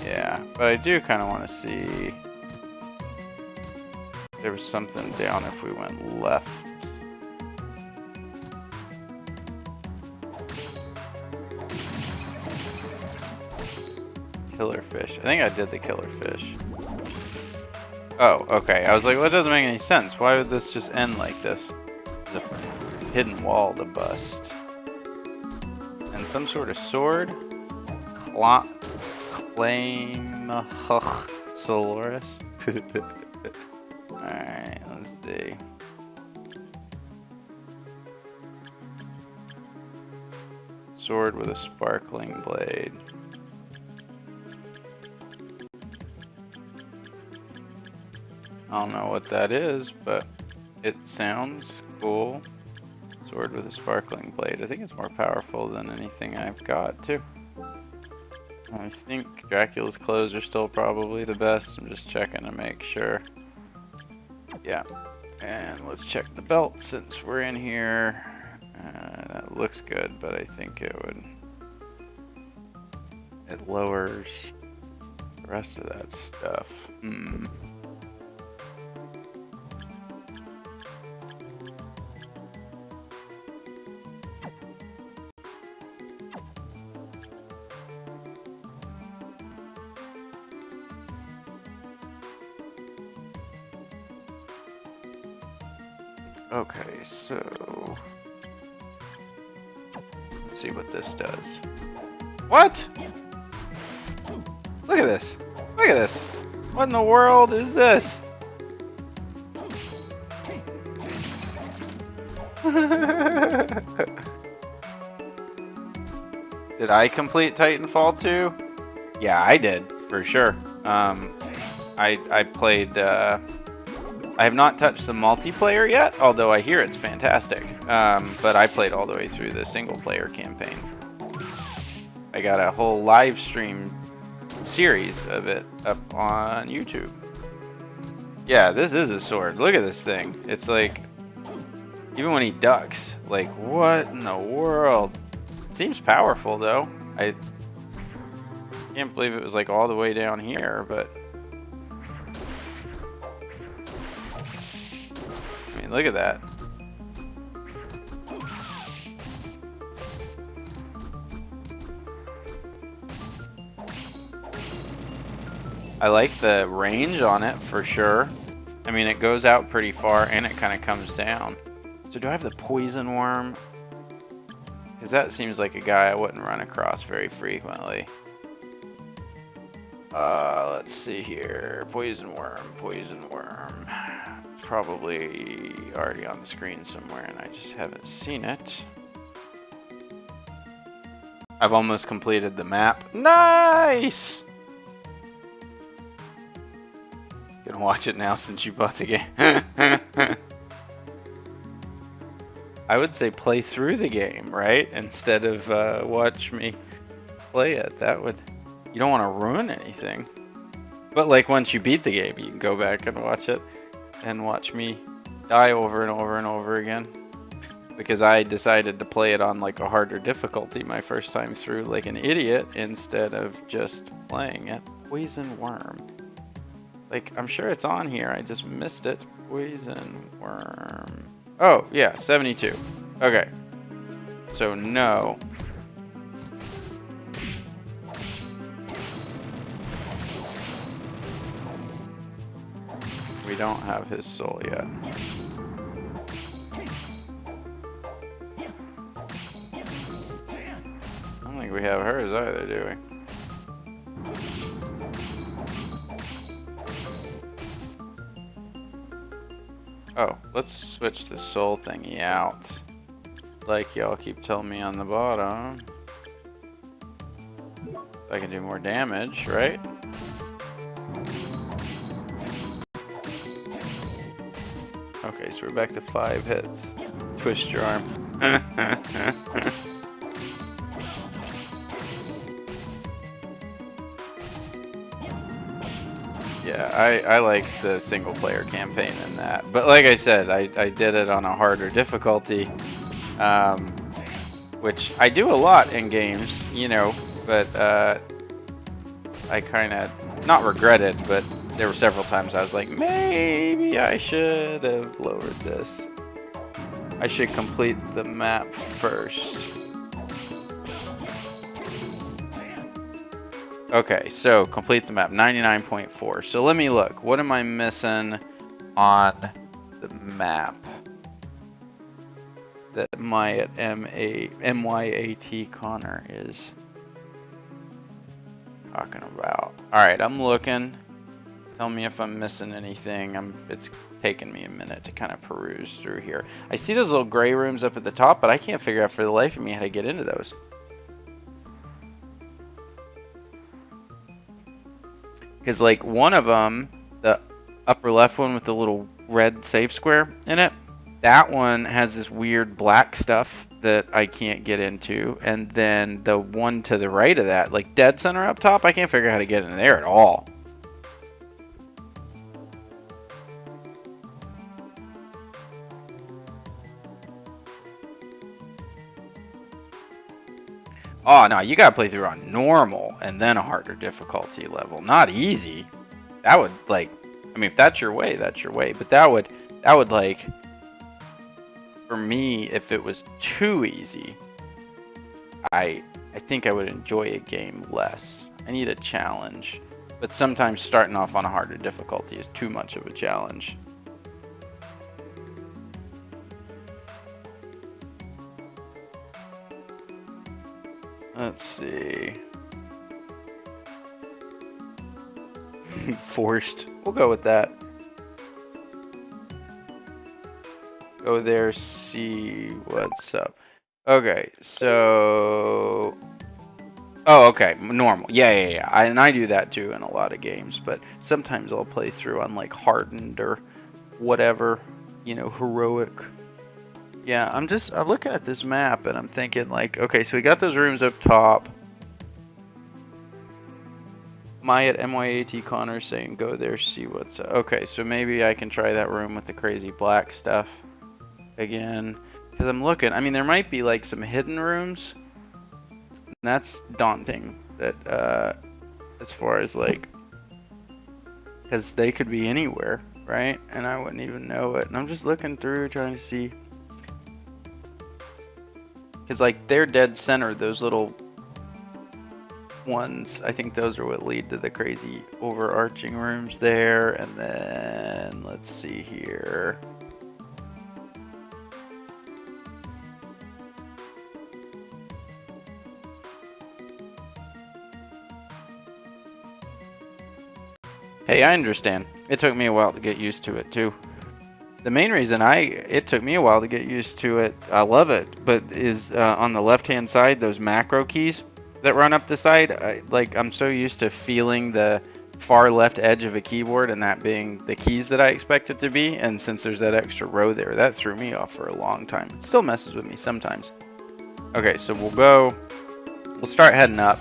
A: Yeah, but I do kind of want to see if there was something down if we went left. Killer fish. I think I did the killer fish. Oh, okay. I was like, well, it doesn't make any sense. Why would this just end like this? There's a hidden wall to bust. And some sort of sword. Soloris. Alright, let's see. Sword with a sparkling blade. I don't know what that is, but it sounds cool. Sword with a sparkling blade. I think it's more powerful than anything I've got, too. I think Dracula's clothes are still probably the best. I'm just checking to make sure. Yeah. And let's check the belt since we're in here. That looks good, but I think it lowers the rest of that stuff. Okay, so let's see what this does. What? Look at this. Look at this. What in the world is this? Did I complete Titanfall 2? Yeah, I did, for sure. I played, I have not touched the multiplayer yet, although I hear it's fantastic. But I played all the way through the single player campaign. I got a whole live stream series of it up on YouTube. Yeah, this is a sword. Look at this thing. It's like, even when he ducks, like, what in the world? It seems powerful, though. I can't believe it was like all the way down here, but I mean, look at that. I like the range on it for sure. I mean, it goes out pretty far and it kind of comes down. So do I have the poison worm? Because that seems like a guy I wouldn't run across very frequently. Let's see here. Poison worm, poison worm. It's probably already on the screen somewhere and I just haven't seen it. I've almost completed the map. Nice! Gonna watch it now since you bought the game. I would say play through the game, right? Instead of watch me play it. That would... You don't want to ruin anything. But like once you beat the game, you can go back and watch it. And watch me die over and over and over again. Because I decided to play it on like a harder difficulty my first time through like an idiot. Instead of just playing it. Poison worm. Like, I'm sure it's on here. I just missed it. Poison worm. Oh, yeah, 72. Okay. So, no. We don't have his soul yet. I don't think we have hers either, do we? Oh, let's switch the soul thingy out. Like y'all keep telling me on the bottom. I can do more damage, right? Okay, so we're back to 5 hits. Twist your arm. Yeah, I like the single player campaign in that. But like I said, I did it on a harder difficulty. Which I do a lot in games, you know, but I kind of, not regret it, but there were several times I was like, maybe I should have lowered this. I should complete the map first. Okay, so complete the map, 99.4. So let me look. What am I missing on the map that MYAT Connor is talking about? All right, I'm looking. Tell me if I'm missing anything. It's taking me a minute to kind of peruse through here. I see those little gray rooms up at the top, but I can't figure out for the life of me how to get into those. Because like one of them, the upper left one with the little red safe square in it, that one has this weird black stuff that I can't get into. And then the one to the right of that, like dead center up top, I can't figure out how to get in there at all. Oh no, you gotta play through on normal and then a harder difficulty level. Not easy. That would like, I mean, if that's your way, that's your way. But that would like, for me, if it was too easy, I think I would enjoy a game less. I need a challenge. But sometimes starting off on a harder difficulty is too much of a challenge. Let's see. Forced. We'll go with that. Go there, see what's up. Okay, so... Oh, okay, normal. Yeah. And I do that too in a lot of games, but sometimes I'll play through on like hardened or whatever, you know, heroic. Yeah, I'm looking at this map and I'm thinking like, okay, so we got those rooms up top. MYAT Connor saying go there, see what's up. Okay, so maybe I can try that room with the crazy black stuff again. Because I'm looking, I mean, there might be like some hidden rooms. And that's daunting, that as far as like, because they could be anywhere, right? And I wouldn't even know it. And I'm just looking through trying to see. Because like they're dead center, those little ones, I think those are what lead to the crazy overarching rooms there. And then let's see here. Hey, I understand. It took me a while to get used to it too. The main reason it took me a while to get used to it, I love it, but is on the left-hand side, those macro keys that run up the side. I'm so used to feeling the far left edge of a keyboard and that being the keys that I expect it to be. And since there's that extra row there, that threw me off for a long time. It still messes with me sometimes. Okay, so we'll start heading up.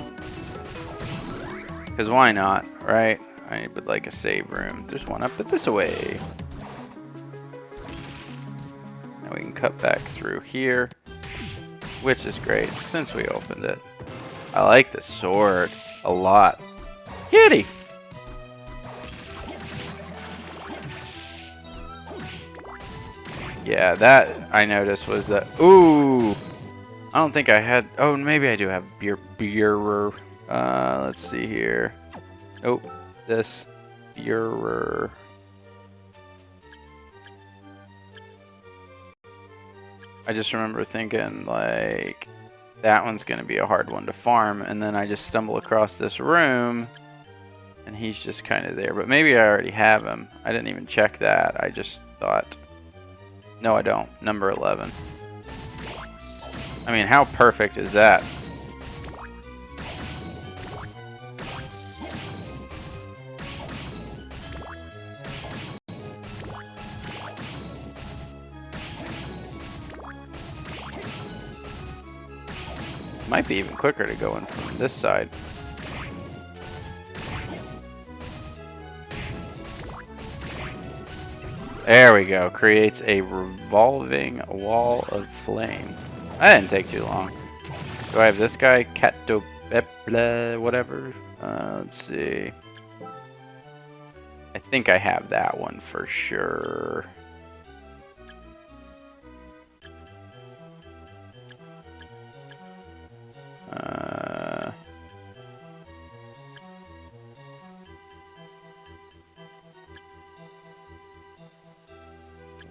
A: Because why not, right? I would like a save room. There's one up but this way. Now we can cut back through here, which is great since we opened it. I like the sword a lot. Kitty! Yeah, that I noticed was that. Ooh! I don't think I had. Oh, maybe I do have beer. Let's see here. Oh, this beer. I just remember thinking like that one's gonna be a hard one to farm, and then I just stumble across this room and he's just kind of there. But maybe I already have him. I didn't even check that. I just thought, no, I don't. Number 11. I mean, how perfect is that? Might be even quicker to go in from this side. There we go. Creates a revolving wall of flame. That didn't take too long. Do I have this guy? Catopepla, whatever. Let's see. I think I have that one for sure.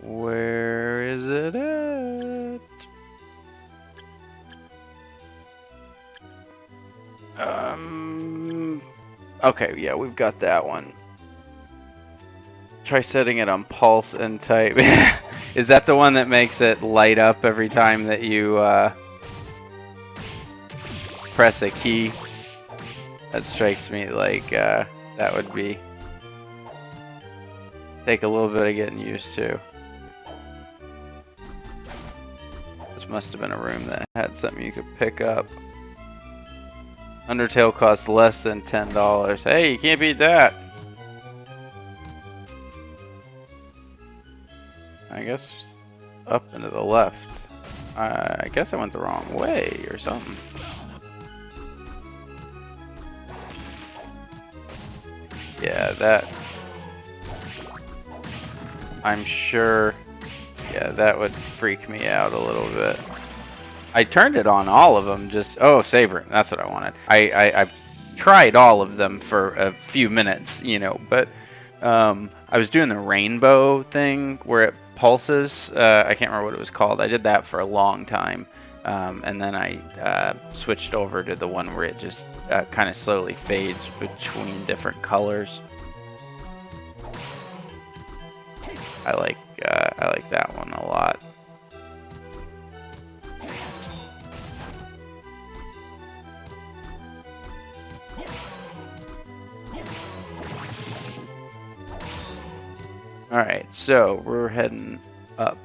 A: Where is it at? Okay, yeah, we've got that one. Try setting it on pulse and type. Is that the one that makes it light up every time that you press a key? That strikes me like that would be take a little bit of getting used to. This must have been a room that had something you could pick up. Undertale costs less than $10. Hey, you can't beat that. I guess up and to the left. I guess I went the wrong way or something. Yeah, that... I'm sure... Yeah, that would freak me out a little bit. I turned it on all of them, just... Oh, save room. That's what I wanted. I've tried all of them for a few minutes, you know, but I was doing the rainbow thing where it pulses. I can't remember what it was called. I did that for a long time. And then I switched over to the one where it just kind of slowly fades between different colors. I like that one a lot. All right, so we're heading up.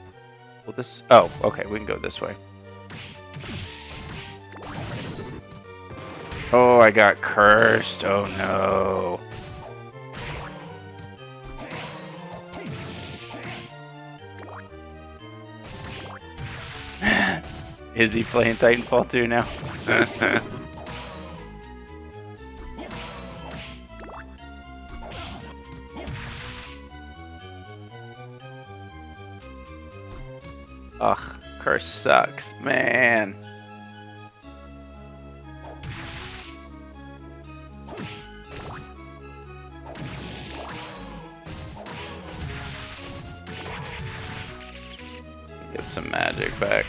A: Well, this. Oh, okay, we can go this way. Oh, I got cursed. Oh no. Is he playing Titanfall 2 now? Ugh, curse sucks, man. Get some magic back.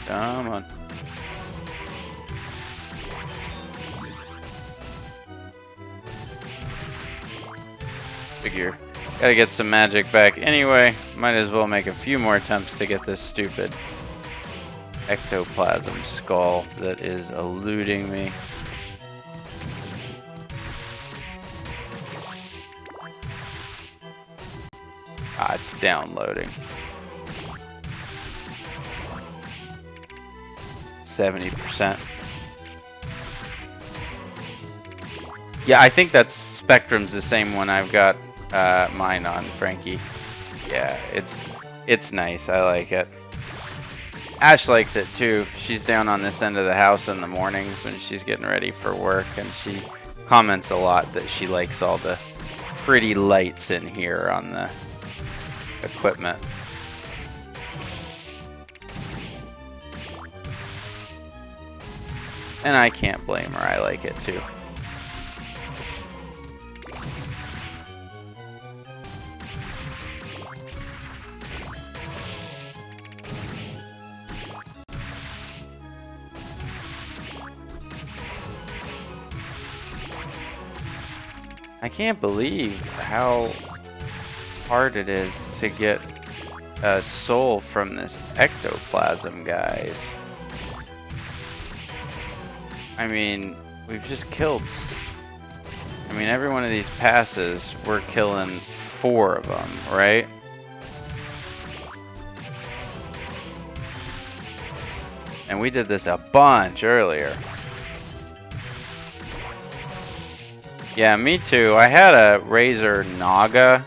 A: Come on. Figure. Gotta get some magic back anyway. Might as well make a few more attempts to get this stupid ectoplasm skull that is eluding me. Ah, it's downloading. 70%. Yeah, I think that Spectrum's the same one I've got mine on, Frankie. Yeah, it's nice. I like it. Ash likes it too. She's down on this end of the house in the mornings when she's getting ready for work, and she comments a lot that she likes all the pretty lights in here on the equipment. And I can't blame her. I like it too. I can't believe how hard it is to get a soul from this ectoplasm, guys. I mean, we've just killed... I mean, every one of these passes, we're killing 4 of them, right? And we did this a bunch earlier. Yeah, me too. I had a Razer Naga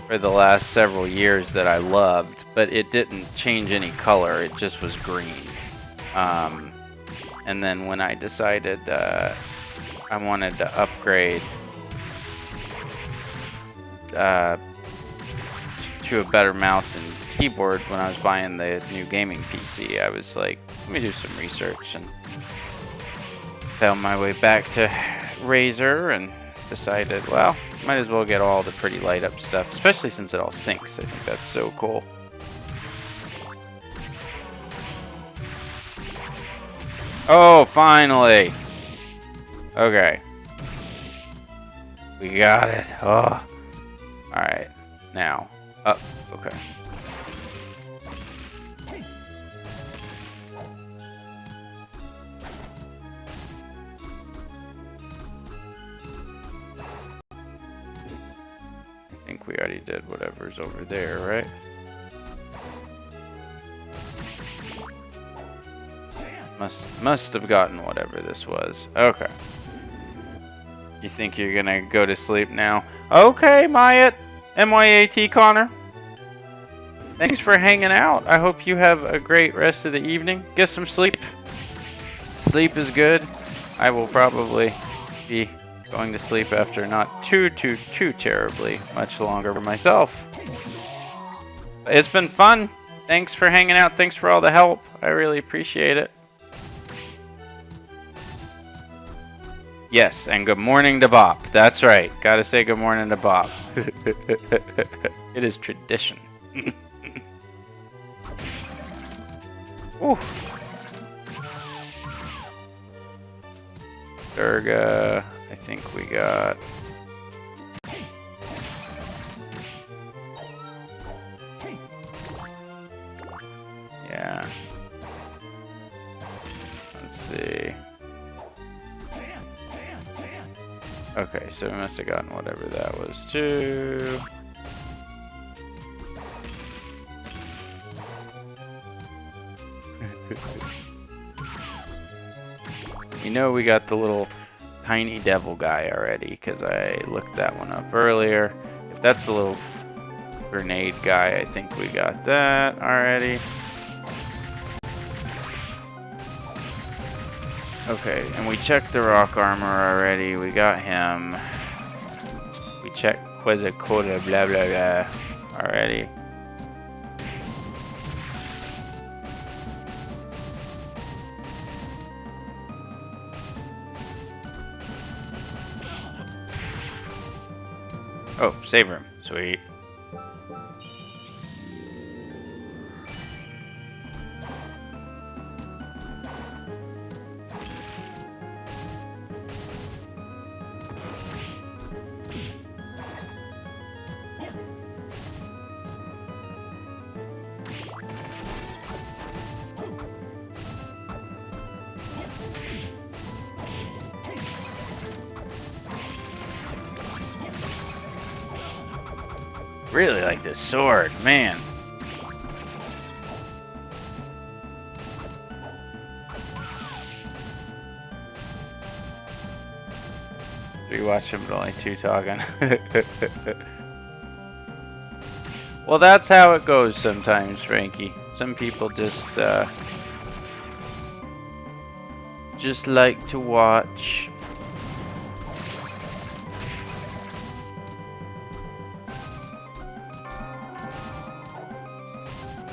A: for the last several years that I loved, but it didn't change any color. It just was green. And then when I decided I wanted to upgrade to a better mouse and keyboard when I was buying the new gaming PC, I was like, let me do some research, and found my way back to Razer and decided, well, might as well get all the pretty light up stuff, especially since it all syncs. I think that's so cool. Oh, finally! Okay. We got it. Oh. Alright. Now. Up. Okay. I think we already did whatever's over there, right? Must have gotten whatever this was. Okay. You think you're gonna go to sleep now? Okay, Myatt. M-Y-A-T, Connor. Thanks for hanging out. I hope you have a great rest of the evening. Get some sleep. Sleep is good. I will probably be going to sleep after not too terribly much longer for myself. It's been fun. Thanks for hanging out. Thanks for all the help. I really appreciate it. Yes, and good morning to Bop. That's right. Gotta say good morning to Bop. It is tradition. Ooh. Durga, I think we got... Yeah. Let's see. Okay, so we must have gotten whatever that was too. You know we got the little tiny devil guy already, because I looked that one up earlier. If that's the little grenade guy, I think we got that already. Okay, and we checked the rock armor already. We got him. We checked Quetzalcoatl, blah blah blah, already. Oh, save room. Sweet. Really like this sword, man. Three watching, but only two talking. Well, that's how it goes sometimes, Frankie. Some people just like to watch.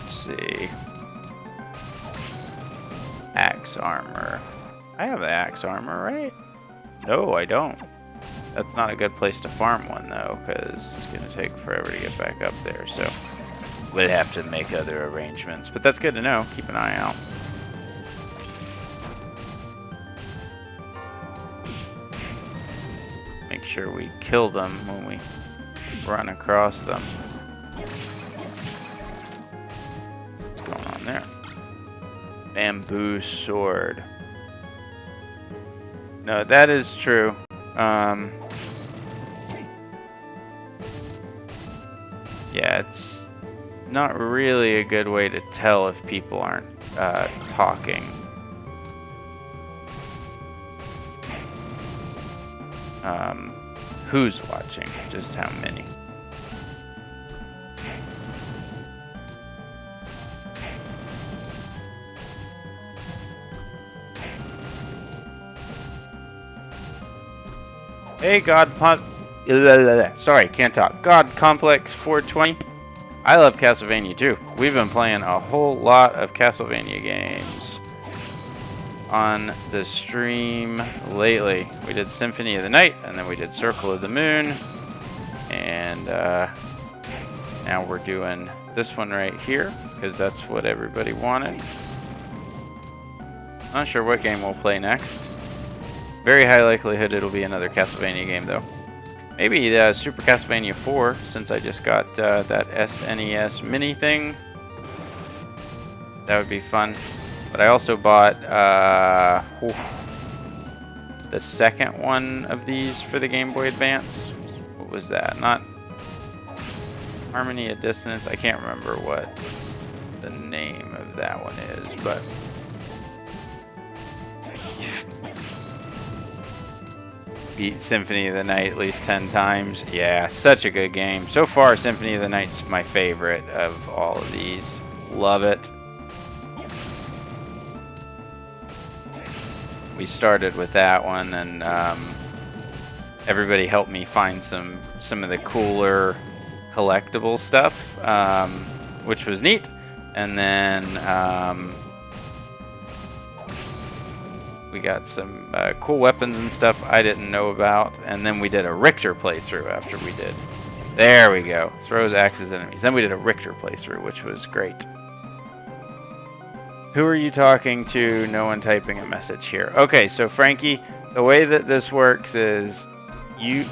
A: See. Axe armor. I have the axe armor, right? No, I don't. That's not a good place to farm one, though, because it's going to take forever to get back up there, so we'll have to make other arrangements. But that's good to know. Keep an eye out. Make sure we kill them when we run across them. There. Bamboo sword. No, that is true. Yeah, it's not really a good way to tell if people aren't talking. Who's watching? Just how many? Hey, sorry, can't talk. God Complex 420. I love Castlevania too. We've been playing a whole lot of Castlevania games on the stream lately. We did Symphony of the Night, and then we did Circle of the Moon, and now we're doing this one right here because that's what everybody wanted. Not sure what game we'll play next. Very high likelihood it'll be another Castlevania game though. Maybe Super Castlevania 4, since I just got that SNES mini thing. That would be fun. But I also bought the second one of these for the Game Boy Advance. What was that? Not Harmony of Dissonance. I can't remember what the name of that one is, but beat Symphony of the Night at least 10 times. Yeah, such a good game. So far, Symphony of the Night's my favorite of all of these. Love it. We started with that one, and everybody helped me find some of the cooler collectible stuff, which was neat. And then we got some cool weapons and stuff I didn't know about. And then we did a Richter playthrough after we did. There we go. Throws axes at enemies. Then we did a Richter playthrough, which was great. Who are you talking to? No one typing a message here. Okay, so Frankie, the way that this works is you...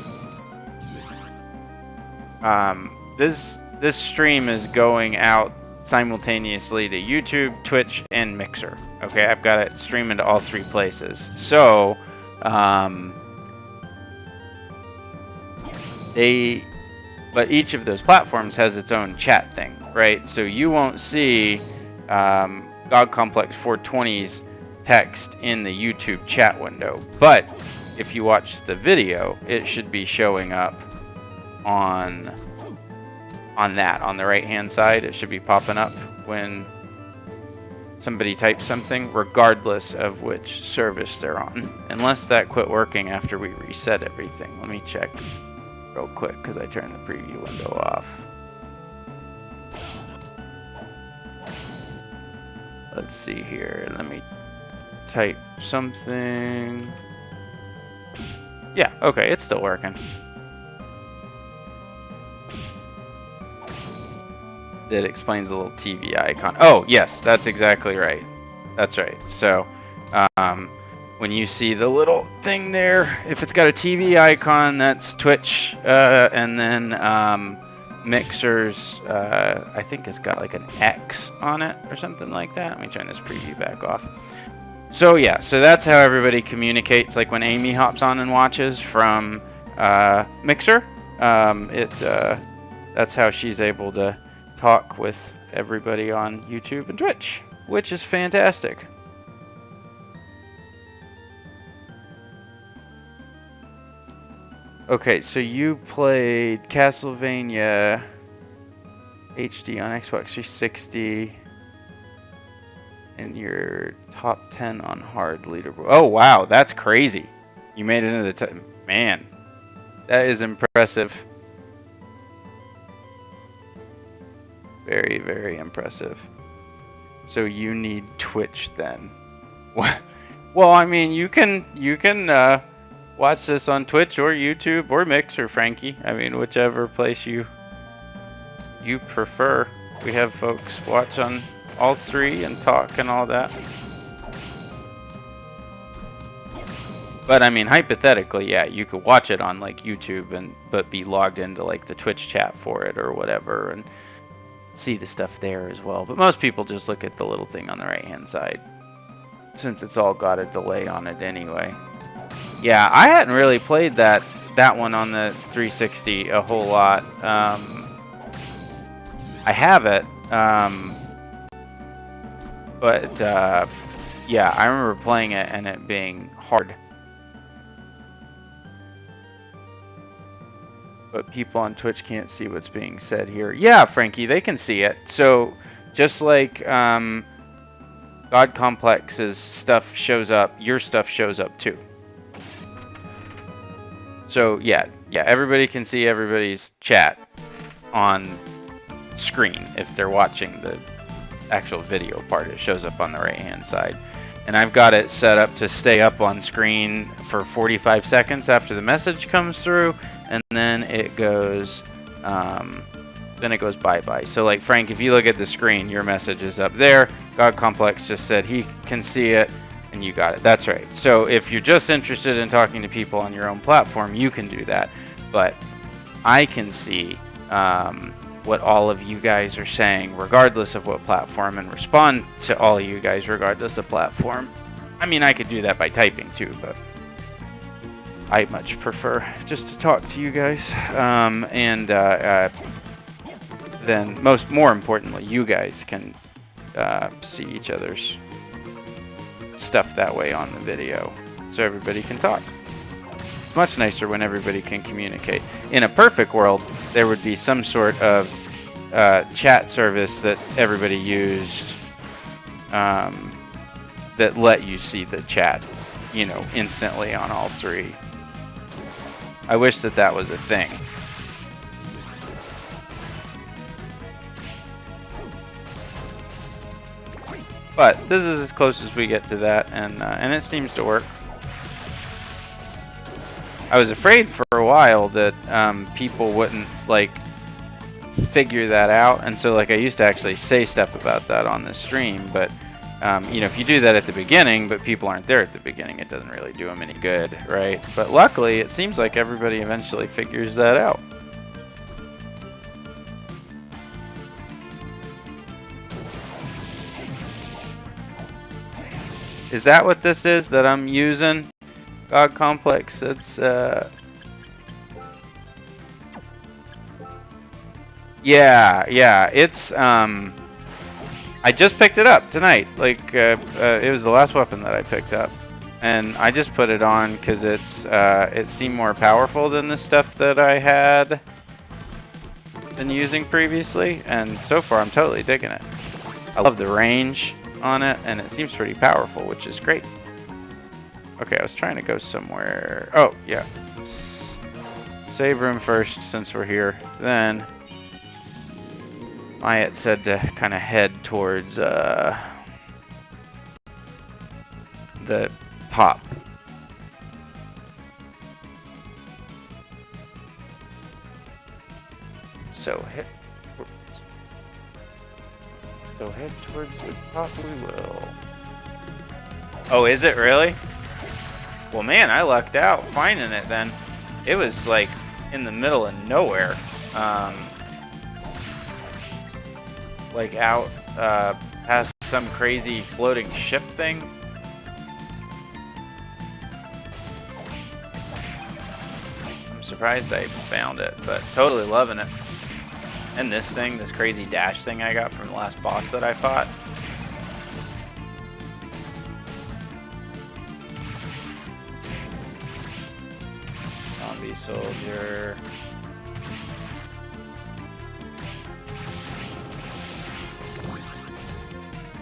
A: this stream is going out simultaneously to YouTube, Twitch, and Mixer. Okay, I've got it streaming to all 3 places. So, but each of those platforms has its own chat thing, right? So you won't see God Complex 420's text in the YouTube chat window, but if you watch the video, it should be showing up on the right hand side. It should be popping up when somebody types something, regardless of which service they're on, unless that quit working after we reset everything. Let me check real quick because I turned the preview window off. Let's see here. Let me type something. Yeah, okay, it's still working. It explains the little TV icon. Oh, yes, that's exactly right. That's right. So, when you see the little thing there, if it's got a TV icon, that's Twitch, and then Mixer's, I think it's got like an X on it or something like that. Let me turn this preview back off. So yeah, so that's how everybody communicates. Like when Amy hops on and watches from Mixer, that's how she's able to talk with everybody on YouTube and Twitch, which is fantastic. Okay, so you played Castlevania HD on Xbox 360 and your top 10 on hard leaderboard. Oh wow, that's crazy. You made it into the man. That is impressive. Very, very impressive. So you need Twitch then. Well, I mean, you can watch this on Twitch or YouTube or Mixer, Frankie. I mean, whichever place you prefer. We have folks watch on all 3 and talk and all that. But I mean, hypothetically, yeah, you could watch it on like YouTube but be logged into like the Twitch chat for it or whatever and see the stuff there as well. But most people just look at the little thing on the right hand side, since it's all got a delay on it anyway. Yeah, I hadn't really played that one on the 360 a whole lot. I have it, But yeah, I remember playing it and it being hard. But people on Twitch can't see what's being said here. Yeah, Frankie, they can see it. So just like God Complex's stuff shows up, your stuff shows up too. So yeah, everybody can see everybody's chat on screen if they're watching the actual video part. It shows up on the right hand side. And I've got it set up to stay up on screen for 45 seconds after the message comes through, and then it goes bye-bye. So like Frank, if you look at the screen, your message is up there. God Complex just said he can see it, and you got it. That's right. So if you're just interested in talking to people on your own platform, you can do that. But I can see what all of you guys are saying, regardless of what platform, and respond to all of you guys, regardless of platform. I mean, I could do that by typing too, but I much prefer just to talk to you guys. Then more importantly, you guys can see each other's stuff that way on the video, so everybody can talk. Much nicer when everybody can communicate. In a perfect world, there would be some sort of chat service that everybody used that let you see the chat, you know, instantly on all three. I wish that that was a thing. But this is as close as we get to that, and it seems to work. I was afraid for a while that people wouldn't like figure that out, and so like I used to actually say stuff about that on the stream, but you know, if you do that at the beginning but people aren't there at the beginning, it doesn't really do them any good, right? But luckily it seems like everybody eventually figures that out. Is that what this is that I'm using? God Complex, it's yeah, it's I just picked it up tonight. Like it was the last weapon that I picked up, and I just put it on because it seemed more powerful than the stuff that I had been using previously, and so far I'm totally digging it. I love the range on it, and it seems pretty powerful, which is great. Okay, I was trying to go somewhere. Oh, yeah. Save room first since we're here. Then Myatt said to kind of head towards the top. So head towards the top we will. Oh, is it really? Well, man, I lucked out finding it then. It was like in the middle of nowhere. Like out past some crazy floating ship thing. I'm surprised I found it, but totally loving it. And this thing, this crazy dash thing I got from the last boss that I fought. Zombie soldier.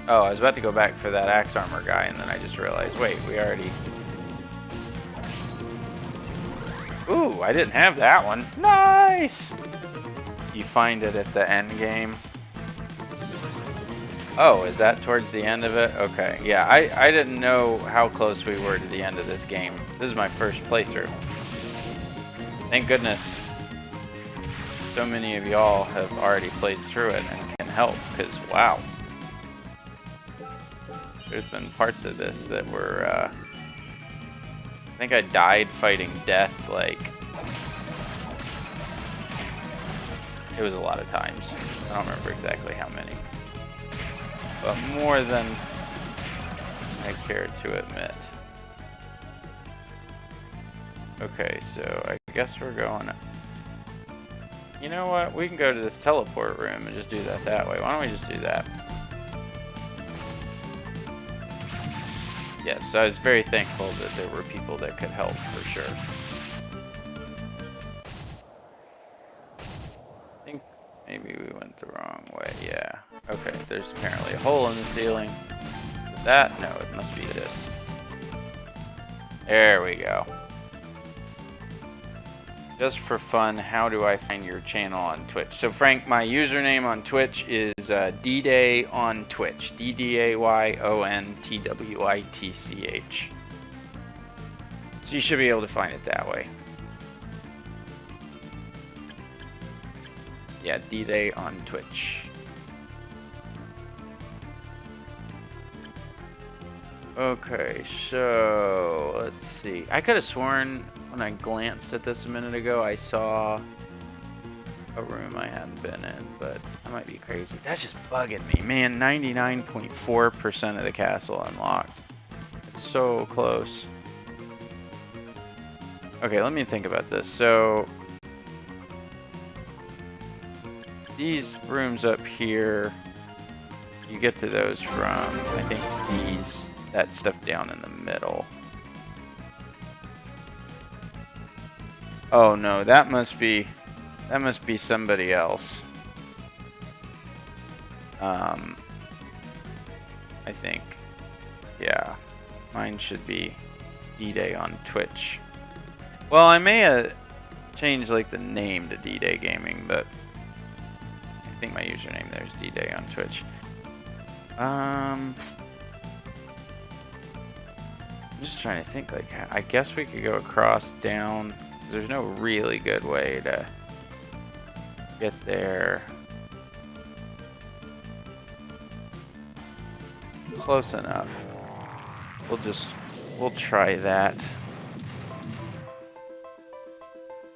A: Oh, I was about to go back for that axe armor guy, and then I just realized, wait, we already... Ooh, I didn't have that one. Nice! You find it at the end game. Oh, is that towards the end of it? Okay, yeah, I didn't know how close we were to the end of this game. This is my first playthrough. Thank goodness so many of y'all have already played through it and can help, because wow. There's been parts of this that were, I think I died fighting death, like, it was a lot of times. I don't remember exactly how many. But more than I care to admit. Okay, so I guess we're going... You know what? We can go to this teleport room and just do that way. Why don't we just do that? Yes, so I was very thankful that there were people that could help for sure. I think maybe we went the wrong way. Yeah. Okay, there's apparently a hole in the ceiling. Is that? No, it must be this. There we go. Just for fun, how do I find your channel on Twitch? So Frank, my username on Twitch is DDay on Twitch. DDayOntWITCH. So you should be able to find it that way. Yeah, DDay on Twitch. Okay, so let's see. I could have sworn when I glanced at this a minute ago, I saw a room I hadn't been in, but I might be crazy. That's just bugging me, man. 99.4% of the castle unlocked. It's so close. Okay, let me think about this. So these rooms up here, you get to those from, I think, that stuff down in the middle. Oh no, that must be somebody else. I think. Yeah. Mine should be DDay on Twitch. Well, I may have changed like the name to DDay Gaming, but I think my username there is DDay on Twitch. I'm just trying to think, like, I guess we could go across down. There's no really good way to get there. Close enough. We'll try that.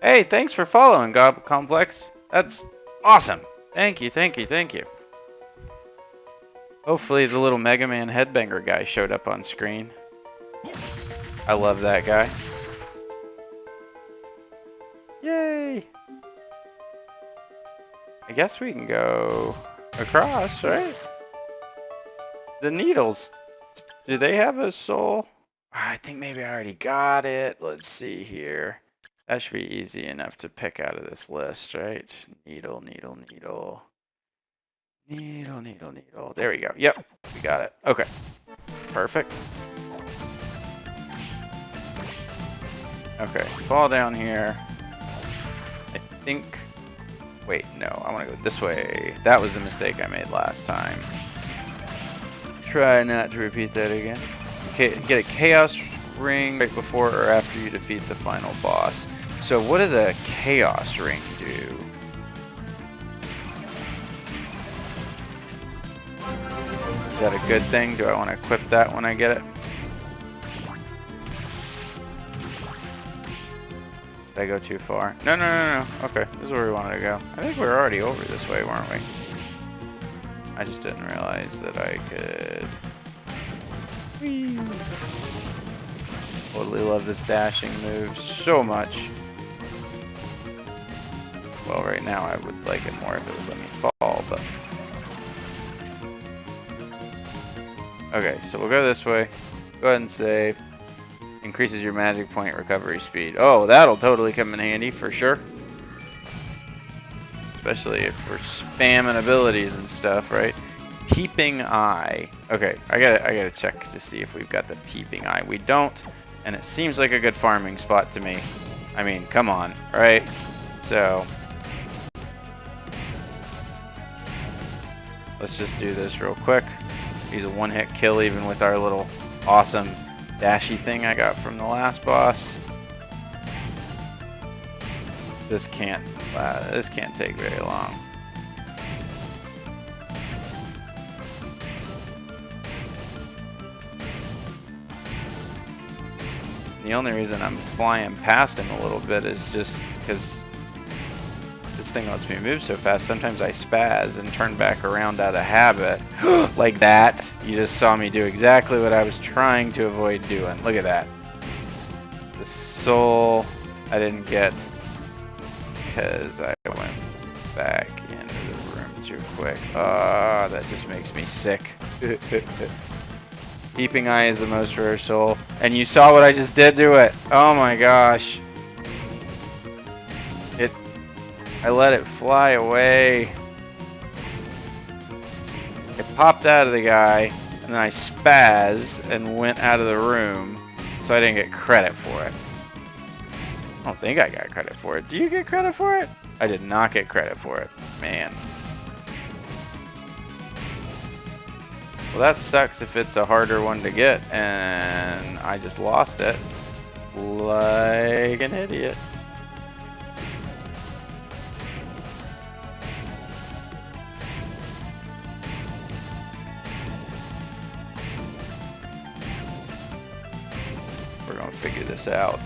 A: Hey, thanks for following, Gob Complex. That's awesome. Thank you, thank you, thank you. Hopefully the little Mega Man headbanger guy showed up on screen. I love that guy. Yay! I guess we can go across, right? The needles. Do they have a soul? I think maybe I already got it. Let's see here. That should be easy enough to pick out of this list, right? Needle, needle, needle. Needle, needle, needle. There we go. Yep, we got it. Okay. Perfect. Okay, fall down here. I think... Wait, no, I want to go this way. That was a mistake I made last time. Try not to repeat that again. Okay, get a chaos ring right before or after you defeat the final boss. So what does a chaos ring do? Is that a good thing? Do I want to equip that when I get it? Did I go too far? No, no, no, no. Okay, this is where we wanted to go. I think we were already over this way, weren't we? I just didn't realize that I could... Whee! Totally love this dashing move so much. Well, right now I would like it more if it would let me fall, but... Okay, so we'll go this way. Go ahead and save. Increases your magic point recovery speed. Oh, that'll totally come in handy for sure. Especially if we're spamming abilities and stuff, right? Peeping eye. Okay, I gotta check to see if we've got the peeping eye. We don't, and it seems like a good farming spot to me. I mean, come on, right? So let's just do this real quick. Use a one-hit kill even with our little awesome dashy thing I got from the last boss. This can't take very long. The only reason I'm flying past him a little bit is just because this thing lets me move so fast. Sometimes I spaz and turn back around out of habit. Like that. You just saw me do exactly what I was trying to avoid doing. Look at that. The soul I didn't get because I went back into the room too quick. Ah, that just makes me sick. Peeping Eye is the most rare soul. And you saw what I just did to it. Oh my gosh. I let it fly away. It popped out of the guy, and then I spazzed and went out of the room, so I didn't get credit for it. I don't think I got credit for it. Do you get credit for it? I did not get credit for it. Man. Well, that sucks if it's a harder one to get, and I just lost it. Like an idiot. We're gonna figure this out.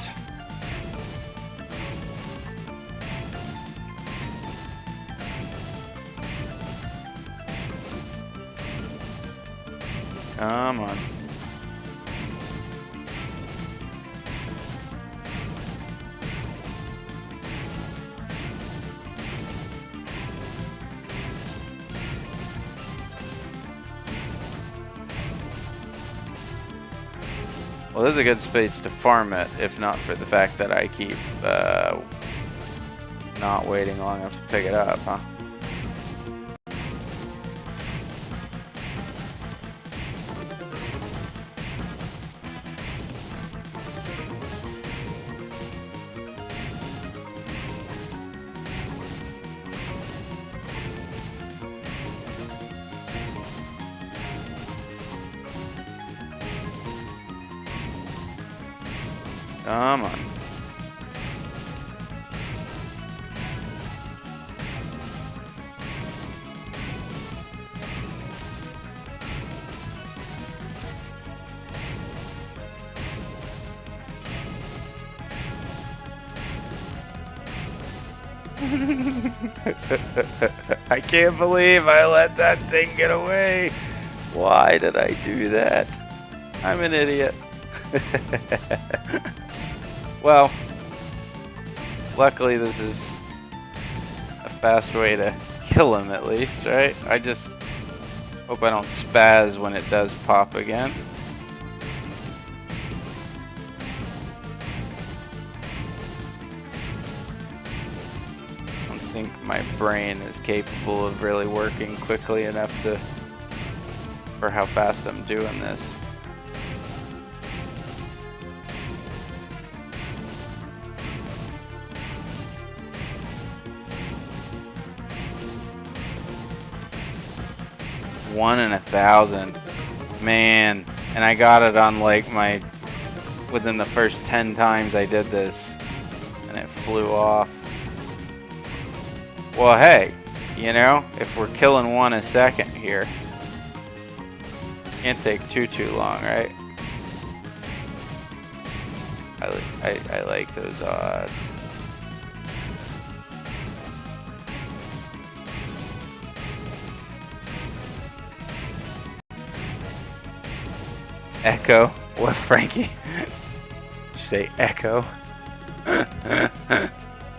A: Come on. Well, this is a good space to farm it, if not for the fact that I keep not waiting long enough to pick it up, huh? Come on. I can't believe I let that thing get away. Why did I do that? I'm an idiot. Well, luckily this is a fast way to kill him at least, right? I just hope I don't spaz when it does pop again. I don't think my brain is capable of really working quickly enough for how fast I'm doing this. One in 1,000, man, and I got it on like within the first 10 times I did this, and it flew off. Well, hey, you know, if we're killing one a second here, can't take too long, right? I like those odds. Echo? What, Frankie? Did you say Echo?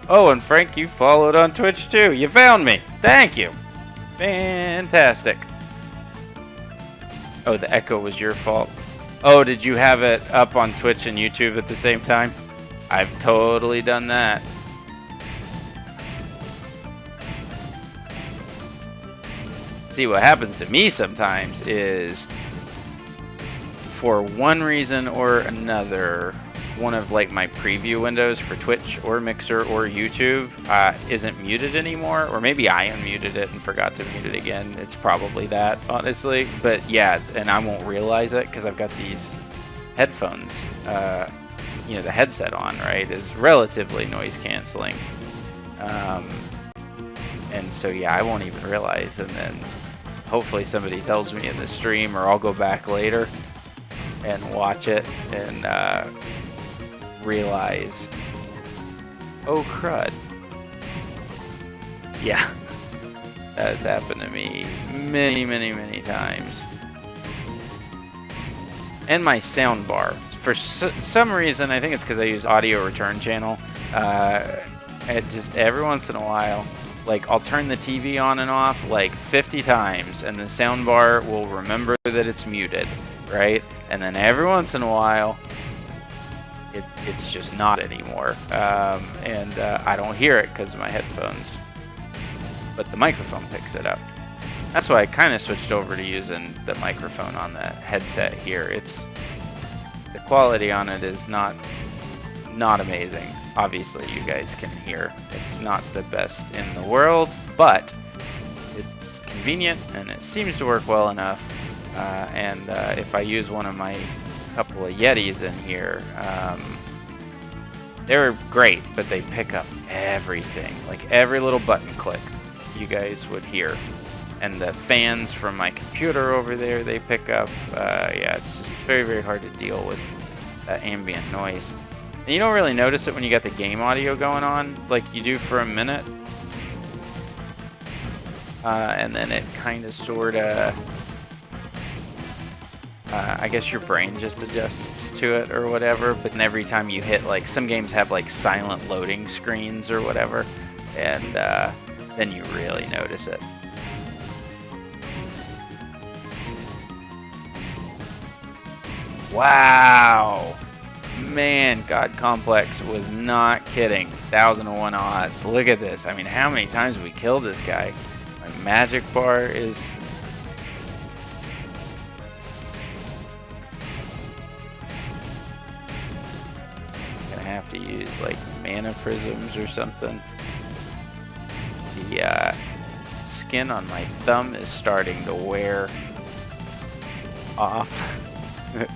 A: Oh, and Frank, you followed on Twitch too. You found me. Thank you. Fantastic. Oh, the Echo was your fault. Oh, did you have it up on Twitch and YouTube at the same time? I've totally done that. See, what happens to me sometimes is, for one reason or another, one of like my preview windows for Twitch or Mixer or YouTube isn't muted anymore, or maybe I unmuted it and forgot to mute it again. It's probably that, honestly. But yeah, and I won't realize it because I've got these headphones. You know, the headset on, right, is relatively noise canceling. And so yeah, I won't even realize, and then hopefully somebody tells me in the stream, or I'll go back later and watch it and realize, oh crud. Yeah, that has happened to me many times. And my sound bar, for some reason, I think it's because I use audio return channel, it just every once in a while, like I'll turn the TV on and off like 50 times and the sound bar will remember that it's muted. right? And then every once in a while, it's just not anymore. And I don't hear it because of my headphones. But the microphone picks it up. That's why I kind of switched over to using the microphone on the headset here. The quality on it is not amazing. Obviously, you guys can hear. It's not the best in the world, but it's convenient and it seems to work well enough. And if I use one of my couple of Yetis in here, they're great, but they pick up everything. Like every little button click you guys would hear. And the fans from my computer over there, they pick up. Yeah, it's just very, very hard to deal with that ambient noise. And you don't really notice it when you got the game audio going on, like you do for a minute. And then it kind of, sort of, I guess your brain just adjusts to it or whatever. But then every time you hit, like, some games have like silent loading screens or whatever. And then you really notice it. Wow, man, God Complex was not kidding. 1001 odds. Look at this. I mean, how many times have we killed this guy? My magic bar is... Gonna have to use like mana prisms or something. The skin on my thumb is starting to wear off. I'm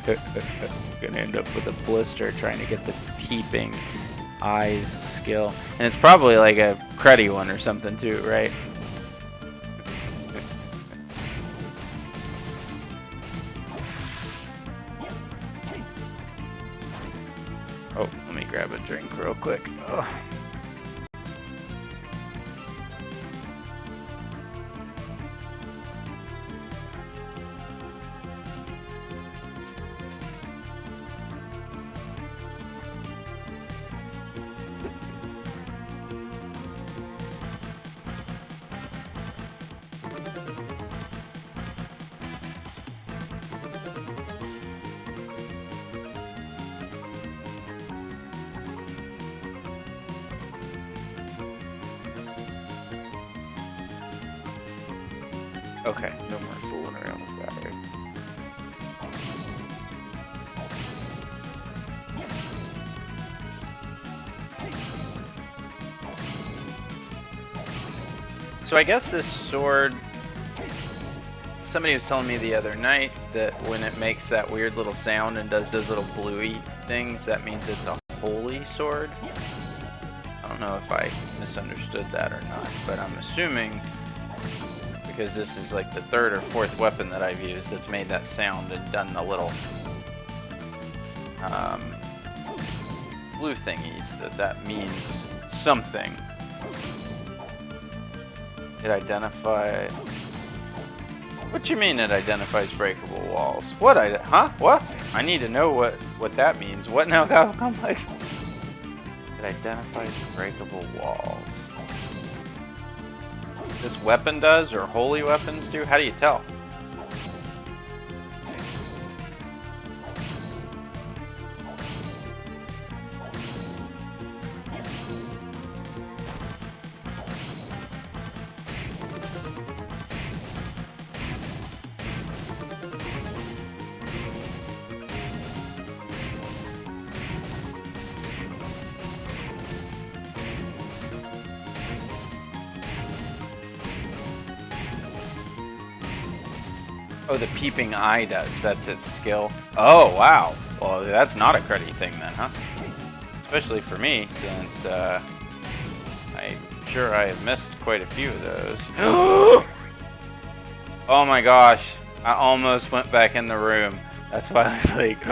A: gonna end up with a blister trying to get the peeping eyes skill. And it's probably like a cruddy one or something too, right? Oh, let me grab a drink real quick. Oh. Okay, no more fooling around with that. So I guess this sword, somebody was telling me the other night that when it makes that weird little sound and does those little bluey things, that means it's a holy sword. I don't know if I misunderstood that or not, but I'm assuming, because this is like the third or fourth weapon that I've used that's made that sound and done the little blue thingies, that means something. It identifies... What you mean it identifies breakable walls? What? Huh? What? I need to know what that means. What now, God Complex? It identifies breakable walls. This weapon does, or holy weapons do? How do you tell? Oh, the peeping eye does. That's its skill. Oh, wow. Well, that's not a cruddy thing then, huh? Especially for me, since I'm sure I have missed quite a few of those. Oh my gosh. I almost went back in the room. That's why I was like,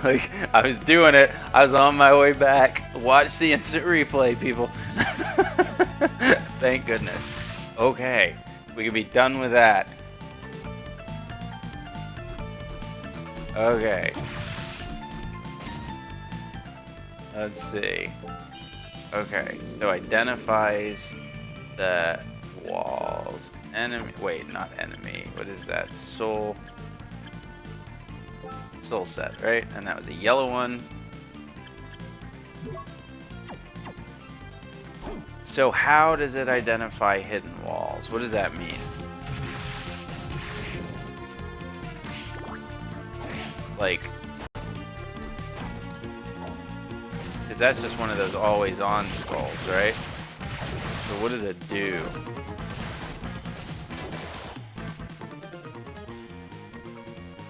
A: like, I was doing it. I was on my way back. Watch the instant replay, people. Thank goodness. Okay. We can be done with that. Okay. Let's see. Okay, so identifies the walls. Enemy. Wait, not enemy. What is that? Soul. soul set, right? And that was a yellow one. So how does it identify hidden walls? What does that mean? Like, because that's just one of those always on skulls, right? So what does it do?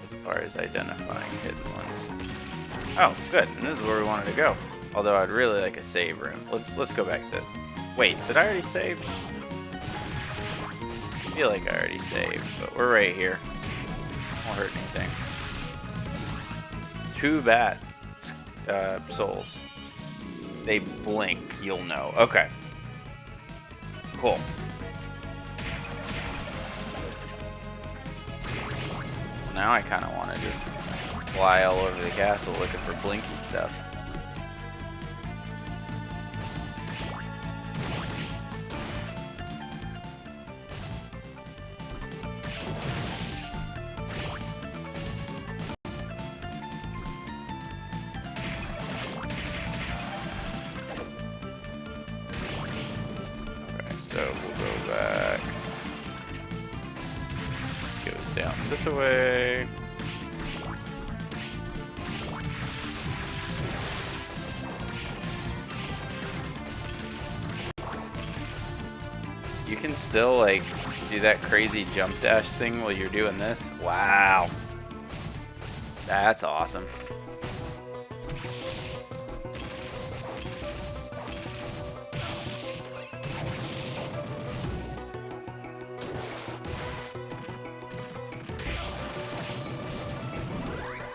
A: As far as identifying hidden ones. Oh, good. And this is where we wanted to go. Although I'd really like a save room. Let's go back to. Wait, did I already save? I feel like I already saved, but we're right here. Won't hurt anything. Too bad. Souls. They blink, you'll know. Okay. Cool. Now I kind of want to just fly all over the castle looking for blinky stuff. So we'll go back. Goes down this way. You can still like do that crazy jump dash thing while you're doing this. Wow. That's awesome.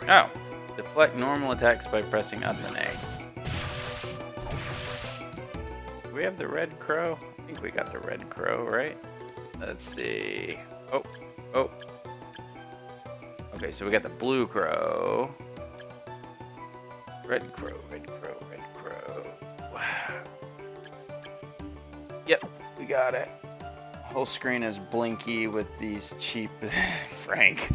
A: Oh, deflect normal attacks by pressing up and A. Do we have the red crow? I think we got the red crow, right? Let's see. Oh, oh. Okay, so we got the blue crow. Red crow, red crow, red crow. Yep, we got it. Whole screen is blinky with these cheap... Frank.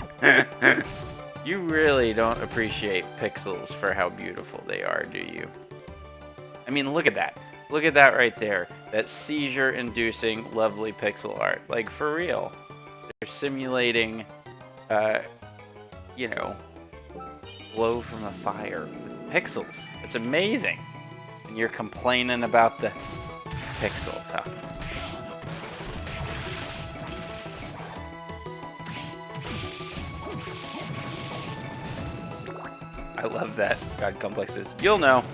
A: You really don't appreciate pixels for how beautiful they are, do you? I mean, look at that. Look at that right there. That seizure-inducing, lovely pixel art. Like, for real. They're simulating, you know, glow from a fire with pixels. It's amazing. And you're complaining about the pixels, huh? I love that. God complexes. You'll know.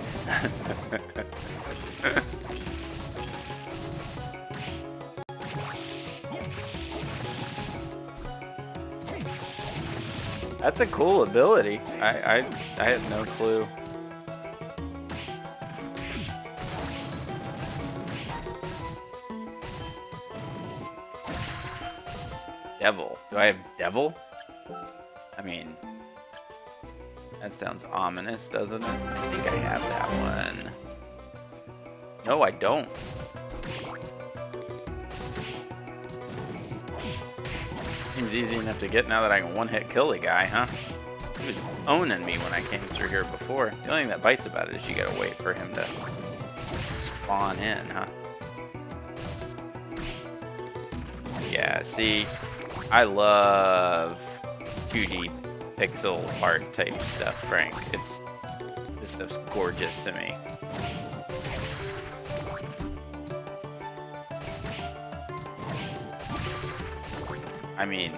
A: That's a cool ability. I had no clue. Devil. Do I have devil? I mean, that sounds ominous, doesn't it? I think I have that one. No, I don't. Seems easy enough to get now that I can one-hit kill the guy, huh? He was owning me when I came through here before. The only thing that bites about it is you gotta wait for him to spawn in, huh? Yeah, see, I love 2D pixel art type stuff, Frank. This stuff's gorgeous to me. I mean,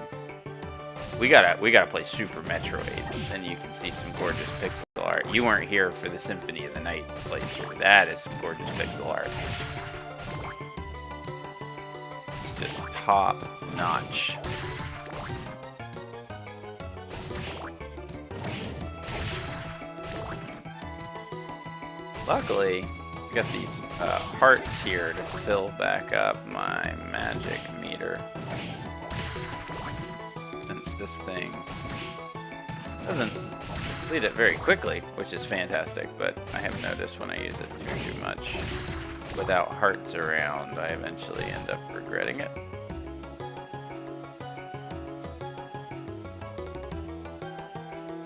A: we gotta play Super Metroid, then you can see some gorgeous pixel art. You weren't here for the Symphony of the Night playthrough. That is some gorgeous pixel art. It's just top notch. Luckily, I got these hearts here to fill back up my magic meter. Since this thing doesn't complete it very quickly, which is fantastic, but I have noticed when I use it too much without hearts around, I eventually end up regretting it.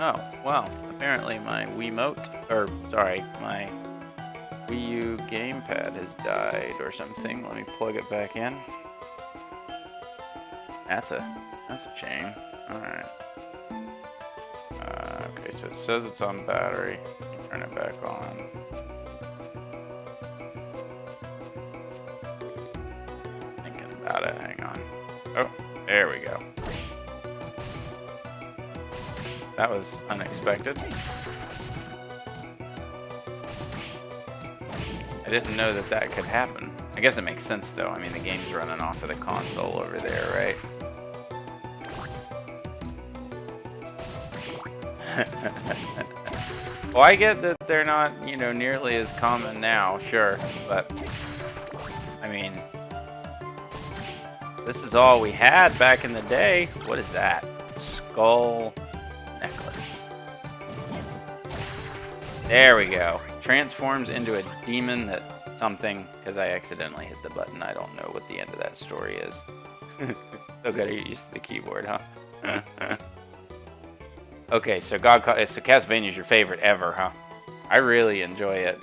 A: Oh, well, apparently my Wiimote, or sorry, my Wii U gamepad has died or something. Let me plug it back in. That's a shame. Alright. Okay, so it says it's on battery. Turn it back on. Thinking about it, hang on. Oh, there we go. That was unexpected. I didn't know that that could happen. I guess it makes sense though. I mean, the game's running off of the console over there, right? Well, I get that they're not, you know, nearly as common now, sure, but I mean, this is all we had back in the day. What is that? Skull necklace. There we go. Transforms into a demon that something, because I accidentally hit the button. I don't know what the end of that story is. Still gotta get used to the keyboard, huh? Okay, so Castlevania is your favorite ever, huh? I really enjoy it.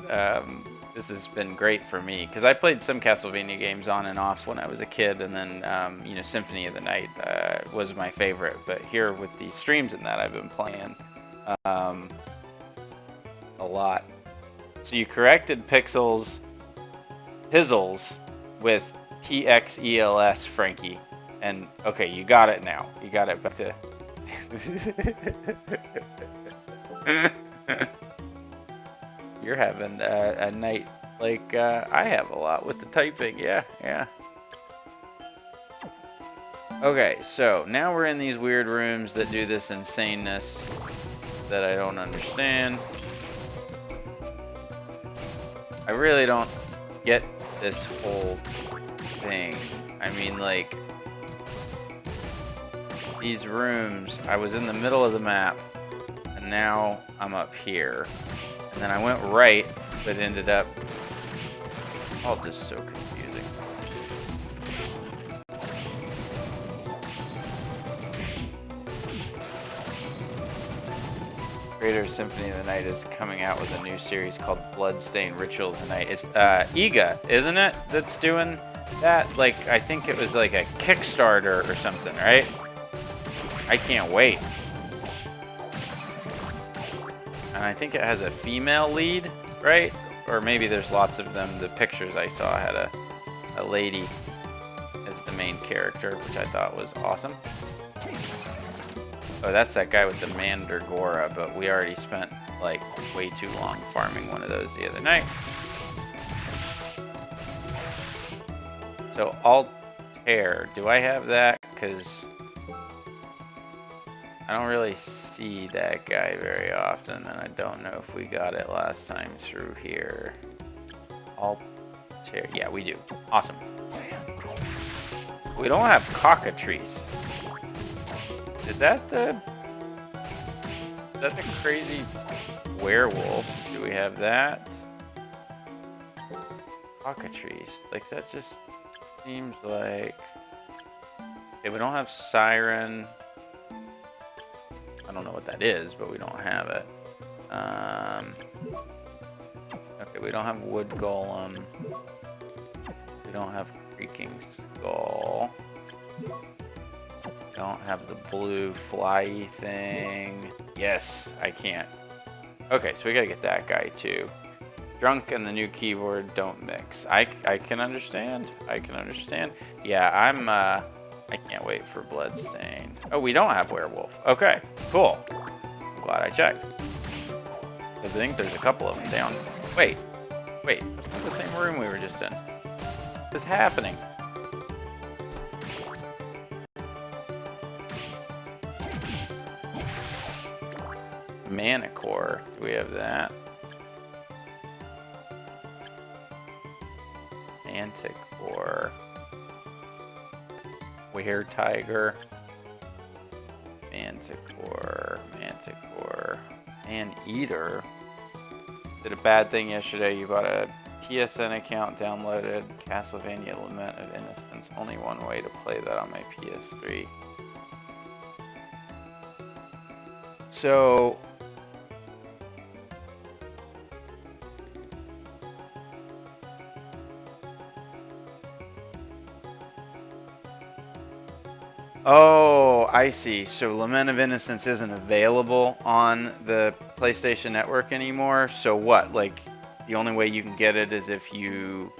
A: This has been great for me because I played some Castlevania games on and off when I was a kid, and then you know, Symphony of the Night was my favorite. But here with the streams and that, I've been playing a lot. So you corrected Pizzles with PXELS, Frankie, and okay, you got it now. You got it, but you're having a night like I have a lot with the typing. Yeah. Okay, so now we're in these weird rooms that do this insaneness that I don't understand. I really don't get this whole thing. I mean, like, these rooms, I was in the middle of the map, and now I'm up here. And then I went right, but ended up all just so confusing. Creator of Symphony of the Night is coming out with a new series called Bloodstained Ritual of the Night. It's Iga, isn't it, that's doing that? Like, I think it was like a Kickstarter or something, right? I can't wait. And I think it has a female lead, right? Or maybe there's lots of them. The pictures I saw had a lady as the main character, which I thought was awesome. Oh, that's that guy with the Mandragora, but we already spent like way too long farming one of those the other night. So Altair, do I have that? Because I don't really see that guy very often, and I don't know if we got it last time through here. Altair, yeah, we do. Awesome. We don't have cockatrice. Is that the crazy werewolf? Do we have that? Cockatrice. Like, that just seems like... Okay, we don't have Siren. I don't know what that is, but we don't have it. Okay, we don't have Wood Golem. We don't have Creaking Skull. Don't have the blue fly thing. Yes, I can't. Okay, so we gotta get that guy too. Drunk and the new keyboard don't mix. I can understand. I can understand. Yeah, I can't wait for Bloodstained. Oh, we don't have Werewolf. Okay, cool. I'm glad I checked. Because I think there's a couple of them down. Wait, that's not the same room we were just in. What is happening? Manicore, do we have that? Manticore. Were Tiger. Manticore. Man-Eater. Did a bad thing yesterday. You bought a PSN account, downloaded Castlevania Lament of Innocence. Only one way to play that on my PS3. So oh, I see. So Lament of Innocence isn't available on the PlayStation Network anymore. So what? Like, the only way you can get it is if you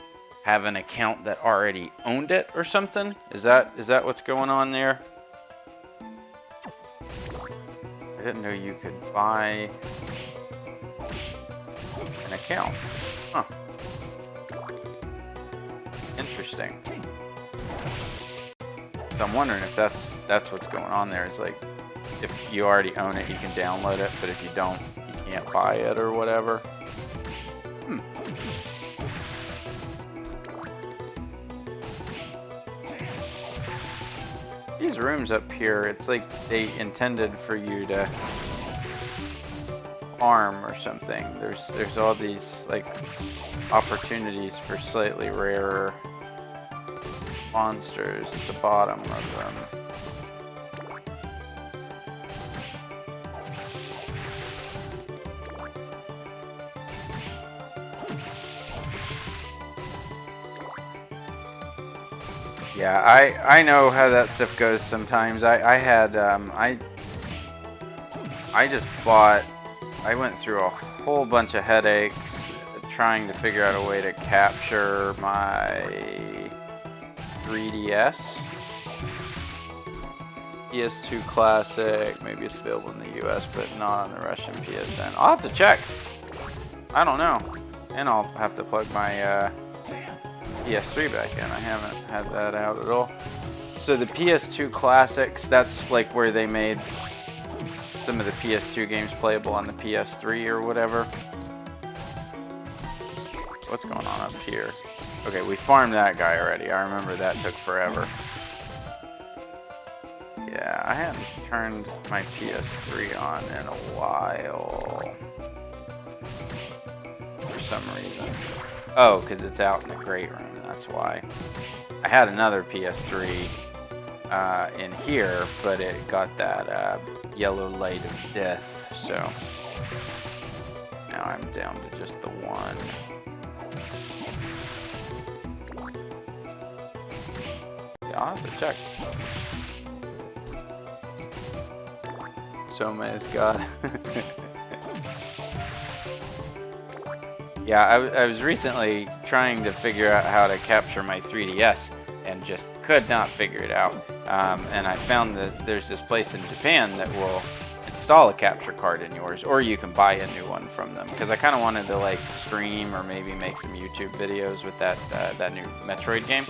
A: have an account that already owned it or something? Is that what's going on there? I didn't know you could buy an account. Huh. Interesting. So I'm wondering if that's what's going on there. Is like, if you already own it, you can download it, but if you don't, you can't buy it or whatever. These rooms up here, it's like they intended for you to farm or something. There's all these like opportunities for slightly rarer monsters at the bottom of them. Yeah, I know how that stuff goes sometimes. I went through a whole bunch of headaches trying to figure out a way to capture my 3DS. PS2 Classic, maybe it's available in the US, but not on the Russian PSN. I'll have to check. I don't know. And I'll have to plug my PS3 back in. I haven't had that out at all. So the PS2 Classics, that's like where they made some of the PS2 games playable on the PS3 or whatever. What's going on up here? Okay, we farmed that guy already. I remember that took forever. Yeah, I haven't turned my PS3 on in a while. For some reason. Oh, because it's out in the great room. That's why. I had another PS3 in here, but it got that yellow light of death, so now I'm down to just the one. Yeah, I'll have to check. Soma is God. Yeah, I was recently trying to figure out how to capture my 3DS and just could not figure it out. And I found that there's this place in Japan that will install a capture card in yours, or you can buy a new one from them. Because I kind of wanted to like stream or maybe make some YouTube videos with that new Metroid game,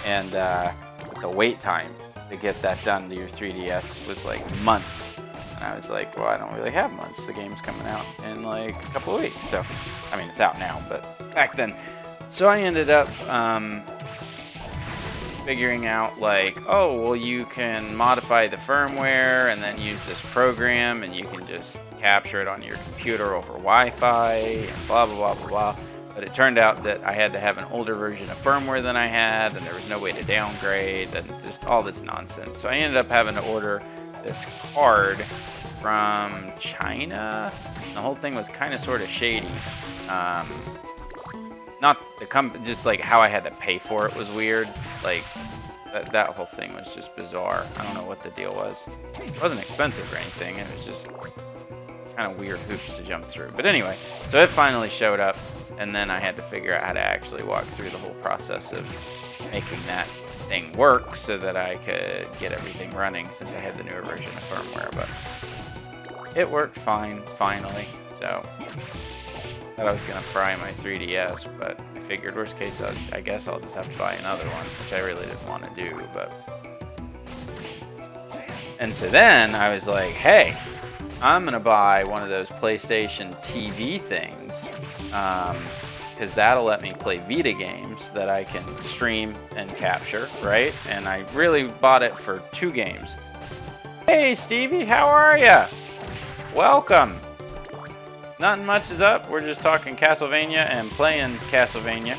A: and the wait time to get that done to your 3DS was like months. And I was like, well, I don't really have months. The game's coming out in like a couple of weeks. So, I mean, it's out now, but back then. So I ended up figuring out like, oh, well, you can modify the firmware and then use this program and you can just capture it on your computer over Wi-Fi and blah, blah, blah, blah, blah. But it turned out that I had to have an older version of firmware than I had, and there was no way to downgrade, and just all this nonsense. So I ended up having to order this card from China. The whole thing was kind of sort of shady. Not the company, just like how I had to pay for it was weird. Like that whole thing was just bizarre. I don't know what the deal was. It wasn't expensive or anything. It was just kind of weird hoops to jump through. But anyway, so it finally showed up, and then I had to figure out how to actually walk through the whole process of making that thing work so that I could get everything running, since I had the newer version of firmware. But it worked fine, finally. So I thought I was gonna fry my 3DS, but I figured worst case, I guess I'll just have to buy another one, which I really didn't want to do. But and so then I was like, hey, I'm gonna buy one of those PlayStation TV things, because that'll let me play Vita games that I can stream and capture, right? And I really bought it for 2 games. Hey Stevie, how are ya? Welcome. Nothing much is up. We're just talking Castlevania and playing Castlevania.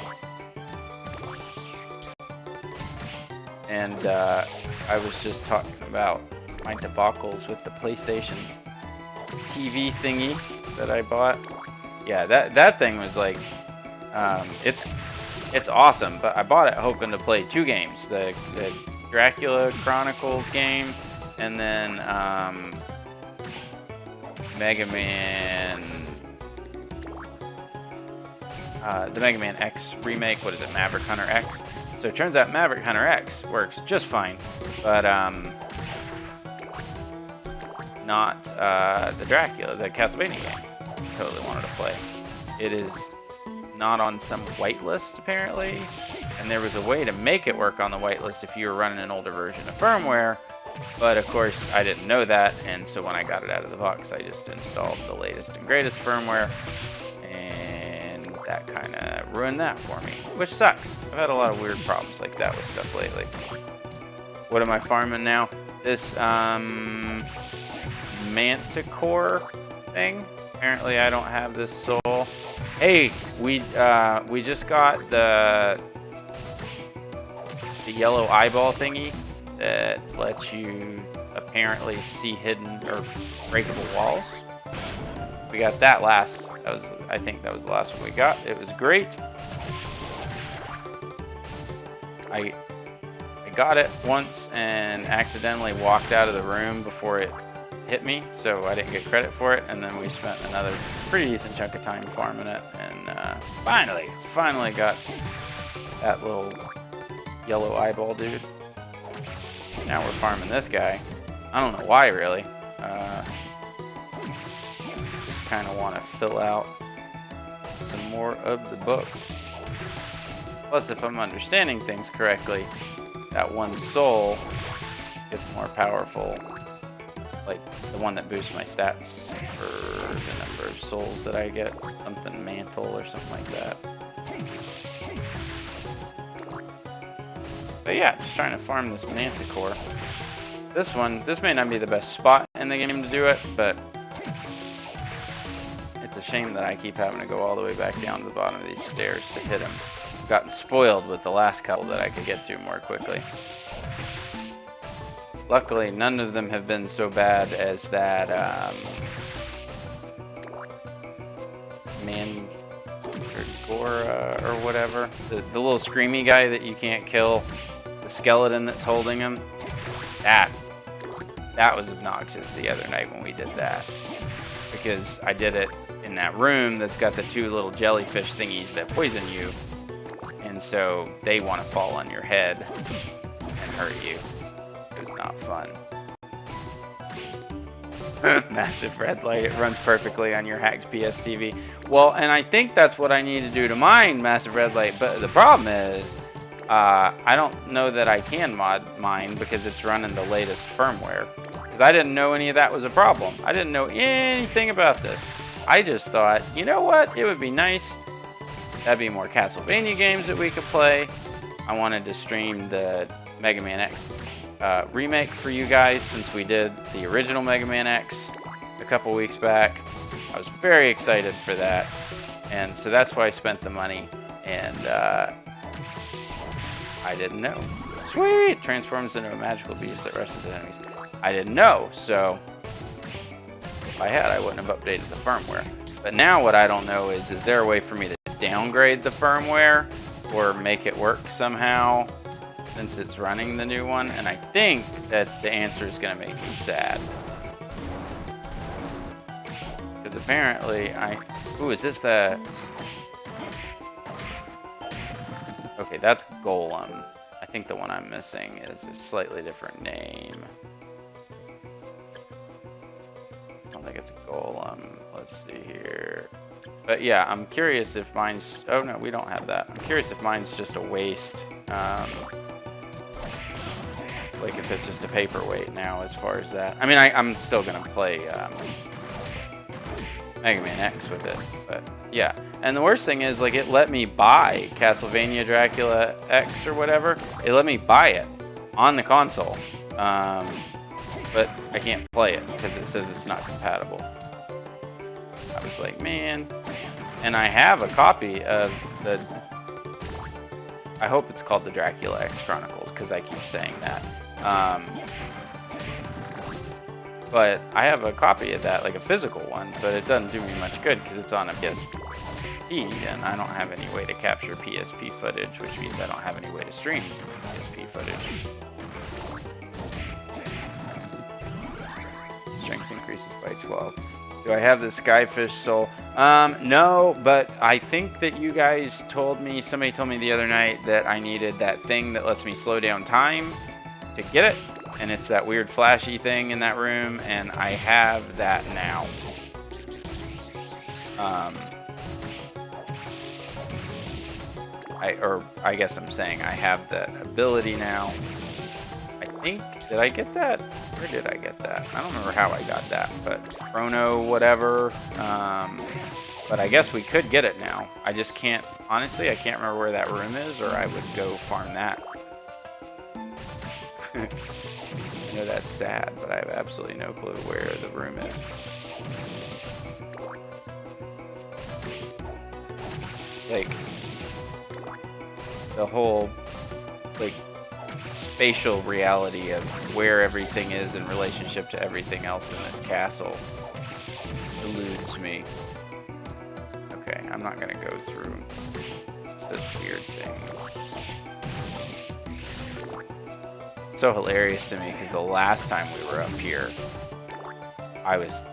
A: And I was just talking about my debacles with the PlayStation TV thingy that I bought. Yeah, that thing was like, it's awesome. But I bought it hoping to play 2 games: the Dracula Chronicles game, and then Mega Man. The Mega Man X remake. What is it? Maverick Hunter X. So it turns out Maverick Hunter X works just fine, but not the Dracula, the Castlevania game. Totally wanted to play. It is not on some whitelist apparently, and there was a way to make it work on the whitelist if you were running an older version of firmware, but of course I didn't know that, and so when I got it out of the box, I just installed the latest and greatest firmware, and that kind of ruined that for me, which sucks. I've had a lot of weird problems like that with stuff lately. What am I farming now? This Manticore thing. Apparently I don't have this soul. Hey, we just got the yellow eyeball thingy that lets you apparently see hidden or breakable walls. We got that last. I think that was the last one we got. It was great. I got it once and accidentally walked out of the room before it hit me, so I didn't get credit for it, and then we spent another pretty decent chunk of time farming it, and finally got that little yellow eyeball dude. Now we're farming this guy. I don't know why, really. Just kind of want to fill out some more of the book. Plus, if I'm understanding things correctly, that one soul gets more powerful. Like the one that boosts my stats for the number of souls that I get. Something mantle or something like that. But yeah, just trying to farm this Manticore. This may not be the best spot in the game to do it, but it's a shame that I keep having to go all the way back down to the bottom of these stairs to hit him. I've gotten spoiled with the last couple that I could get to more quickly. Luckily, none of them have been so bad as that Mandragora or whatever. The little screamy guy that you can't kill. The skeleton that's holding him. That was obnoxious the other night when we did that. Because I did it in that room that's got the 2 little jellyfish thingies that poison you. And so they want to fall on your head and hurt you. It was not fun. Massive red light. It runs perfectly on your hacked PS TV. Well, and I think that's what I need to do to mine massive red light. But the problem is, I don't know that I can mod mine because it's running the latest firmware. Because I didn't know any of that was a problem. I didn't know anything about this. I just thought, you know what? It would be nice. That'd be more Castlevania games that we could play. I wanted to stream the Mega Man X remake for you guys since we did the original Mega Man X a couple weeks back. I was very excited for that, and so that's why I spent the money, and I didn't know. Sweet! Transforms into a magical beast that rushes at enemies. I didn't know, so if I had, I wouldn't have updated the firmware. But now what I don't know is there a way for me to downgrade the firmware or make it work somehow since it's running the new one? And I think that the answer is going to make me sad. Because apparently ooh, is this the... Okay, that's Golem. I think the one I'm missing is a slightly different name. I don't think it's Golem. Let's see here. But yeah, I'm curious if mine's... Oh no, we don't have that. I'm curious if mine's just a waste. Like if it's just a paperweight now as far as that. I mean, I'm still going to play Mega Man X with it. But yeah. And the worst thing is, like, it let me buy Castlevania Dracula X or whatever. It let me buy it on the console. But I can't play it because it says it's not compatible. I was like, man. And I have a copy of the... I hope it's called the Dracula X Chronicles because I keep saying that. But I have a copy of that, like a physical one, but it doesn't do me much good because it's on a PSP, and I don't have any way to capture PSP footage, which means I don't have any way to stream PSP footage. Strength increases by 12. Do I have the Skyfish Soul? No, but I think that you guys told me, somebody told me the other night that I needed that thing that lets me slow down time to get it. And it's that weird flashy thing in that room, and I have that now. I guess I'm saying I have that ability now. I think, did I get that? Where did I get that? I don't remember how I got that, but Chrono whatever. But I guess we could get it now. I just can't, honestly, I can't remember where that room is, or I would go farm that. I know that's sad, but I have absolutely no clue where the room is. Like, the whole, like, spatial reality of where everything is in relationship to everything else in this castle eludes me. Okay, I'm not gonna go through. It's this weird thing. So hilarious to me because the last time we were up here, I was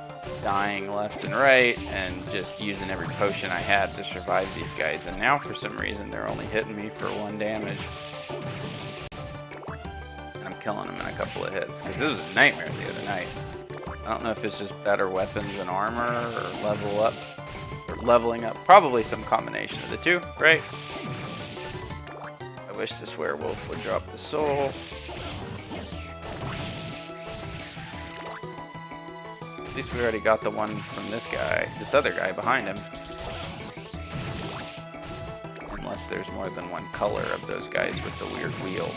A: dying left and right and just using every potion I had to survive these guys, and now for some reason they're only hitting me for 1 damage. And I'm killing them in a couple of hits because this was a nightmare the other night. I don't know if it's just better weapons and armor or level up or leveling up. Probably some combination of the two, right? I wish this werewolf would drop the soul. At least we already got the one from this guy, this other guy behind him. Unless there's more than one color of those guys with the weird wheel.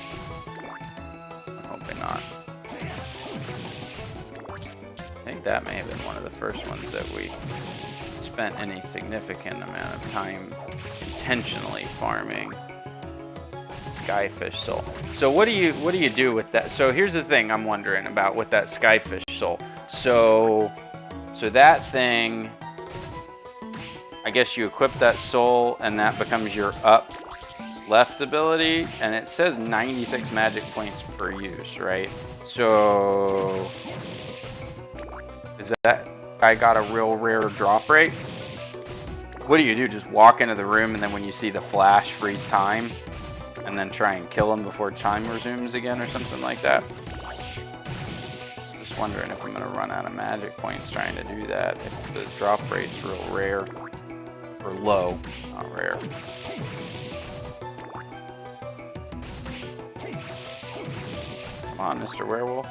A: I'm hoping not. I think that may have been one of the first ones that we spent any significant amount of time intentionally farming. Skyfish soul. So what do you do with that? So here's the thing I'm wondering about with that Skyfish soul. So that thing, I guess you equip that soul and that becomes your up left ability, and it says 96 magic points per use, right? So is that guy got a real rare drop rate? What do you do? Just walk into the room and then when you see the flash, freeze time and then try and kill him before time resumes again or something like that? Wondering if I'm going to run out of magic points trying to do that, if the drop rate's real rare or low, not rare. Come on, Mr. Werewolf.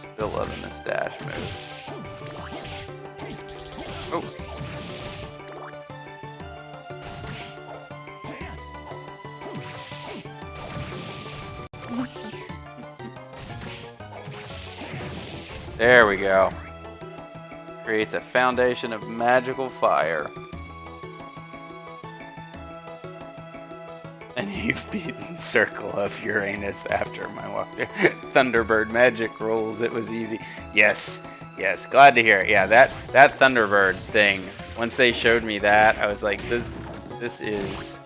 A: Still loving this dash move. Oh. There we go. Creates a foundation of magical fire. And you've beaten Circle of Uranus after my walkthrough. Thunderbird magic rolls, it was easy. Yes. Yes, glad to hear it. Yeah, that Thunderbird thing, once they showed me that, I was like, this is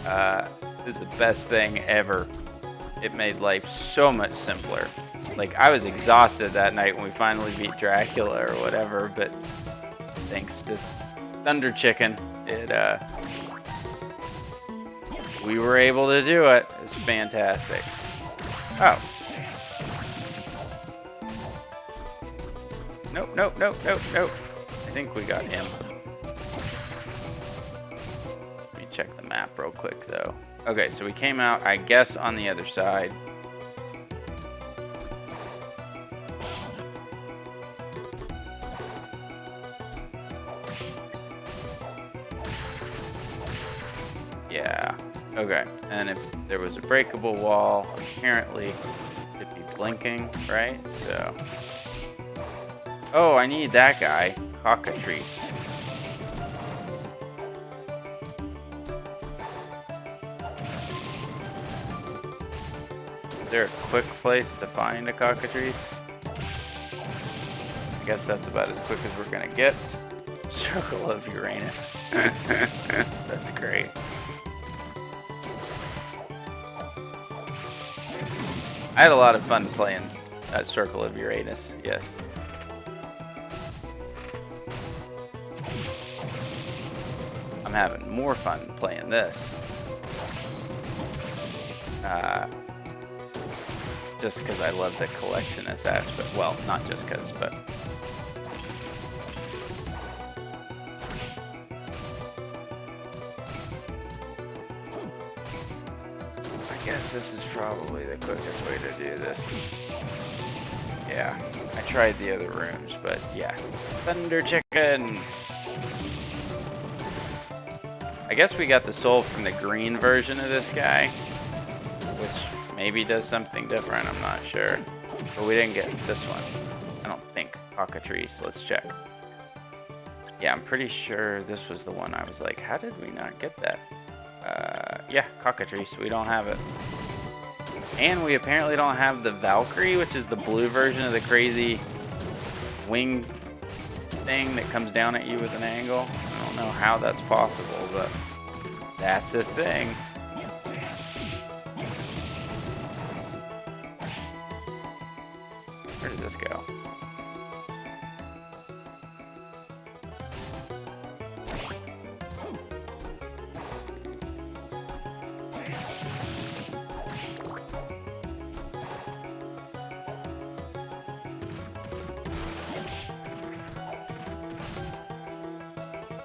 A: the best thing ever. It made life so much simpler. Like, I was exhausted that night when we finally beat Dracula or whatever, but thanks to Thunder Chicken, we were able to do it. It was fantastic. Oh. Nope, nope, nope, nope, nope. I think we got him. Let me check the map real quick, though. Okay, so we came out, I guess, on the other side. Yeah, okay. And if there was a breakable wall, apparently it'd be blinking, right? So... Oh, I need that guy, Cockatrice. there a quick place to find a cockatrice? I guess that's about as quick as we're gonna get. Circle of Uranus. That's great. I had a lot of fun playing Circle of Uranus, yes. I'm having more fun playing this. Just because I love the collectionist aspect. Well, not just because, but... I guess this is probably the quickest way to do this. Yeah, I tried the other rooms, but yeah. Thunder Chicken! I guess we got the soul from the green version of this guy, which maybe does something different, I'm not sure. But we didn't get this one. I don't think. Cockatrice, let's check. Yeah, I'm pretty sure this was the one I was like, how did we not get that? Yeah, Cockatrice, we don't have it. And we apparently don't have the Valkyrie, which is the blue version of the crazy wing thing that comes down at you with an angle. I don't know how that's possible, but that's a thing. Where did this go?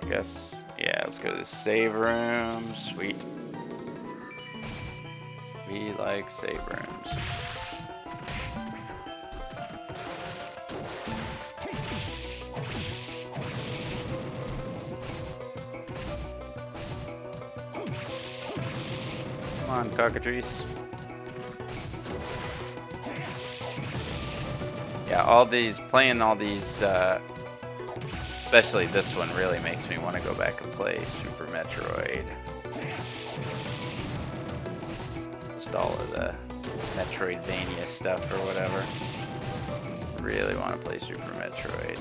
A: Guess, yeah, let's go to the save room. Sweet. We like save rooms. Come on, cockatrice. Yeah, playing all these, especially this one really makes me want to go back and play Super Metroid. Just all of the Metroidvania stuff or whatever. Really want to play Super Metroid.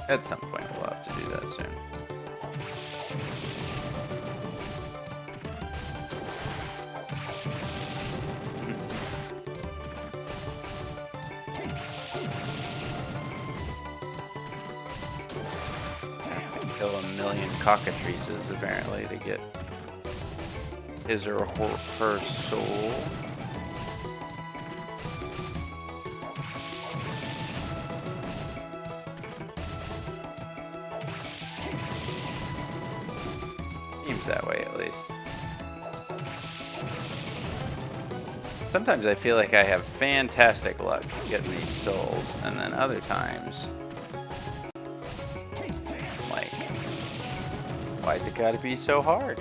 A: At some point we'll have to do that soon. Kill 1,000,000 cockatrices apparently to get his or her soul. Seems that way at least. Sometimes I feel like I have fantastic luck getting these souls, and then other times why's it gotta be so hard?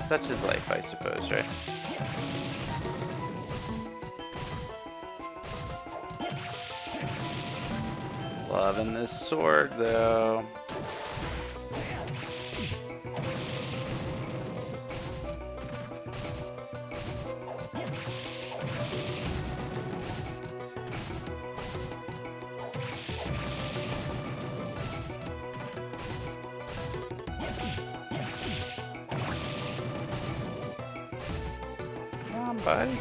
A: Such is life, I suppose, right? Loving this sword, though. Buddy.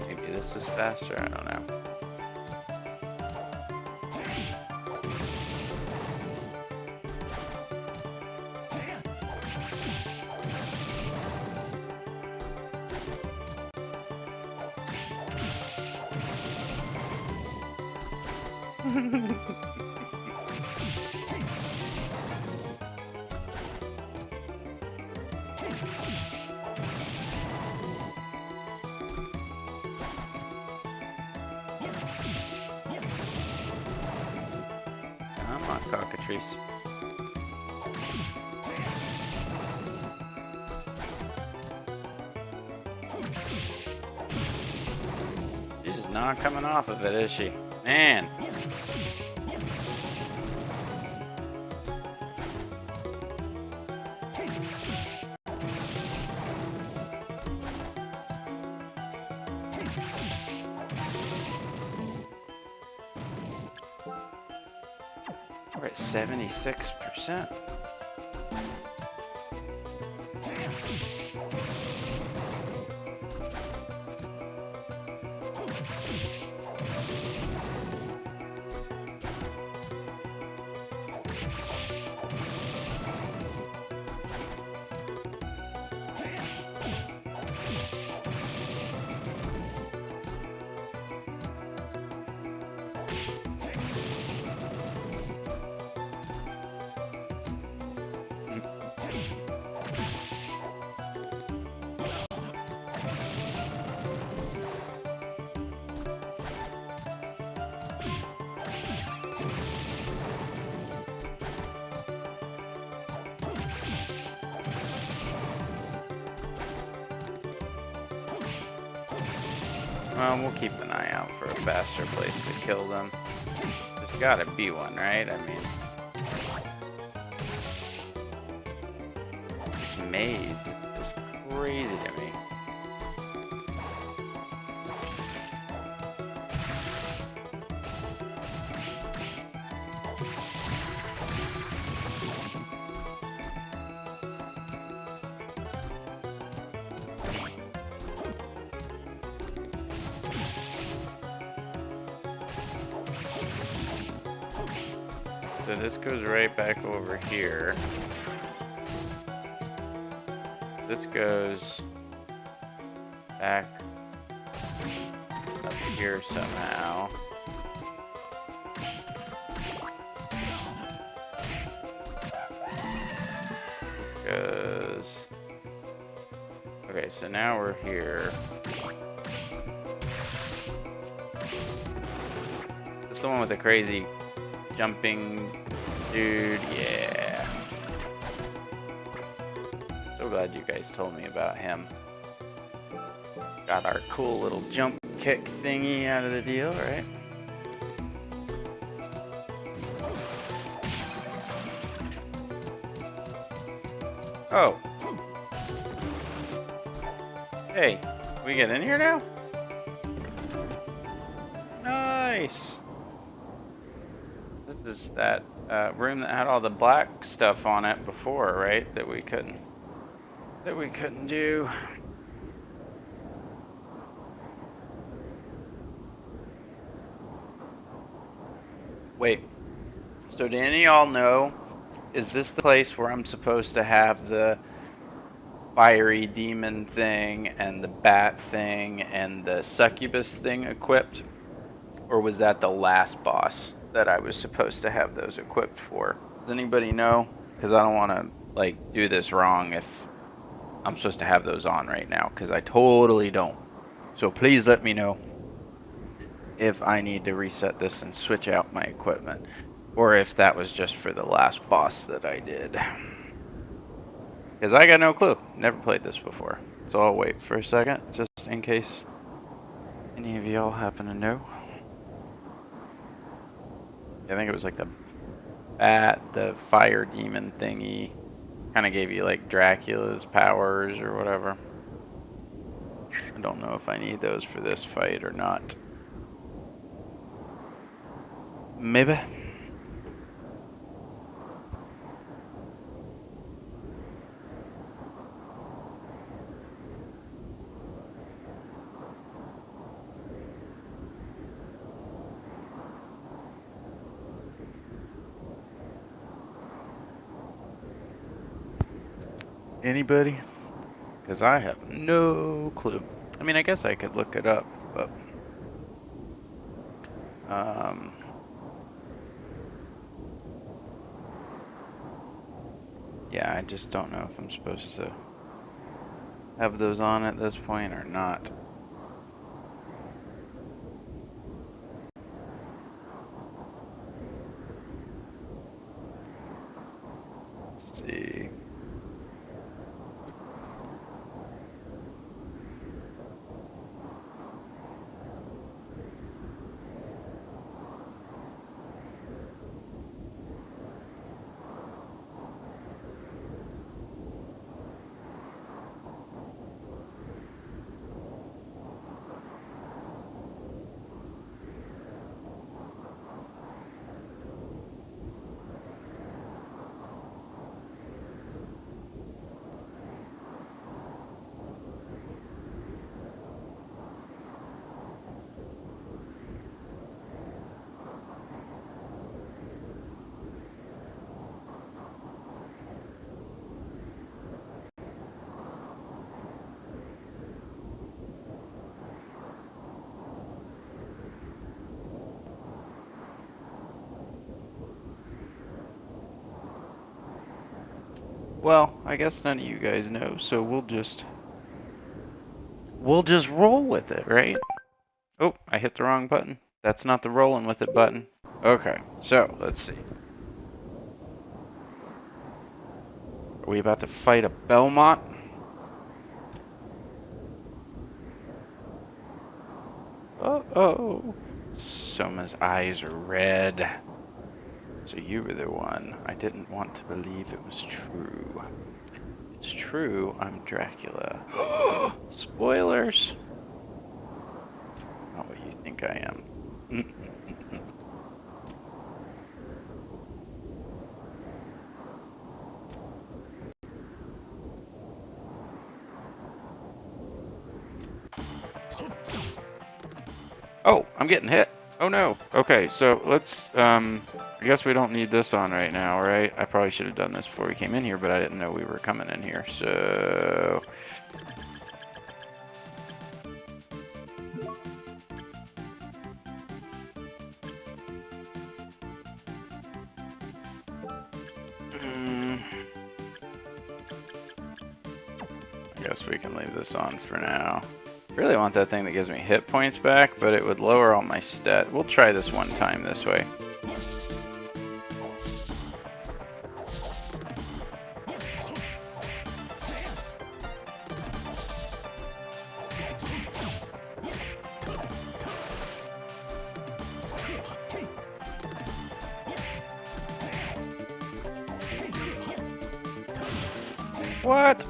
A: Maybe this is faster, I don't know. Come on, cockatrice. She's just not coming off of it, is she? Man. We're at 76%. Well, we'll keep an eye out for a faster place to kill them. There's gotta be one, right? I mean, this maze is crazy to me. So this goes right back over here. This goes back up here somehow. This goes... Okay, so now we're here. This is the one with the crazy jumping dude, yeah. So glad you guys told me about him. Got our cool little jump kick thingy out of the deal, right? Oh. Hey, we get in here now? Nice. This is that room that had all the black stuff on it before, right? That we couldn't do. Wait. So do any of y'all know, is this the place where I'm supposed to have the fiery demon thing and the bat thing and the succubus thing equipped? Or was that the last boss that I was supposed to have those equipped for? Does anybody know? Because I don't want to like do this wrong if I'm supposed to have those on right now, because I totally don't. So please let me know if I need to reset this and switch out my equipment, or if that was just for the last boss that I did. Because I got no clue. Never played this before. So I'll wait for a second, just in case any of y'all happen to know. I think it was like the bat, the fire demon thingy. Kind of gave you like Dracula's powers or whatever. I don't know if I need those for this fight or not. Maybe. Anybody? Because I have no clue. I mean, I guess I could look it up, but yeah, I just don't know if I'm supposed to have those on at this point or not. Let's see. Well, I guess none of you guys know, so we'll just roll with it, right? Oh, I hit the wrong button. That's not the rolling with it button. Okay, so let's see. Are we about to fight a Belmont? Uh-oh. Soma's eyes are red. So you were the one. I didn't want to believe it was true. It's true, I'm Dracula. Spoilers! Not what you think I am. Oh, I'm getting hit. Oh no. Okay, so let's, I guess we don't need this on right now, right? I probably should have done this before we came in here, but I didn't know we were coming in here, so... I guess we can leave this on for now. Really want that thing that gives me hit points back, but it would lower all my stat. We'll try this one time this way. What?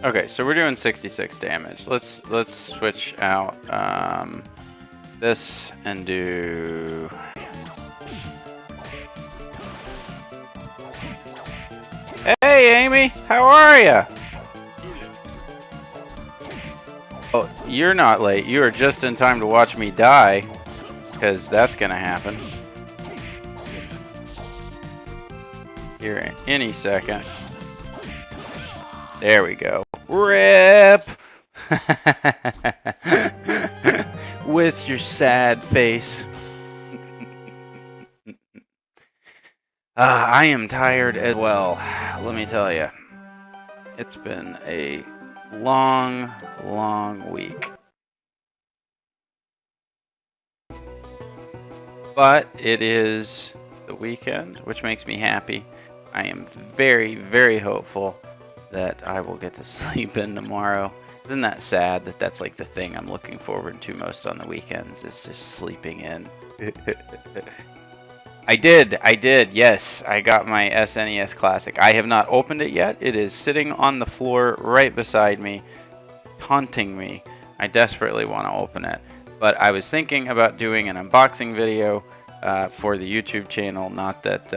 A: Okay, so we're doing 66 damage. Let's switch out this and do... Hey, Amy, how are ya? Oh, you're not late. You are just in time to watch me die, because that's gonna happen here in any second. There we go. RIP! With your sad face. I am tired as well, let me tell you. It's been a long, long week. But it is the weekend, which makes me happy. I am very, very hopeful that I will get to sleep in tomorrow. Isn't that sad that that's like the thing I'm looking forward to most on the weekends, is just sleeping in. I did, yes. I got my SNES Classic. I have not opened it yet. It is sitting on the floor right beside me, taunting me. I desperately want to open it. But I was thinking about doing an unboxing video for the YouTube channel. Not that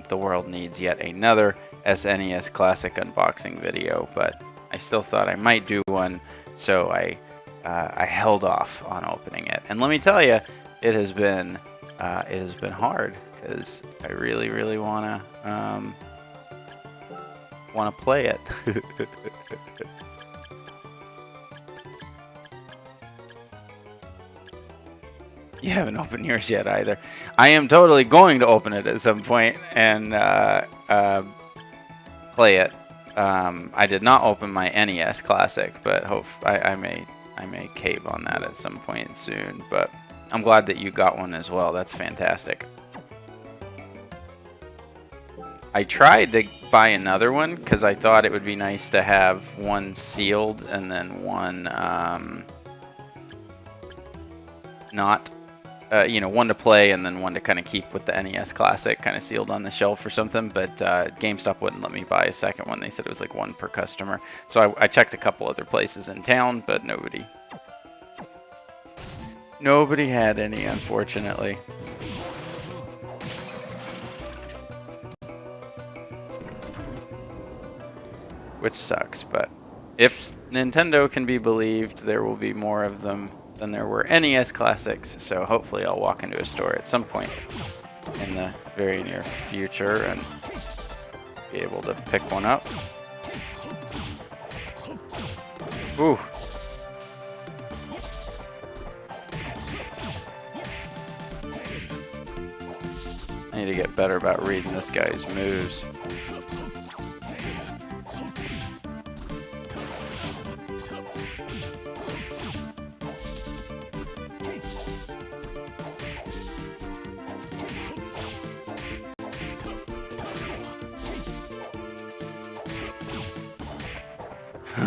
A: the world needs yet another SNES Classic unboxing video, but I still thought I might do one, so I held off on opening it. And let me tell you, it has been hard, because I really, really wanna play it. You haven't opened yours yet either. I am totally going to open it at some point and play it. I did not open my NES Classic, but I may cave on that at some point soon. But I'm glad that you got one as well. That's fantastic. I tried to buy another one because I thought it would be nice to have one sealed and then one not, you know, one to play and then one to kind of keep with the NES Classic kind of sealed on the shelf or something. But GameStop wouldn't let me buy a second one. They said it was like one per customer. So I checked a couple other places in town, but nobody had any, unfortunately. Which sucks, but if Nintendo can be believed, there will be more of them than there were NES Classics, so hopefully I'll walk into a store at some point in the very near future and be able to pick one up. Ooh. I need to get better about reading this guy's moves.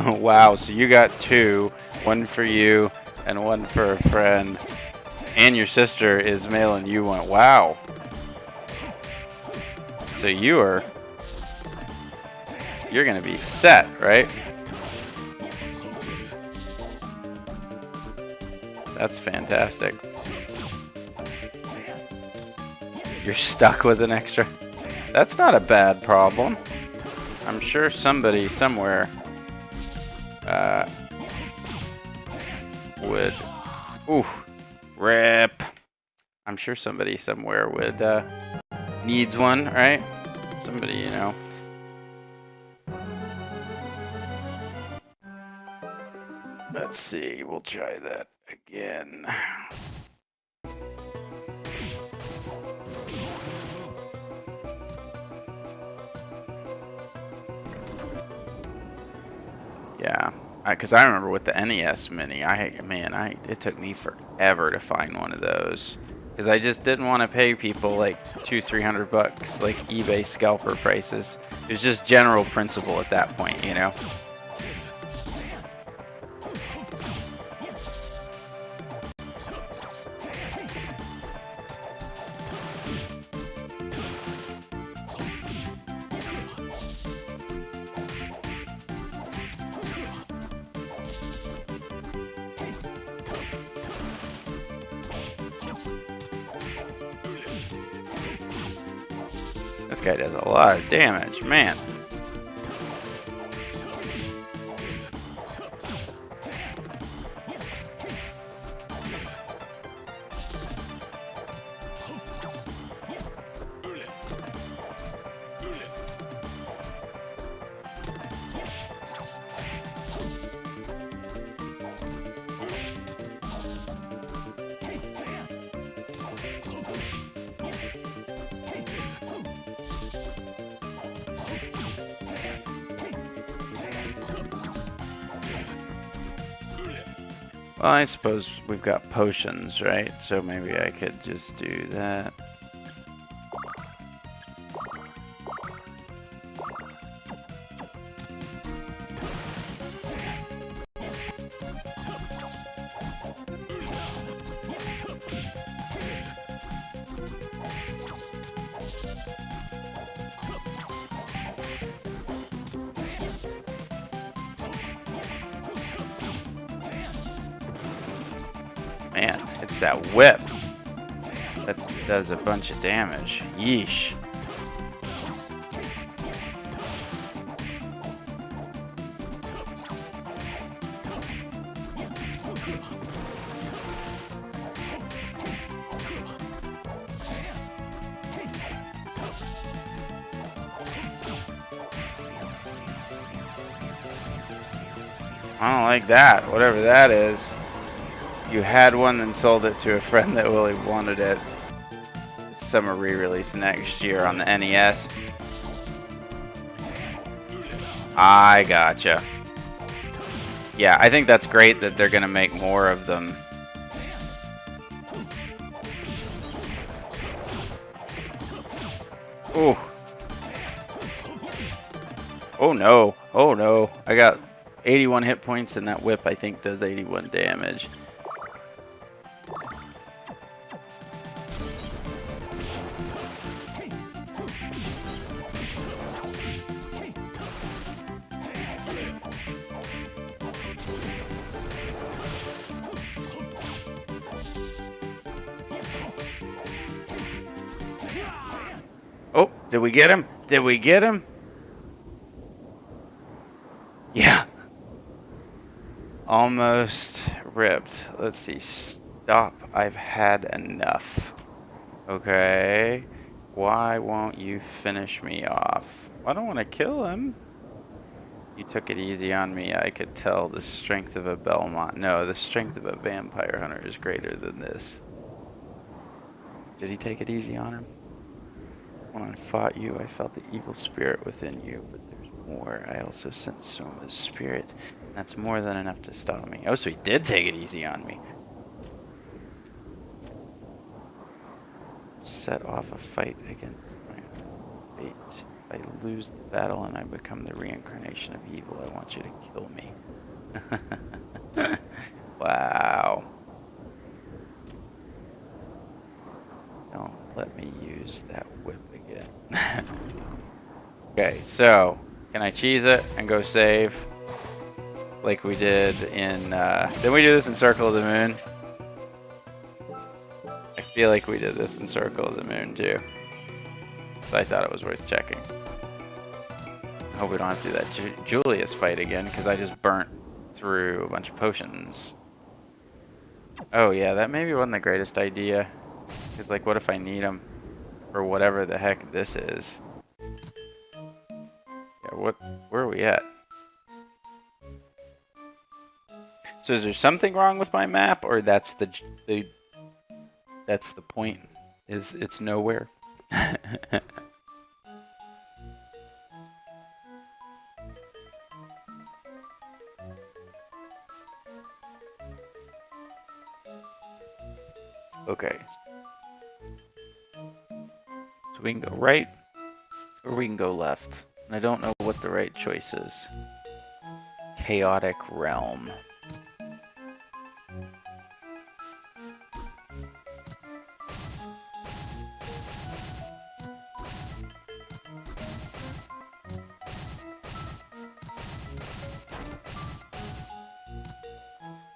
A: Wow, so you got two, one for you and one for a friend, and your sister is mailing you one. Wow. So you're gonna be set, right? That's fantastic. You're stuck with an extra. That's not a bad problem. I'm sure somebody somewhere would. Ooh, rip. I'm sure somebody somewhere would needs one, right? Somebody, you know. Let's see. We'll try that again. Yeah, because I remember with the NES Mini, it took me forever to find one of those, because I just didn't want to pay people like $200-300, like eBay scalper prices. It was just general principle at that point, you know. This guy does a lot of damage, man. Well, I suppose we've got potions, right? So maybe I could just do that. Man, it's that whip that does a bunch of damage. Yeesh. I don't like that, whatever that is. You had one and sold it to a friend that really wanted it. Summer re-release next year on the NES. I gotcha. Yeah, I think that's great that they're gonna make more of them. Oh. Oh no. Oh no. I got 81 hit points and that whip I think does 81 damage. Oh, did we get him? Did we get him? Yeah. Almost ripped. Let's see. Stop. I've had enough. Okay. Why won't you finish me off? I don't want to kill him. You took it easy on me. I could tell the strength of a Belmont. No, the strength of a vampire hunter is greater than this. Did he take it easy on him? When I fought you, I felt the evil spirit within you, but there's more. I also sense Soma's spirit. That's more than enough to stop me. Oh, so he did take it easy on me. Set off a fight against my fate. If I lose the battle and I become the reincarnation of evil, I want you to kill me. Wow. Don't let me use that whip again. Okay, so can I cheese it and go save like we did in didn't we do this in Circle of the Moon? I feel like we did this in Circle of the Moon too. So I thought it was worth checking. I hope we don't have to do that Julius fight again because I just burnt through a bunch of potions. Oh yeah, that maybe wasn't the greatest idea. Because like what if I need them for whatever the heck this is? Yeah, where are we at? So is there something wrong with my map, or that's the point? Is it's nowhere? Okay. So we can go right, or we can go left. And I don't know what the right choice is. Chaotic Realm.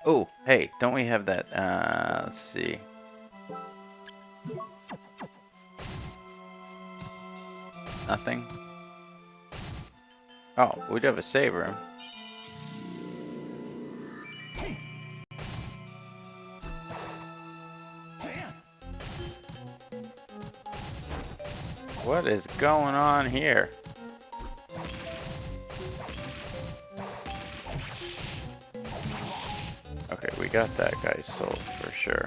A: Oh, hey, don't we have that? Let's see. Nothing? Oh, we do have a save room. What is going on here? Okay, we got that guy's soul for sure.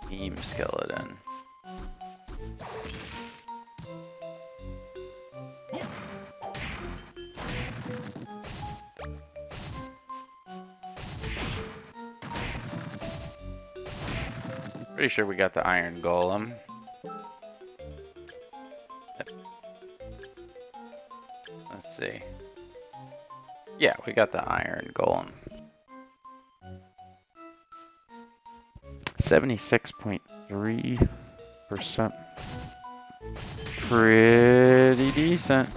A: Team skeleton. Pretty sure we got the iron golem. Let's see. Yeah, we got the iron golem. 76.3%. Pretty decent.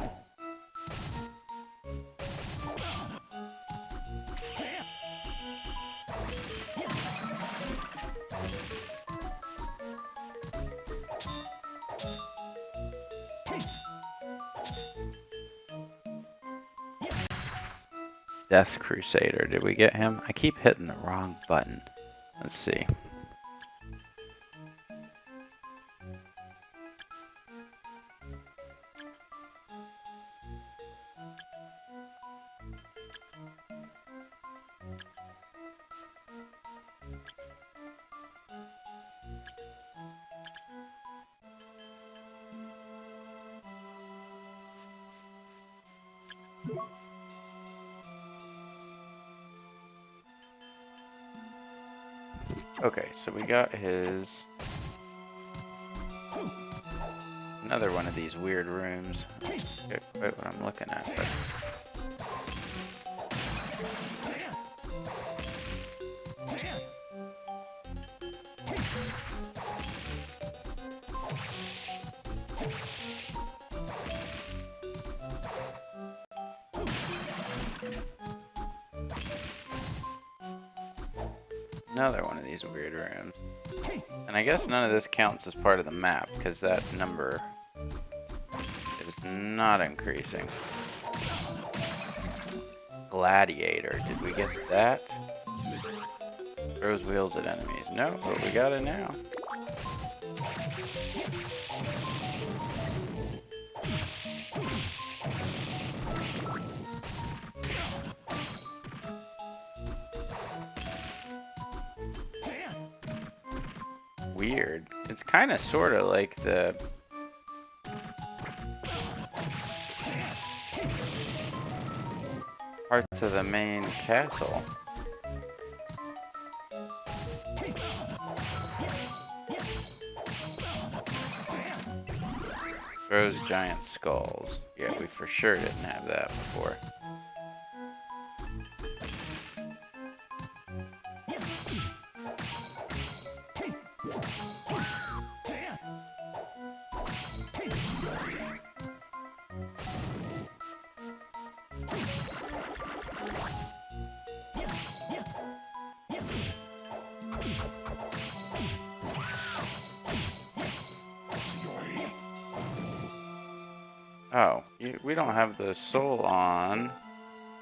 A: Death Crusader, did we get him? I keep hitting the wrong button. Let's see. Okay, so we got his... Another one of these weird rooms. I don't get quite what I'm looking at, but... Another one of these weird rooms. And I guess none of this counts as part of the map, because that number is not increasing. Gladiator, did we get that? Throws wheels at enemies. No, but we got it now. Weird. It's kind of sort of like the parts of the main castle. Throws giant skulls. Yeah, we for sure didn't have that before. Oh, we don't have the soul on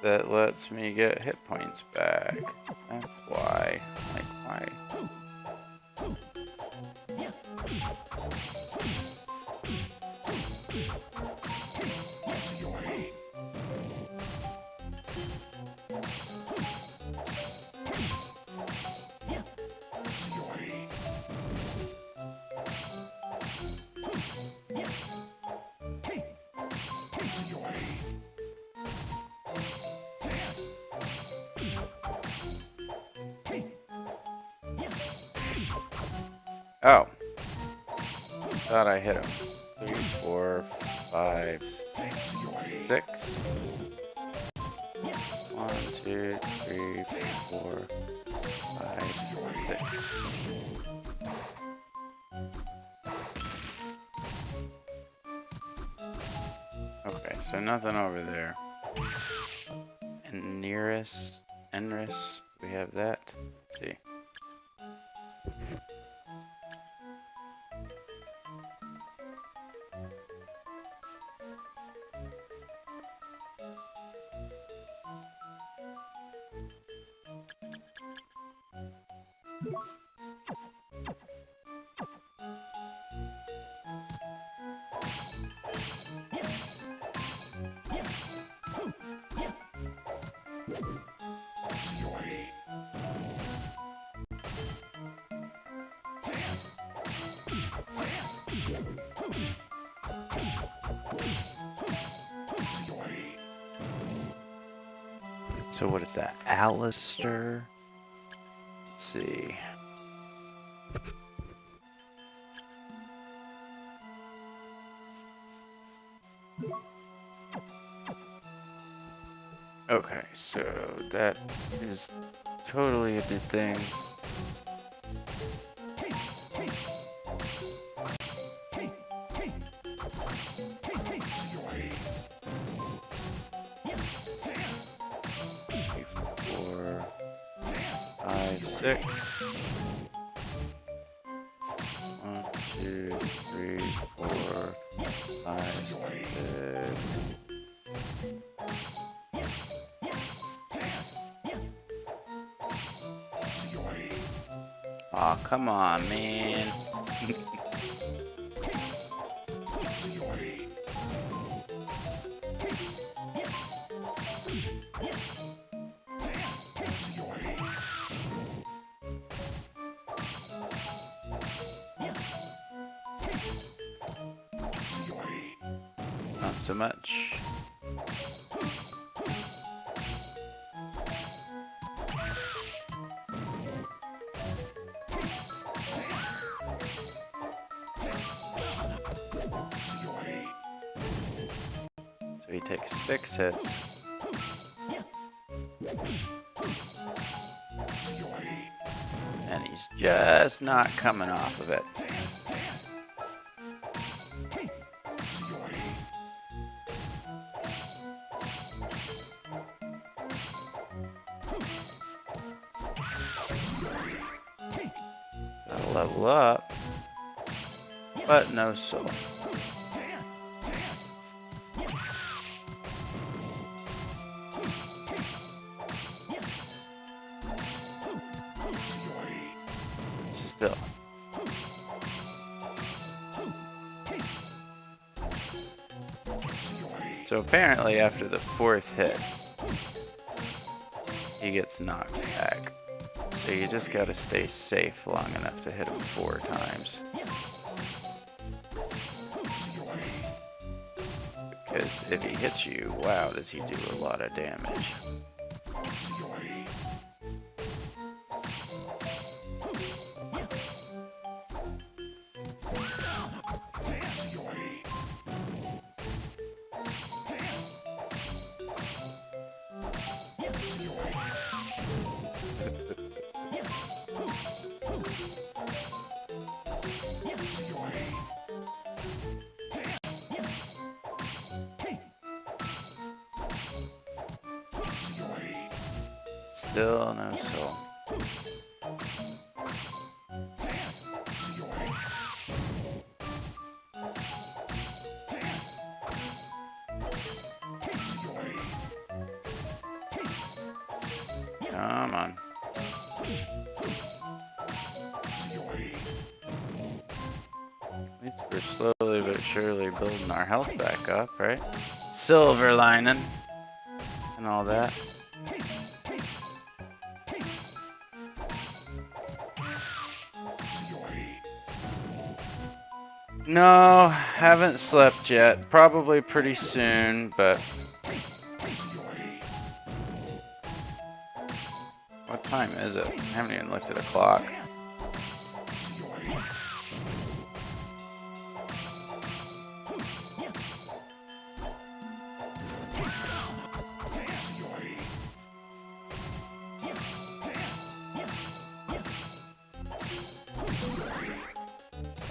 A: that lets me get hit points back. That's why. Like, why? Oh. Thought I hit him. 3, 4, 5, 6. 1, 2, 3, 4, 5, 6. Okay, so nothing over there. And Enris, we have that. Let's see. So what is that? Alistair? Let's see. Okay, so that is totally a good thing. Six. 1, 2, 3, 4, 5, 6. Aw, come on, man. Not so much. he takes 6 hits. And he's just not coming off of it. Gotta level up, but no soul. Still. So apparently after the 4th hit, he gets knocked back. So you just gotta stay safe long enough to hit him 4 times. Because if he hits you, wow, does he do a lot of damage. Still no soul. Come on. At least we're slowly but surely building our health back up, right? Silver lining and all that. No, haven't slept yet. Probably pretty soon, but... What time is it? I haven't even looked at a clock.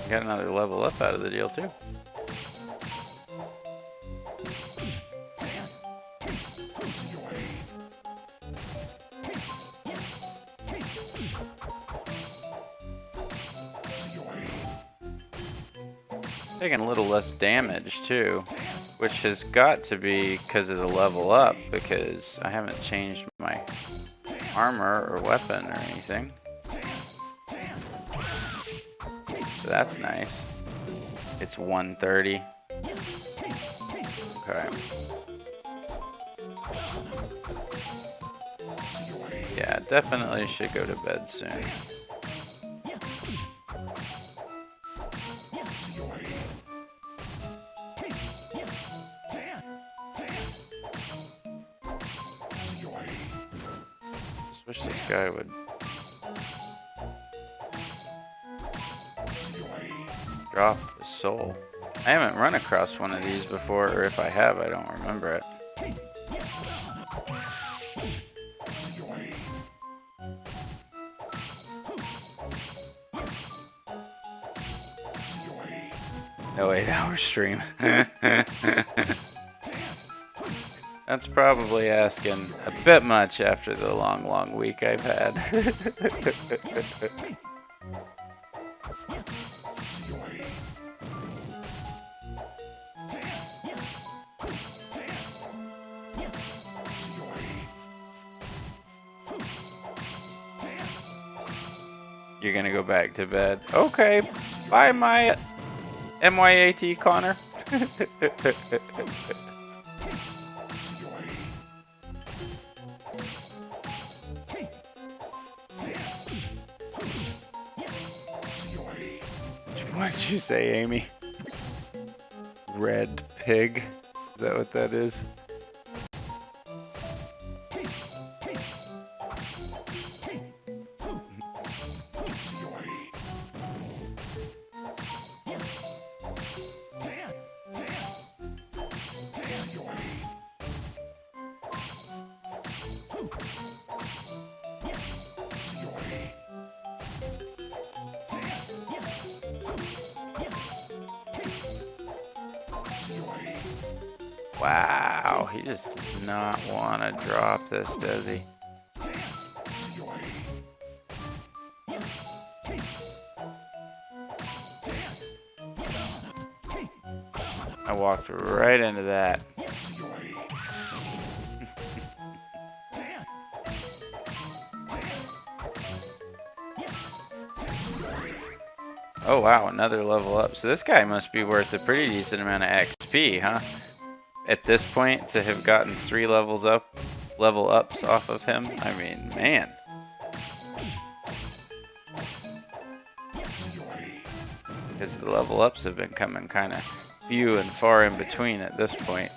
A: Got another level up out of the deal too. Taking a little less damage too, which has got to be because of the level up, because I haven't changed my armor or weapon or anything. So that's nice. It's 130. Okay. Yeah, definitely should go to bed soon. Just wish this guy would drop the soul. I haven't run across one of these before, or if I have, I don't remember it. No 8-hour stream. That's probably asking a bit much after the long week I've had. You're gonna go back to bed. Okay, bye my MYAT Connor. What did you say, Amy? Red pig? Is that what that is? Wow, he just does not want to drop this, does he? I walked right into that. Oh wow, another level up. So this guy must be worth a pretty decent amount of XP, huh? At this point, to have gotten 3 level ups off of him, I mean, man. Because the level ups have been coming kind of few and far in between at this point.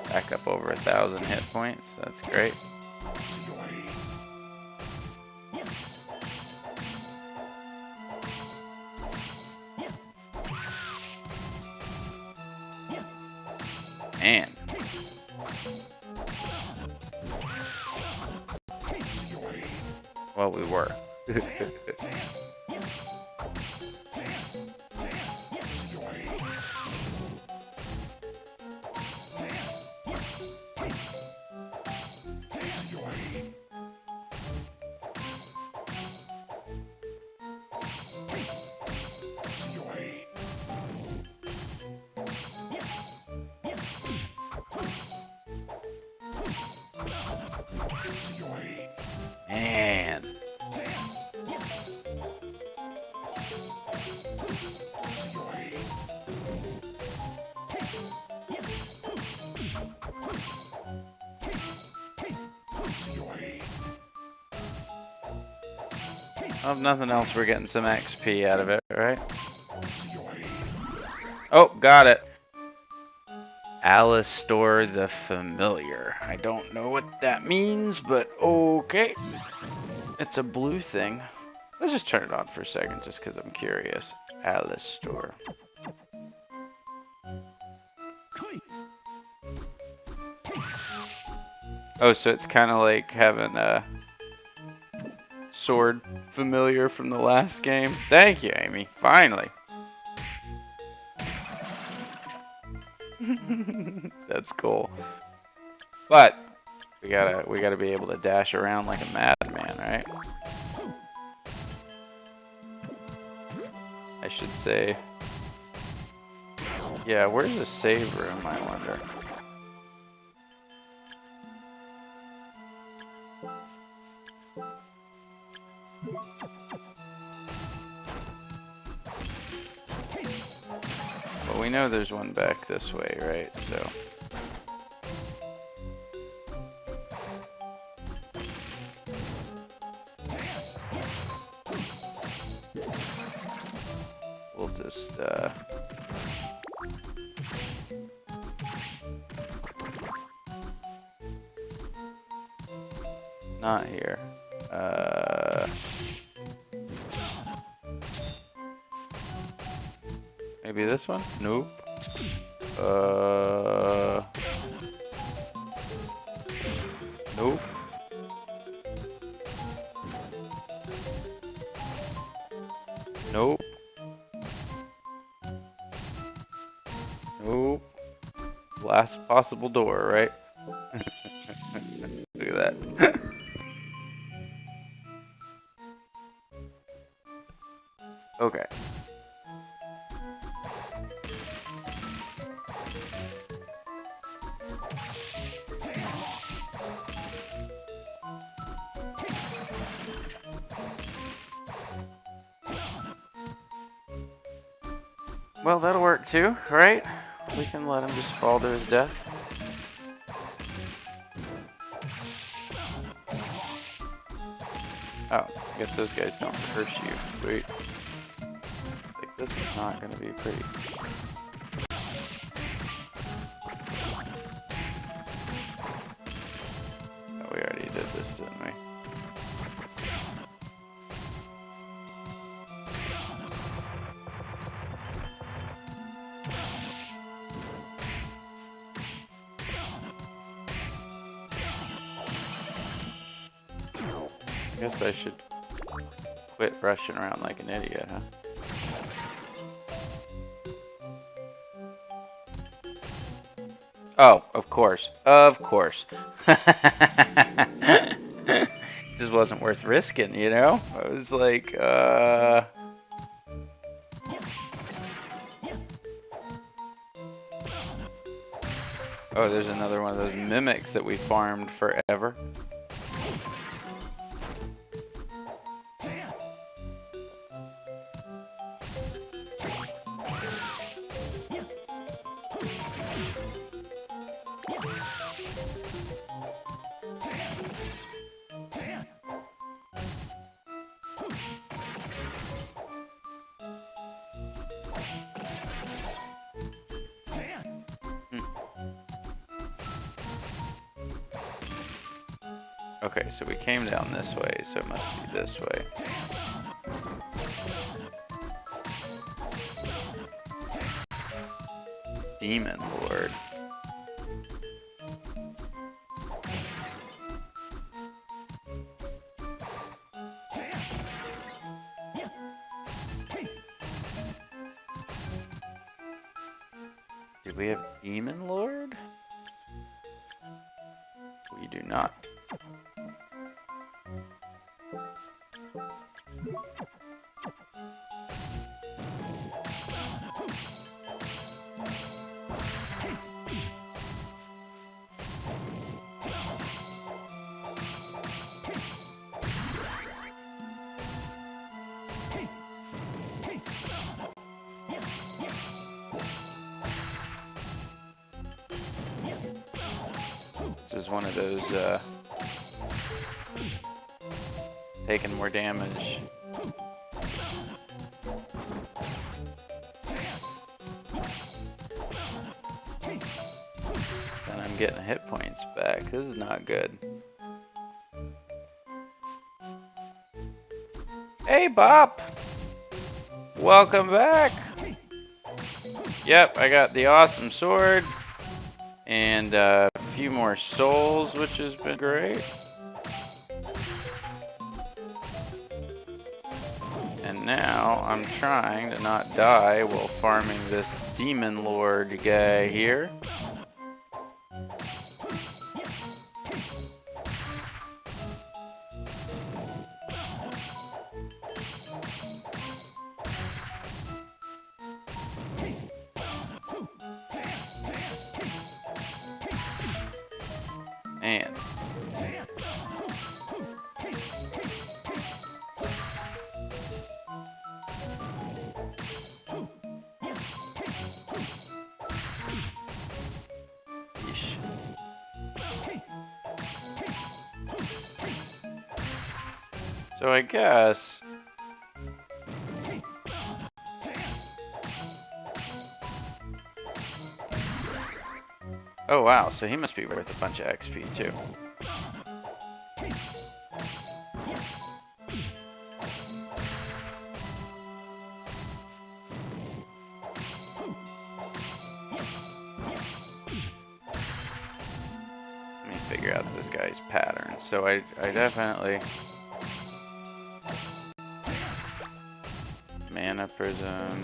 A: Back up over 1,000 hit points, that's great. Man. Well, we were. Man. Well, if nothing else, we're getting some XP out of it, right? Oh, got it. Alistor the Familiar. I don't know what that means, but okay. It's a blue thing. Let's just turn it on for a second just because I'm curious. Alistor. Oh, so it's kind of like having a sword familiar from the last game. Thank you, Amy. Finally. That's cool. But we gotta be able to dash around like a madman, right? I should say. Yeah, where's the save room, I wonder? Well, we know there's one back this way, right? So. We'll just, not here. Maybe this one? Nope. Nope. Nope. Nope. Last possible door, right? Look at that. Okay. Well, that'll work too, right? We can let him just fall to his death. Oh, I guess those guys don't curse you. Sweet. Like, this is not going to be pretty. Oh, we already did this, didn't we? I guess I should quit rushing around like an idiot, huh? Oh, of course. Of course. Just wasn't worth risking, you know? I was like, Oh, there's another one of those mimics that we farmed forever. Okay, so we came down this way, so it must be this way. Demon Lord. Do we have Demon Lord? We do not. This is one of those, taking more damage. And I'm getting hit points back. This is not good. Hey, Bop! Welcome back! Yep, I got the awesome sword. And a few more souls, which has been great. And now I'm trying to not die while farming this Demon Lord guy here. And so I guess oh wow, so he must be worth a bunch of XP too. Let me figure out this guy's pattern. So I definitely Mana Prism.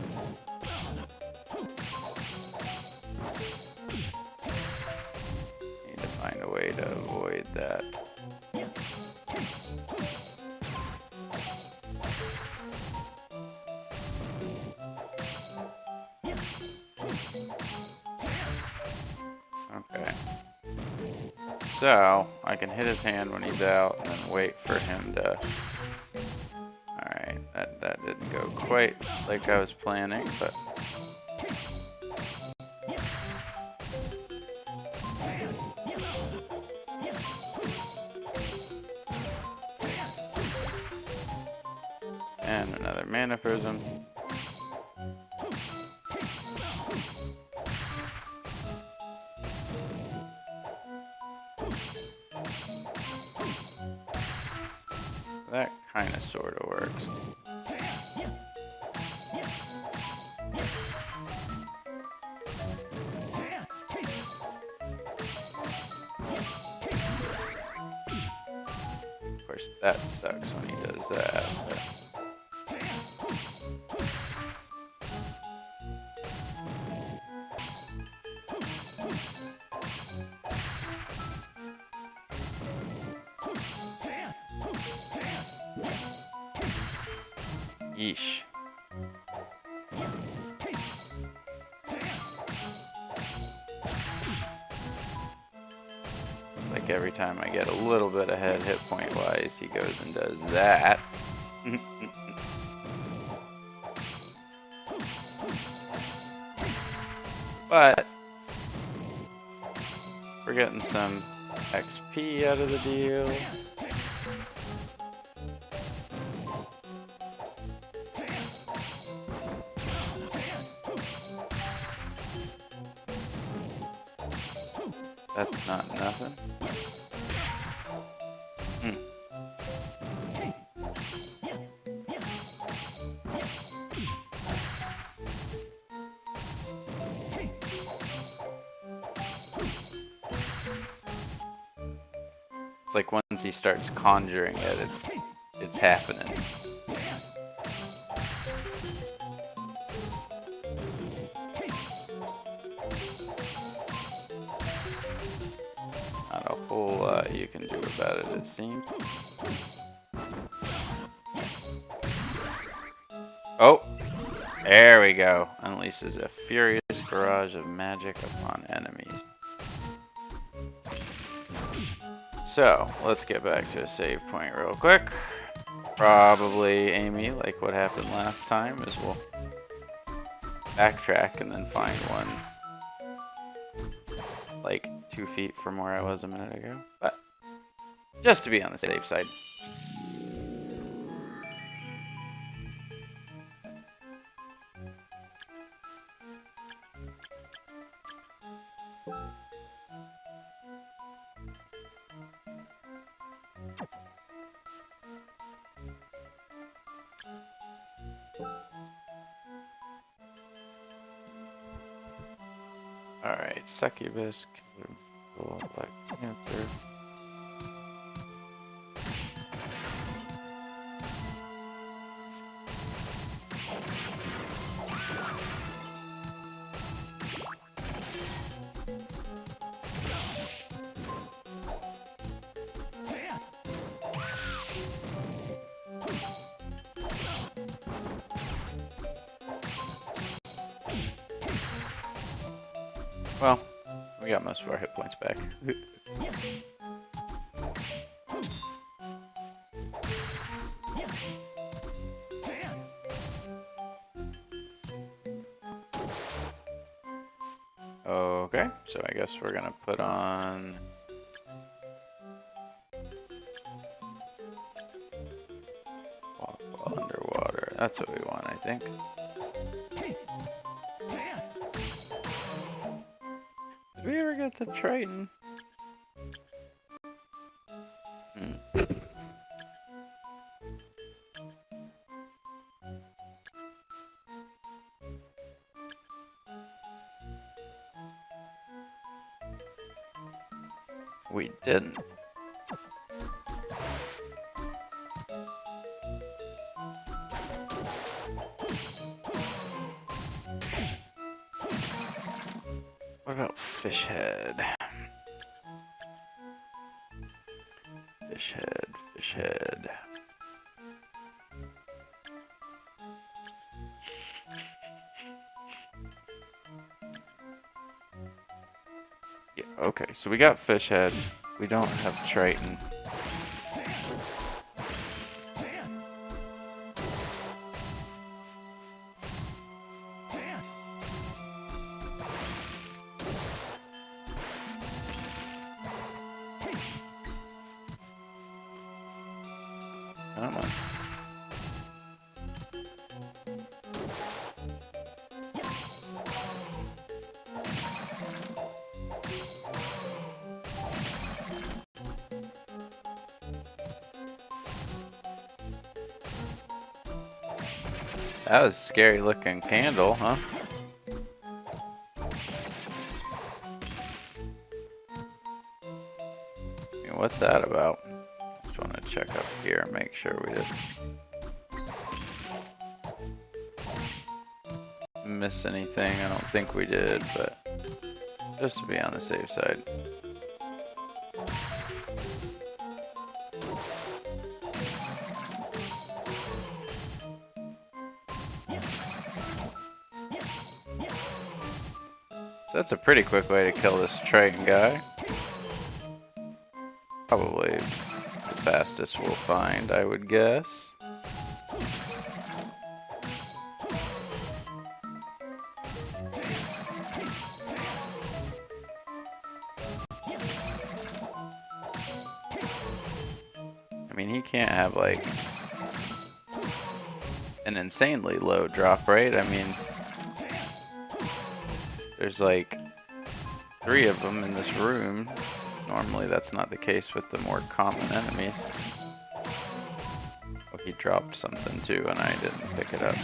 A: Need to find a way to avoid that. Okay. So, I can hit his hand when he's out and then wait for him to... Alright, that didn't go quite like I was planning, but... And another Mana Prism. That kind of sort of works. Of course, That sucks when he does that. But... Yeesh. It's like every time I get a little bit ahead hit point wise, he goes and does that. But we're getting some XP out of the deal. That's not nothing. It's like once he starts conjuring it, it's happening. Not a whole lot you can do about it, it seems. Oh! There we go. Unleashes a furious barrage of magic upon enemies. So, let's get back to a save point real quick. Probably Amy, like what happened last time, is we'll backtrack and then find one like 2 feet from where I was a minute ago. But just to be on the safe side. Alright, Succubus, Killer, Black Panther. Well, we got most of our hit points back. Okay, so I guess we're gonna put on walk while underwater. That's what we want, I think. Did we ever get the Triton? We didn't. What about fish head? Fish head, fish head. Yeah, okay, so we got fish head. We don't have Triton. Come on. That was a scary looking candle, huh? I mean, what's that about? Just want to check up here and make sure we didn't miss anything. I don't think we did, but just to be on the safe side. So that's a pretty quick way to kill this Triton guy. Probably the fastest we'll find, I would guess. I mean, he can't have like an insanely low drop rate. I mean, there's like 3 of them in this room. Normally that's not the case with the more common enemies. Oh, he dropped something too and I didn't pick it up.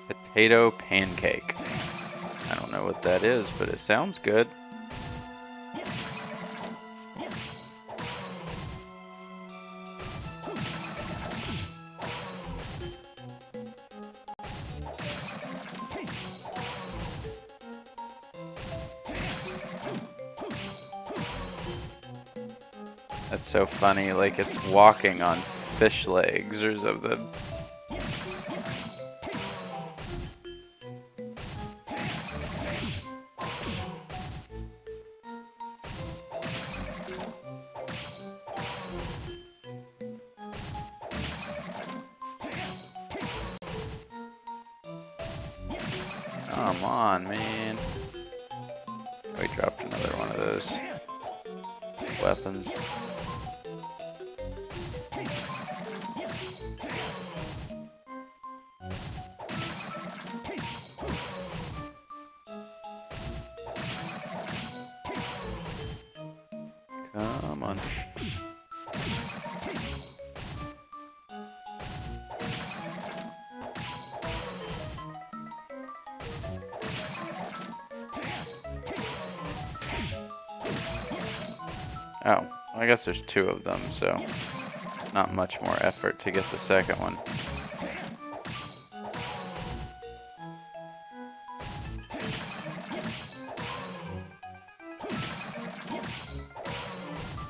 A: Potato pancake. I don't know what that is, but it sounds good. That's so funny, like it's walking on fish legs or something. Come on, man. We dropped another one of those weapons. Come on. Oh, I guess there's 2 of them, so not much more effort to get the second one.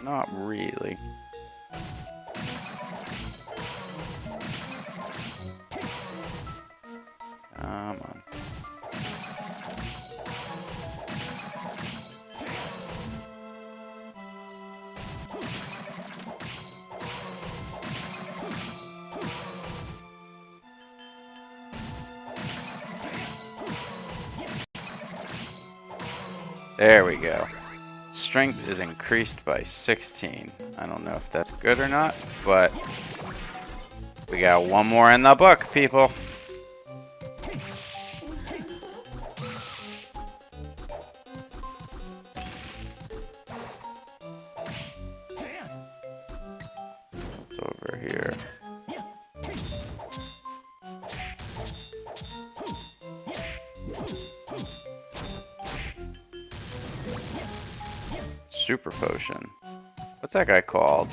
A: Not really. Come on. There we go. Strength is increased by 16. I don't know if that's good or not, but we got 1 more in the book, people. What's over here? Super potion. What's that guy called?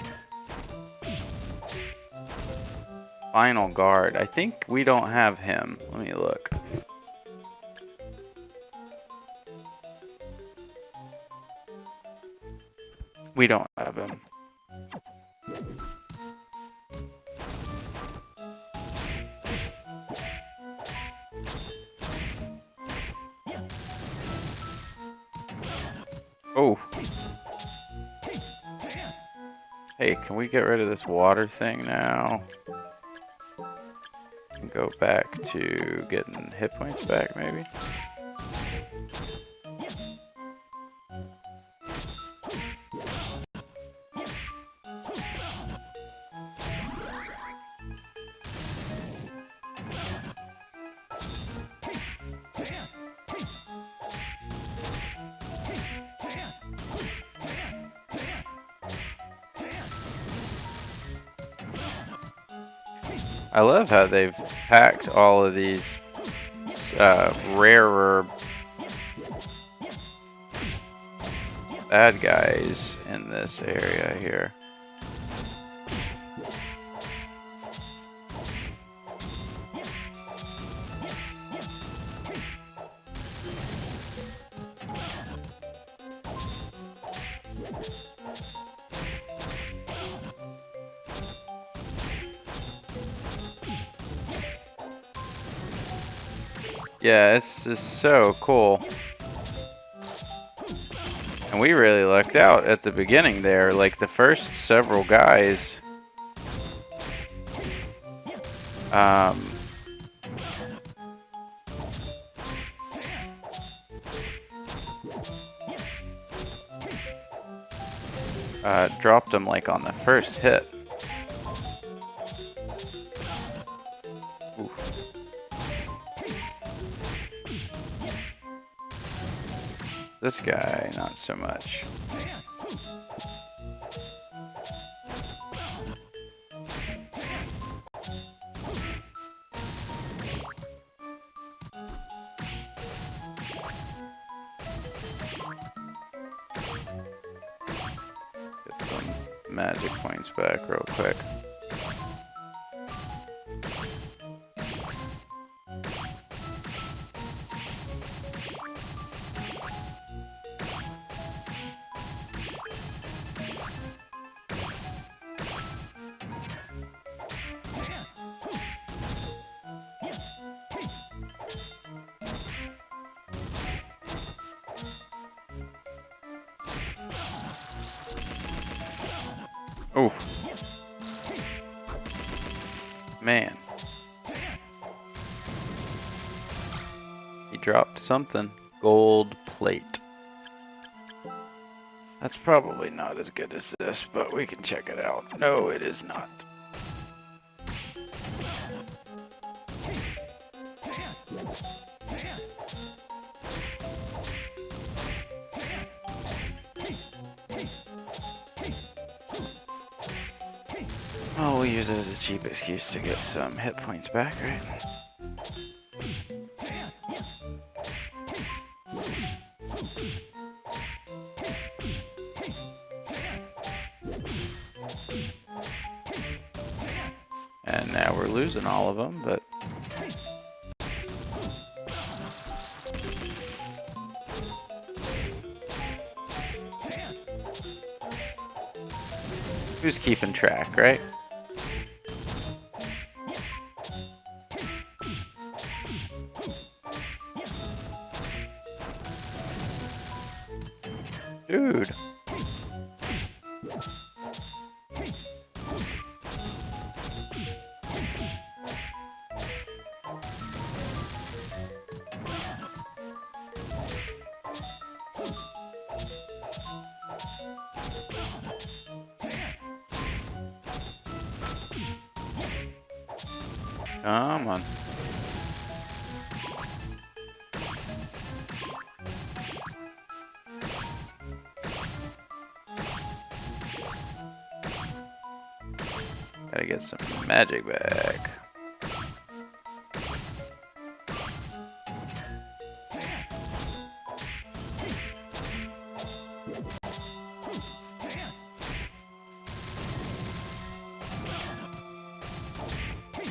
A: Final guard. I think we don't have him. Let me look. We don't have him. Oh. Hey, can we get rid of this water thing now? And go back to getting hit points back, maybe? I love how they've packed all of these rarer bad guys in this area here. Yeah, this is so cool. And we really lucked out at the beginning there. Like the first several guys dropped them like on the first hit. Ooh. This guy, not so much. Get some magic points back real quick. Oh, man. He dropped something. Gold plate. That's probably not as good as this, but we can check it out. No, it is not. Oh, we'll use it as a cheap excuse to get some hit points back, right? And now we're losing all of them, but... who's keeping track, right? Dude. Come on. Gotta get some magic back.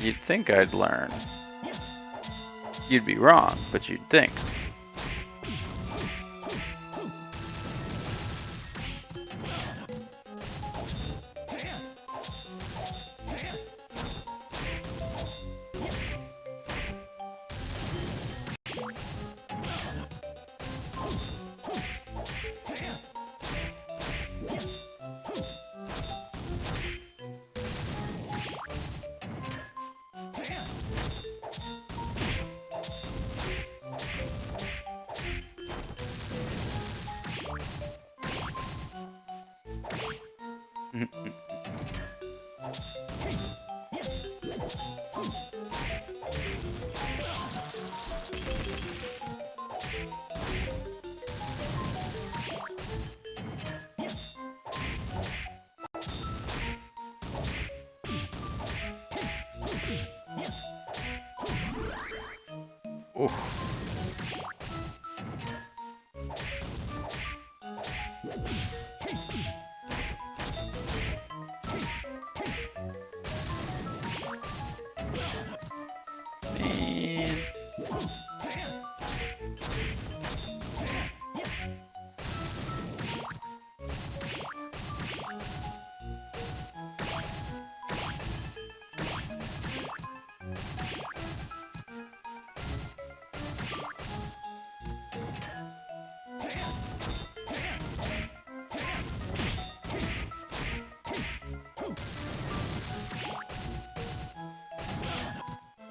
A: You'd think I'd learn. You'd be wrong, but you'd think.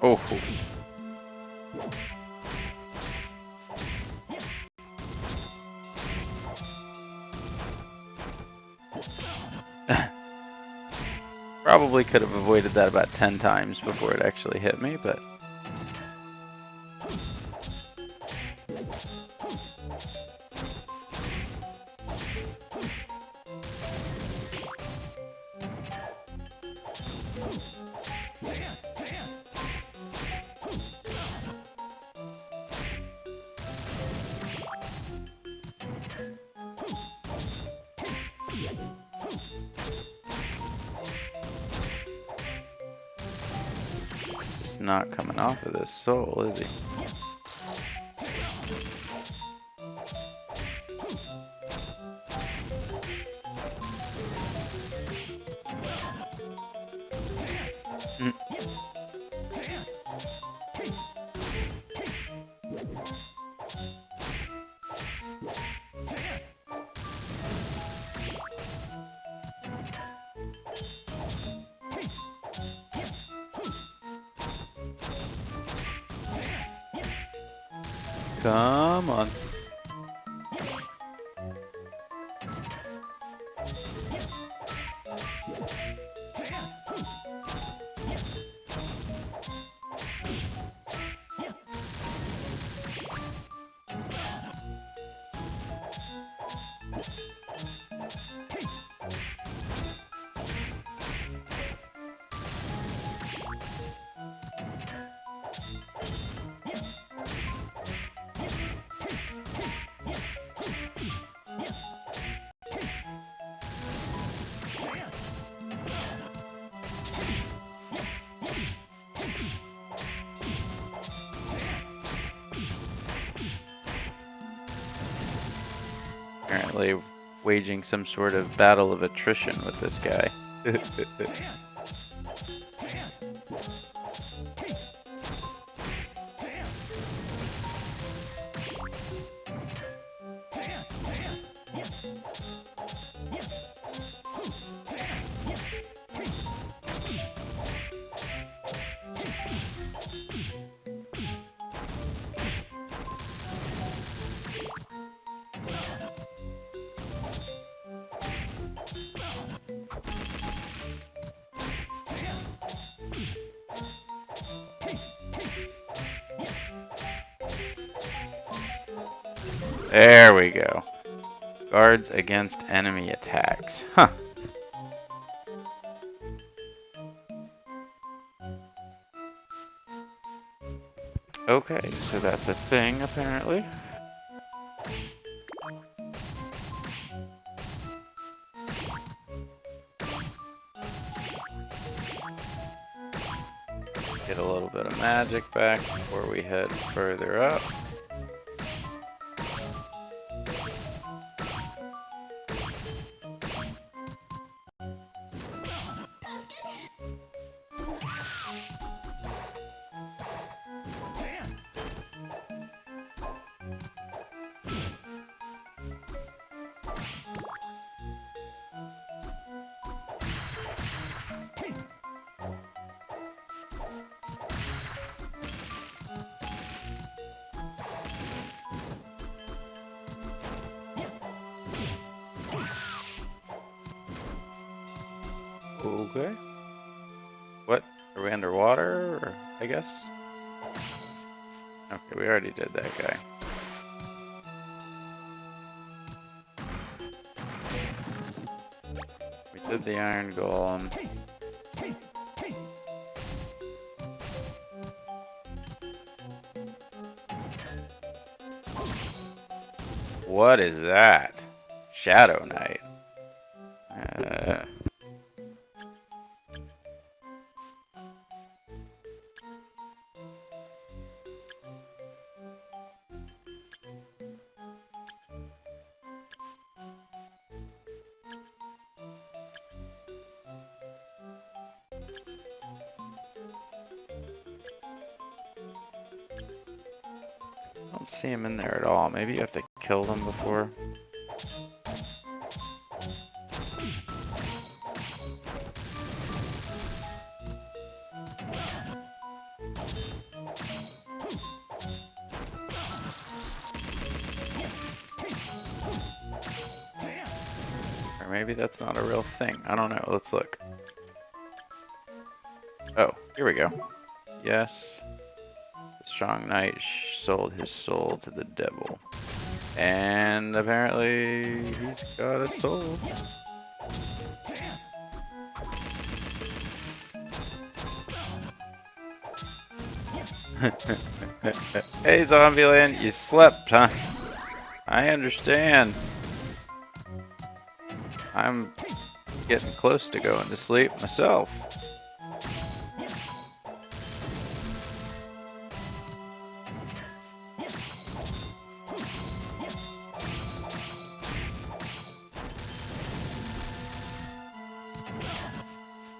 A: Ooh. Man. Oh. Probably could have avoided that about 10 times before it actually hit me, but... Just not coming off of this soul, is he? Come on. Apparently waging some sort of battle of attrition with this guy. There we go. Guards against enemy attacks. Huh. Okay, so that's a thing apparently. Get a little bit of magic back before we head further up. Okay. What? Are we underwater? Or, I guess? Okay, we already did that guy. We did the iron golem. What is that? Shadow Knight. I don't see him in there at all. Maybe you have to kill them before. Or maybe that's not a real thing. I don't know. Let's look. Oh, here we go. Yes. The strong knight sold his soul to the devil. And apparently he's got a soul. Hey Zombieland, you slept, huh? I understand. I'm getting close to going to sleep myself.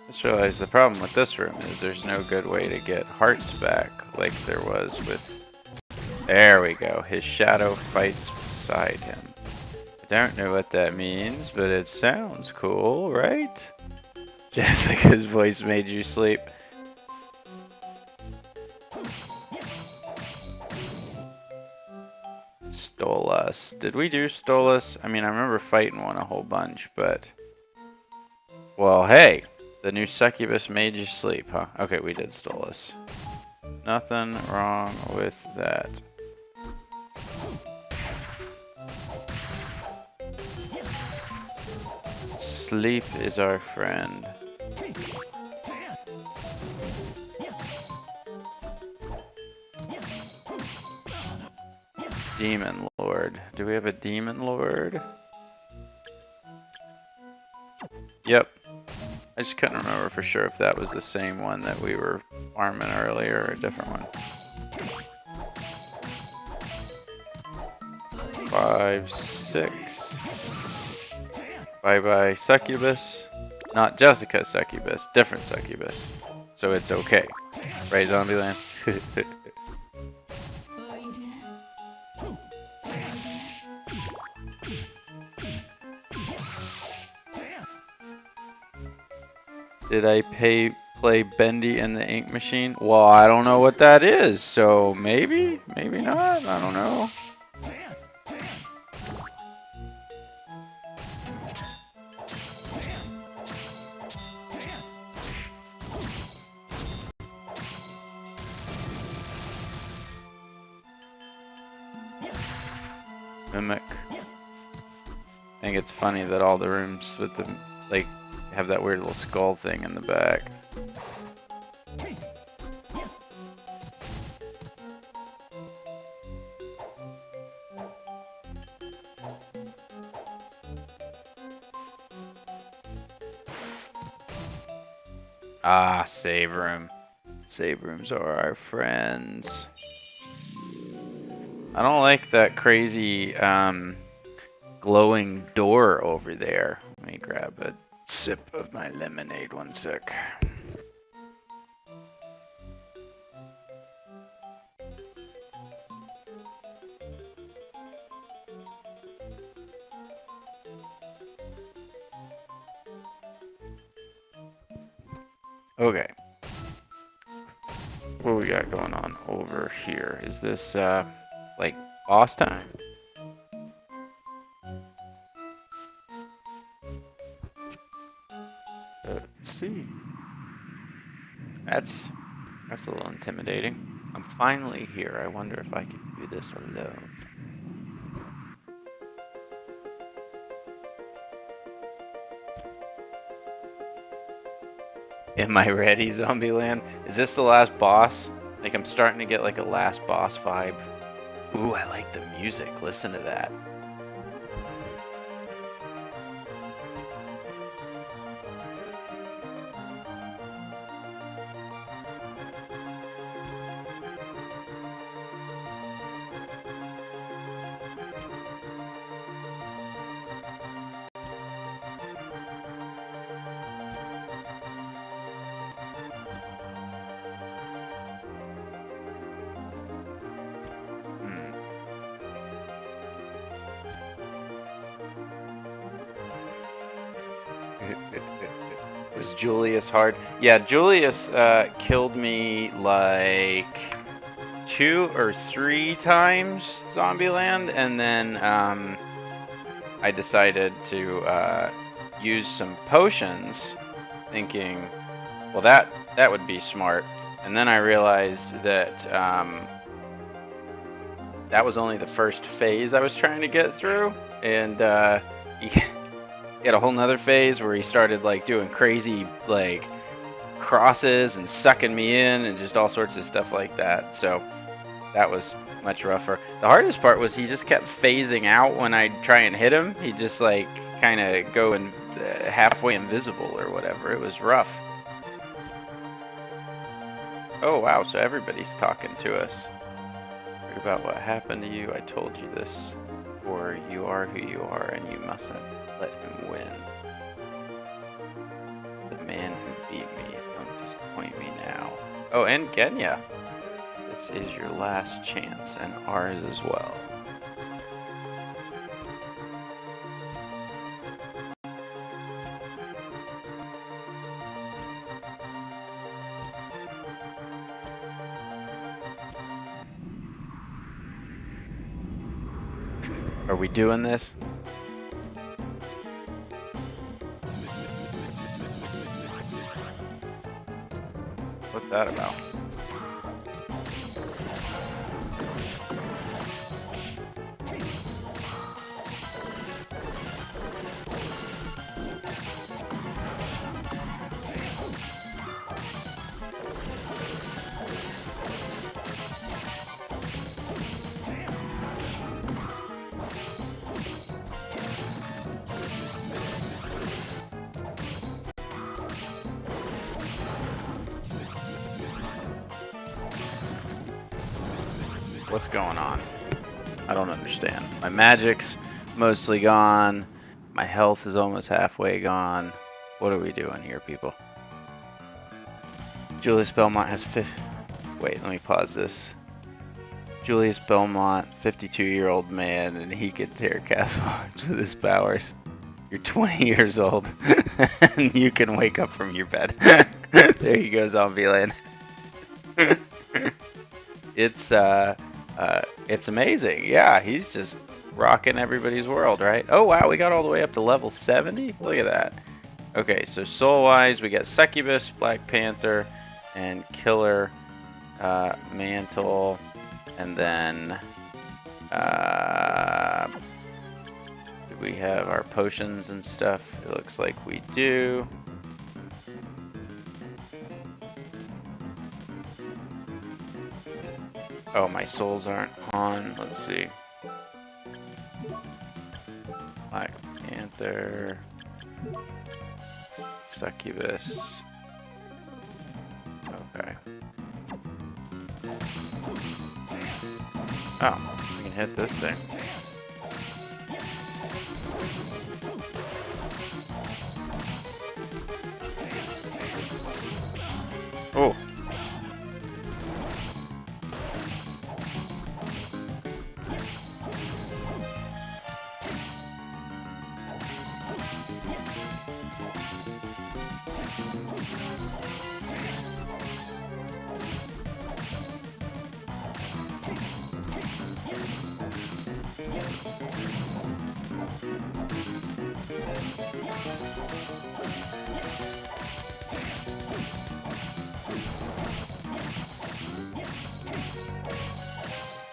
A: Just realized the problem with this room is there's no good way to get hearts back like there was with... There we go. His shadow fights beside him. I don't know what that means, but it sounds cool, right? Jessica's voice made you sleep. Stolas. Did we do Stolas? I mean, I remember fighting one a whole bunch, but... Well, hey! The new succubus made you sleep, huh? Okay, we did Stolas. Nothing wrong with that. Sleep is our friend. Demon Lord. Do we have a Demon Lord? Yep. I just couldn't remember for sure if that was the same one that we were farming earlier or a different one. 5, 6. Bye-bye succubus. Not Jessica's succubus, different succubus. So it's okay. Right, Zombieland? Did I play Bendy and the Ink Machine? Well, I don't know what that is, so maybe? Maybe not? I don't know. Mimic. I think it's funny that all the rooms with the, like, have that weird little skull thing in the back. Ah, save room. Save rooms are our friends. I don't like that crazy glowing door over there. Let me grab a sip of my lemonade, one sec. Okay. What we got going on over here? Is this like boss time? Let's see. That's a little intimidating. I'm finally here. I wonder if I can do this alone. Am I ready, Zombieland? Is this the last boss? Like, I'm starting to get like a last boss vibe. Ooh, I like the music. Listen to that. Was Julius hard? Yeah, Julius killed me like 2 or 3 times, Zombieland, and then I decided to use some potions, thinking, well, that would be smart. And then I realized that that was only the first phase I was trying to get through, and he had a whole nother phase where he started like doing crazy like crosses and sucking me in and just all sorts of stuff like that. So that was much rougher. The hardest part was he just kept phasing out when I'd try and hit him. He'd just like kind of go in halfway invisible or whatever. It was rough. Oh wow, so everybody's talking to us. Heard about what happened to you. I told you this. Or you are who you are and you mustn't let him win. The man who beat me. Don't disappoint me now. Oh, and Genya. This is your last chance, and ours as well. Are we doing this? What's that about? What's going on? I don't understand. My magic's mostly gone. My health is almost halfway gone. What are we doing here, people? Julius Belmont has Wait, let me pause this. Julius Belmont, 52-year-old man, and he can tear Castlevania with his powers. You're 20 years old, and you can wake up from your bed. There you go, Zombieland. It's amazing. Yeah, he's just rocking everybody's world, right? Oh, wow, we got all the way up to level 70? Look at that. Okay, so soul-wise, we got Succubus, Black Panther, and Killer, Mantle, and then do we have our potions and stuff? It looks like we do. Oh, my souls aren't on. Let's see. Black Panther, Succubus. Okay. Oh, we can hit this thing. Oh.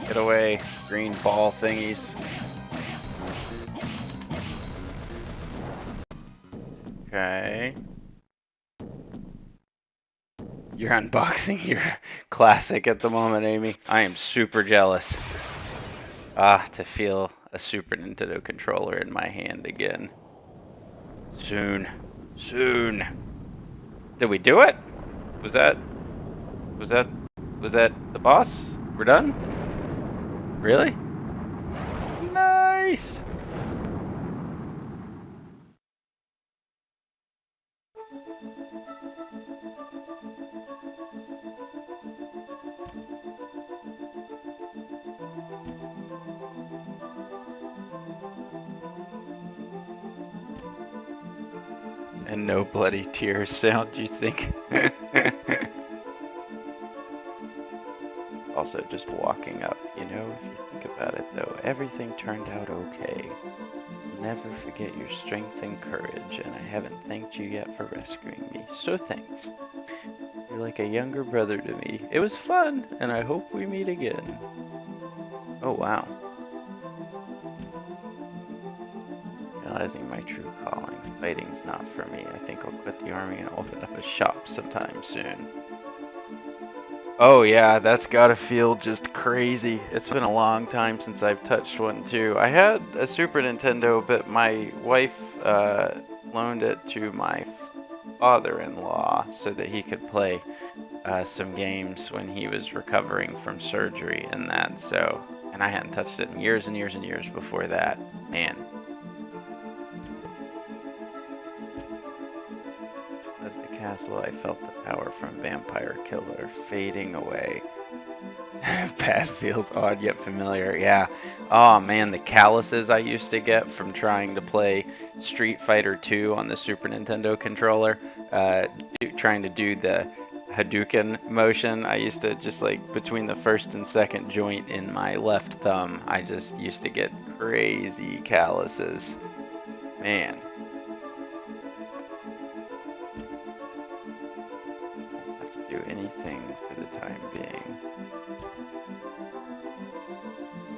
A: Get away, green ball thingies. Okay. You're unboxing your classic at the moment, Amy. I am super jealous. Ah, to feel a Super Nintendo controller in my hand again. Soon. Soon. Did we do it? Was that the boss? We're done? Really? Nice! and no bloody tears sound, you think? Also, just walking up, you know, if you think about it though, everything turned out okay. Never forget your strength and courage, and I haven't thanked you yet for rescuing me, so thanks. You're like a younger brother to me. It was fun, and I hope we meet again. Oh wow. Realizing my true calling. Fighting's not for me. I think I'll quit the army and open up a shop sometime soon. Oh yeah, that's gotta feel just crazy. It's been a long time since I've touched one too. I had a Super Nintendo, but my wife loaned it to my father-in-law so that he could play some games when he was recovering from surgery and that. So, and I hadn't touched it in years and years and years before that. Man. At the castle, I felt the power from Vampire Killer fading away. Bad feels odd yet familiar. Yeah. Oh man, the calluses I used to get from trying to play Street Fighter 2 on the Super Nintendo controller, trying to do the Hadouken motion. I used to just like between the first and second joint in my left thumb, I just used to get crazy calluses. Man. Don't have to do anything for the time being.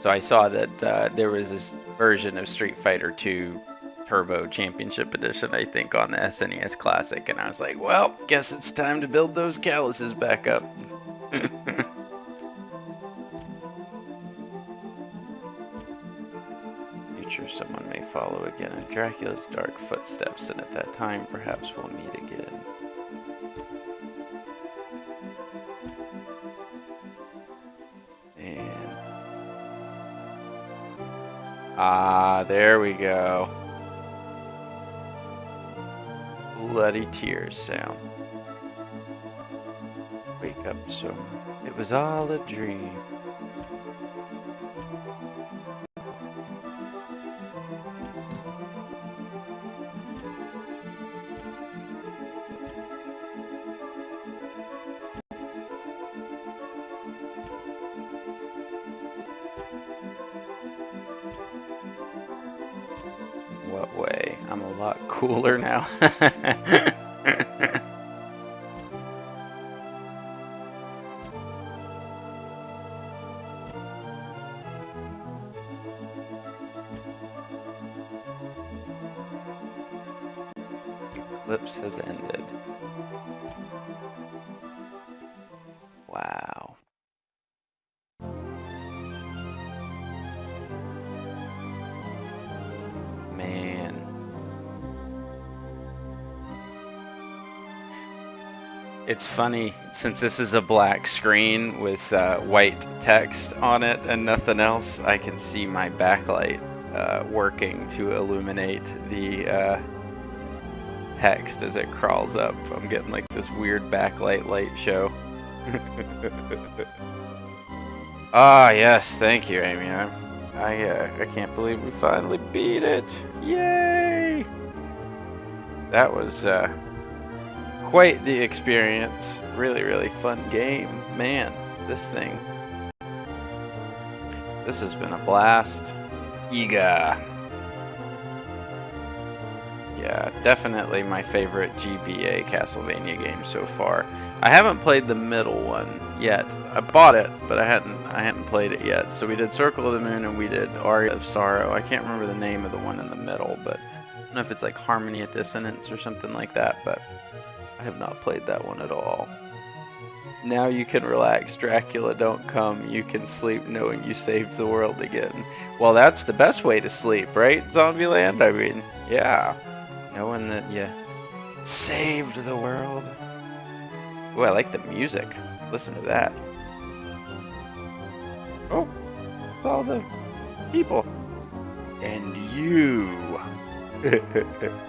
A: So I saw that there was this version of Street Fighter 2 Turbo Championship Edition, I think, on the SNES Classic, and I was like, well, guess it's time to build those calluses back up. Future, someone may follow again in Dracula's dark footsteps, and at that time, perhaps we'll meet again. And ah, there we go. Bloody tears sound. Wake up, so it was all a dream. What way? I'm a lot cooler now. Eclipse has ended. Wow. Man. It's funny, since this is a black screen with white text on it and nothing else, I can see my backlight working to illuminate the text as it crawls up. I'm getting like this weird backlight light show. Ah, yes, thank you, Amy. I can't believe we finally beat it. Yay! That was quite the experience. Really, really fun game. Man, this has been a blast. Iga. Yeah, definitely my favorite GBA Castlevania game so far. I haven't played the middle one yet. I bought it, but I hadn't played it yet. So we did Circle of the Moon and we did Aria of Sorrow. I can't remember the name of the one in the middle, but I don't know if it's like Harmony of Dissonance or something like that, but I have not played that one at all. Now you can relax, Dracula, don't come. You can sleep knowing you saved the world again. Well, that's the best way to sleep, right, Zombieland? I mean, yeah. Knowing that you saved the world. Oh, I like the music. Listen to that. Oh, it's all the people. And you.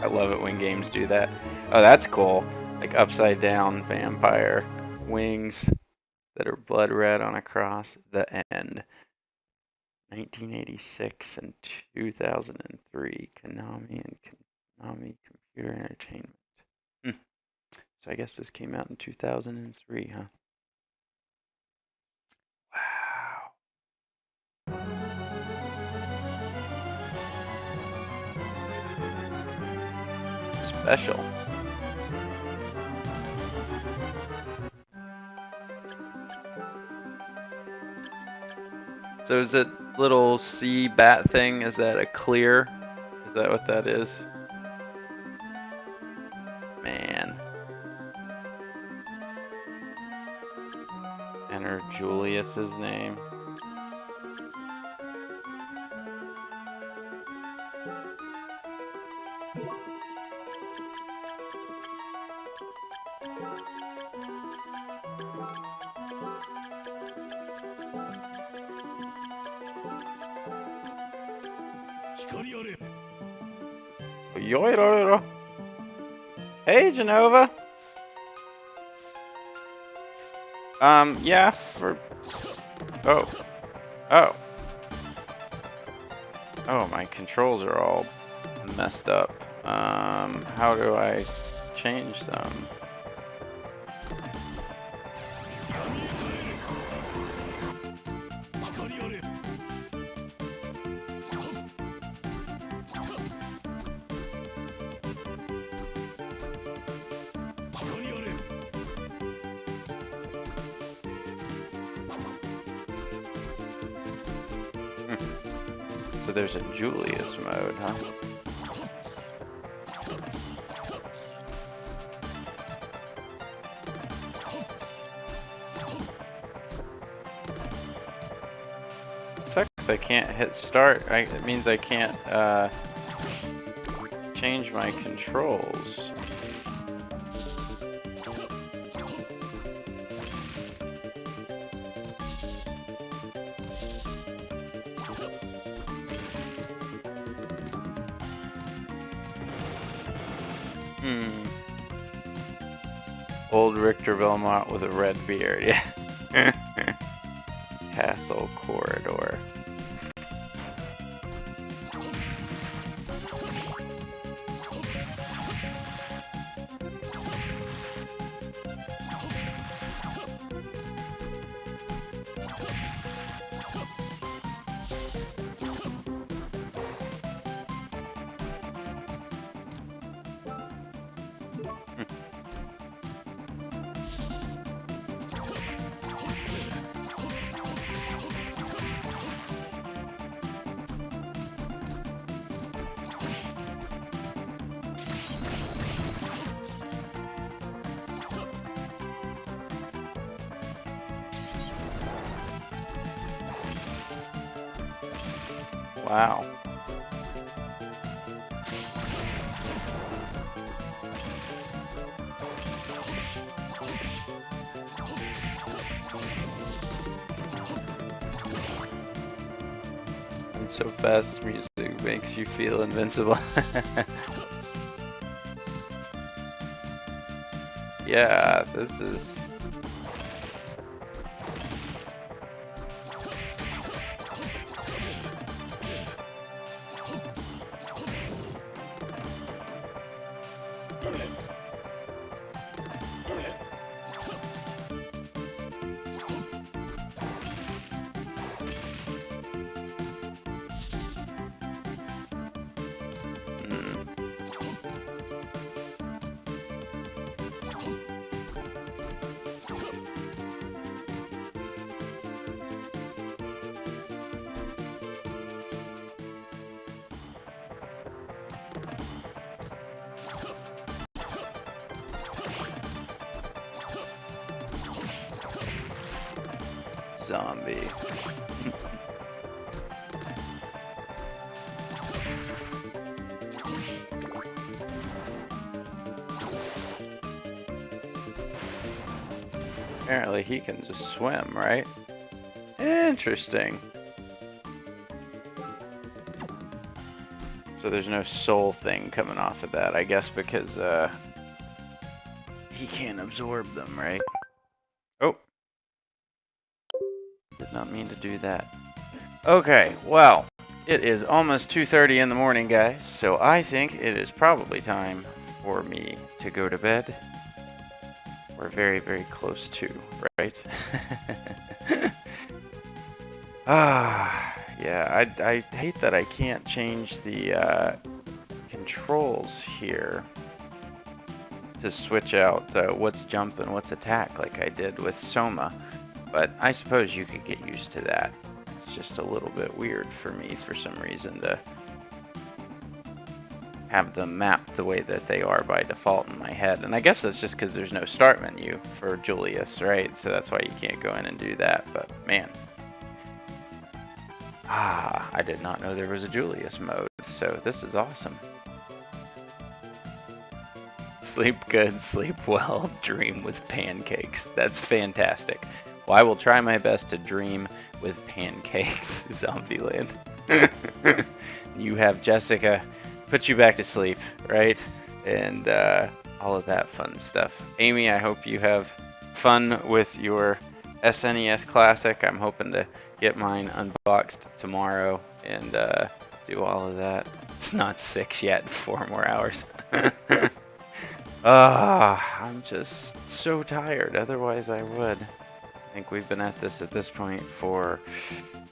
A: I love it when games do that. Oh, that's cool. Like upside down vampire wings that are blood red on a cross. The end. 1986 and 2003. Konami and Konami Computer Entertainment. So I guess this came out in 2003, huh? Wow. Special. So is it little C bat thing? Is that a clear? Is that what that is? Man. Enter Julius's name. Hey, Genova. Yeah, oh. Oh. Oh, my controls are all messed up. How do I change them? So there's a Julius mode, huh? Sucks I can't hit start. It means I can't change my controls. Old Richter Belmont with a red beard, yeah. Castle Corridor. Wow. And so fast music makes you feel invincible. Yeah, this is... zombie. Apparently he can just swim, right? Interesting. So there's no soul thing coming off of that, I guess, because he can't absorb them, right? Oh. Did not mean to do that. Okay, well, it is almost 2:30 in the morning, guys, so I think it is probably time for me to go to bed. We're very, very close to, right? Yeah, I hate that I can't change the controls here to switch out what's jump and what's attack like I did with Soma. But I suppose you could get used to that. It's just a little bit weird for me for some reason to have them mapped the way that they are by default in my head. And I guess that's just because there's no start menu for Julius, right? So that's why you can't go in and do that. But man, I did not know there was a Julius mode. So this is awesome. Sleep good, sleep well, dream with pancakes. That's fantastic. Well, I will try my best to dream with pancakes, Zombieland. You have Jessica put you back to sleep, right? And all of that fun stuff. Amy, I hope you have fun with your SNES Classic. I'm hoping to get mine unboxed tomorrow and do all of that. It's not 6 yet, 4 more hours. I'm just so tired. Otherwise, I would. I think we've been at this point for,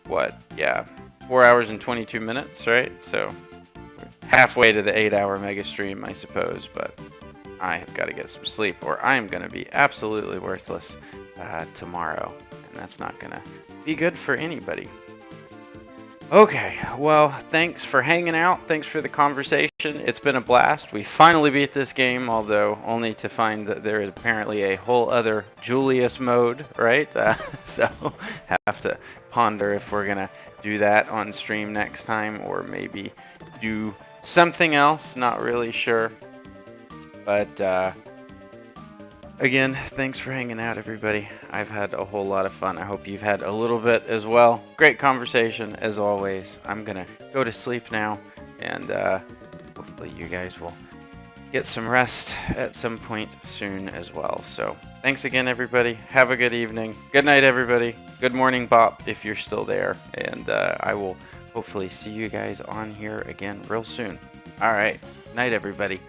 A: what? Yeah, 4 hours and 22 minutes, right? So, we're halfway to the 8-hour mega stream, I suppose. But I have got to get some sleep, or I am going to be absolutely worthless tomorrow. And that's not going to be good for anybody. Okay, well, thanks for hanging out. Thanks for the conversation. It's been a blast. We finally beat this game, although only to find that there is apparently a whole other Julius mode, right? So have to ponder if we're going to do that on stream next time or maybe do something else. Not really sure. But again, thanks for hanging out, everybody. I've had a whole lot of fun. I hope you've had a little bit as well. Great conversation, as always. I'm going to go to sleep now, and hopefully you guys will get some rest at some point soon as well. So thanks again, everybody. Have a good evening. Good night, everybody. Good morning, Bop, if you're still there. And I will hopefully see you guys on here again real soon. All right. Night, everybody.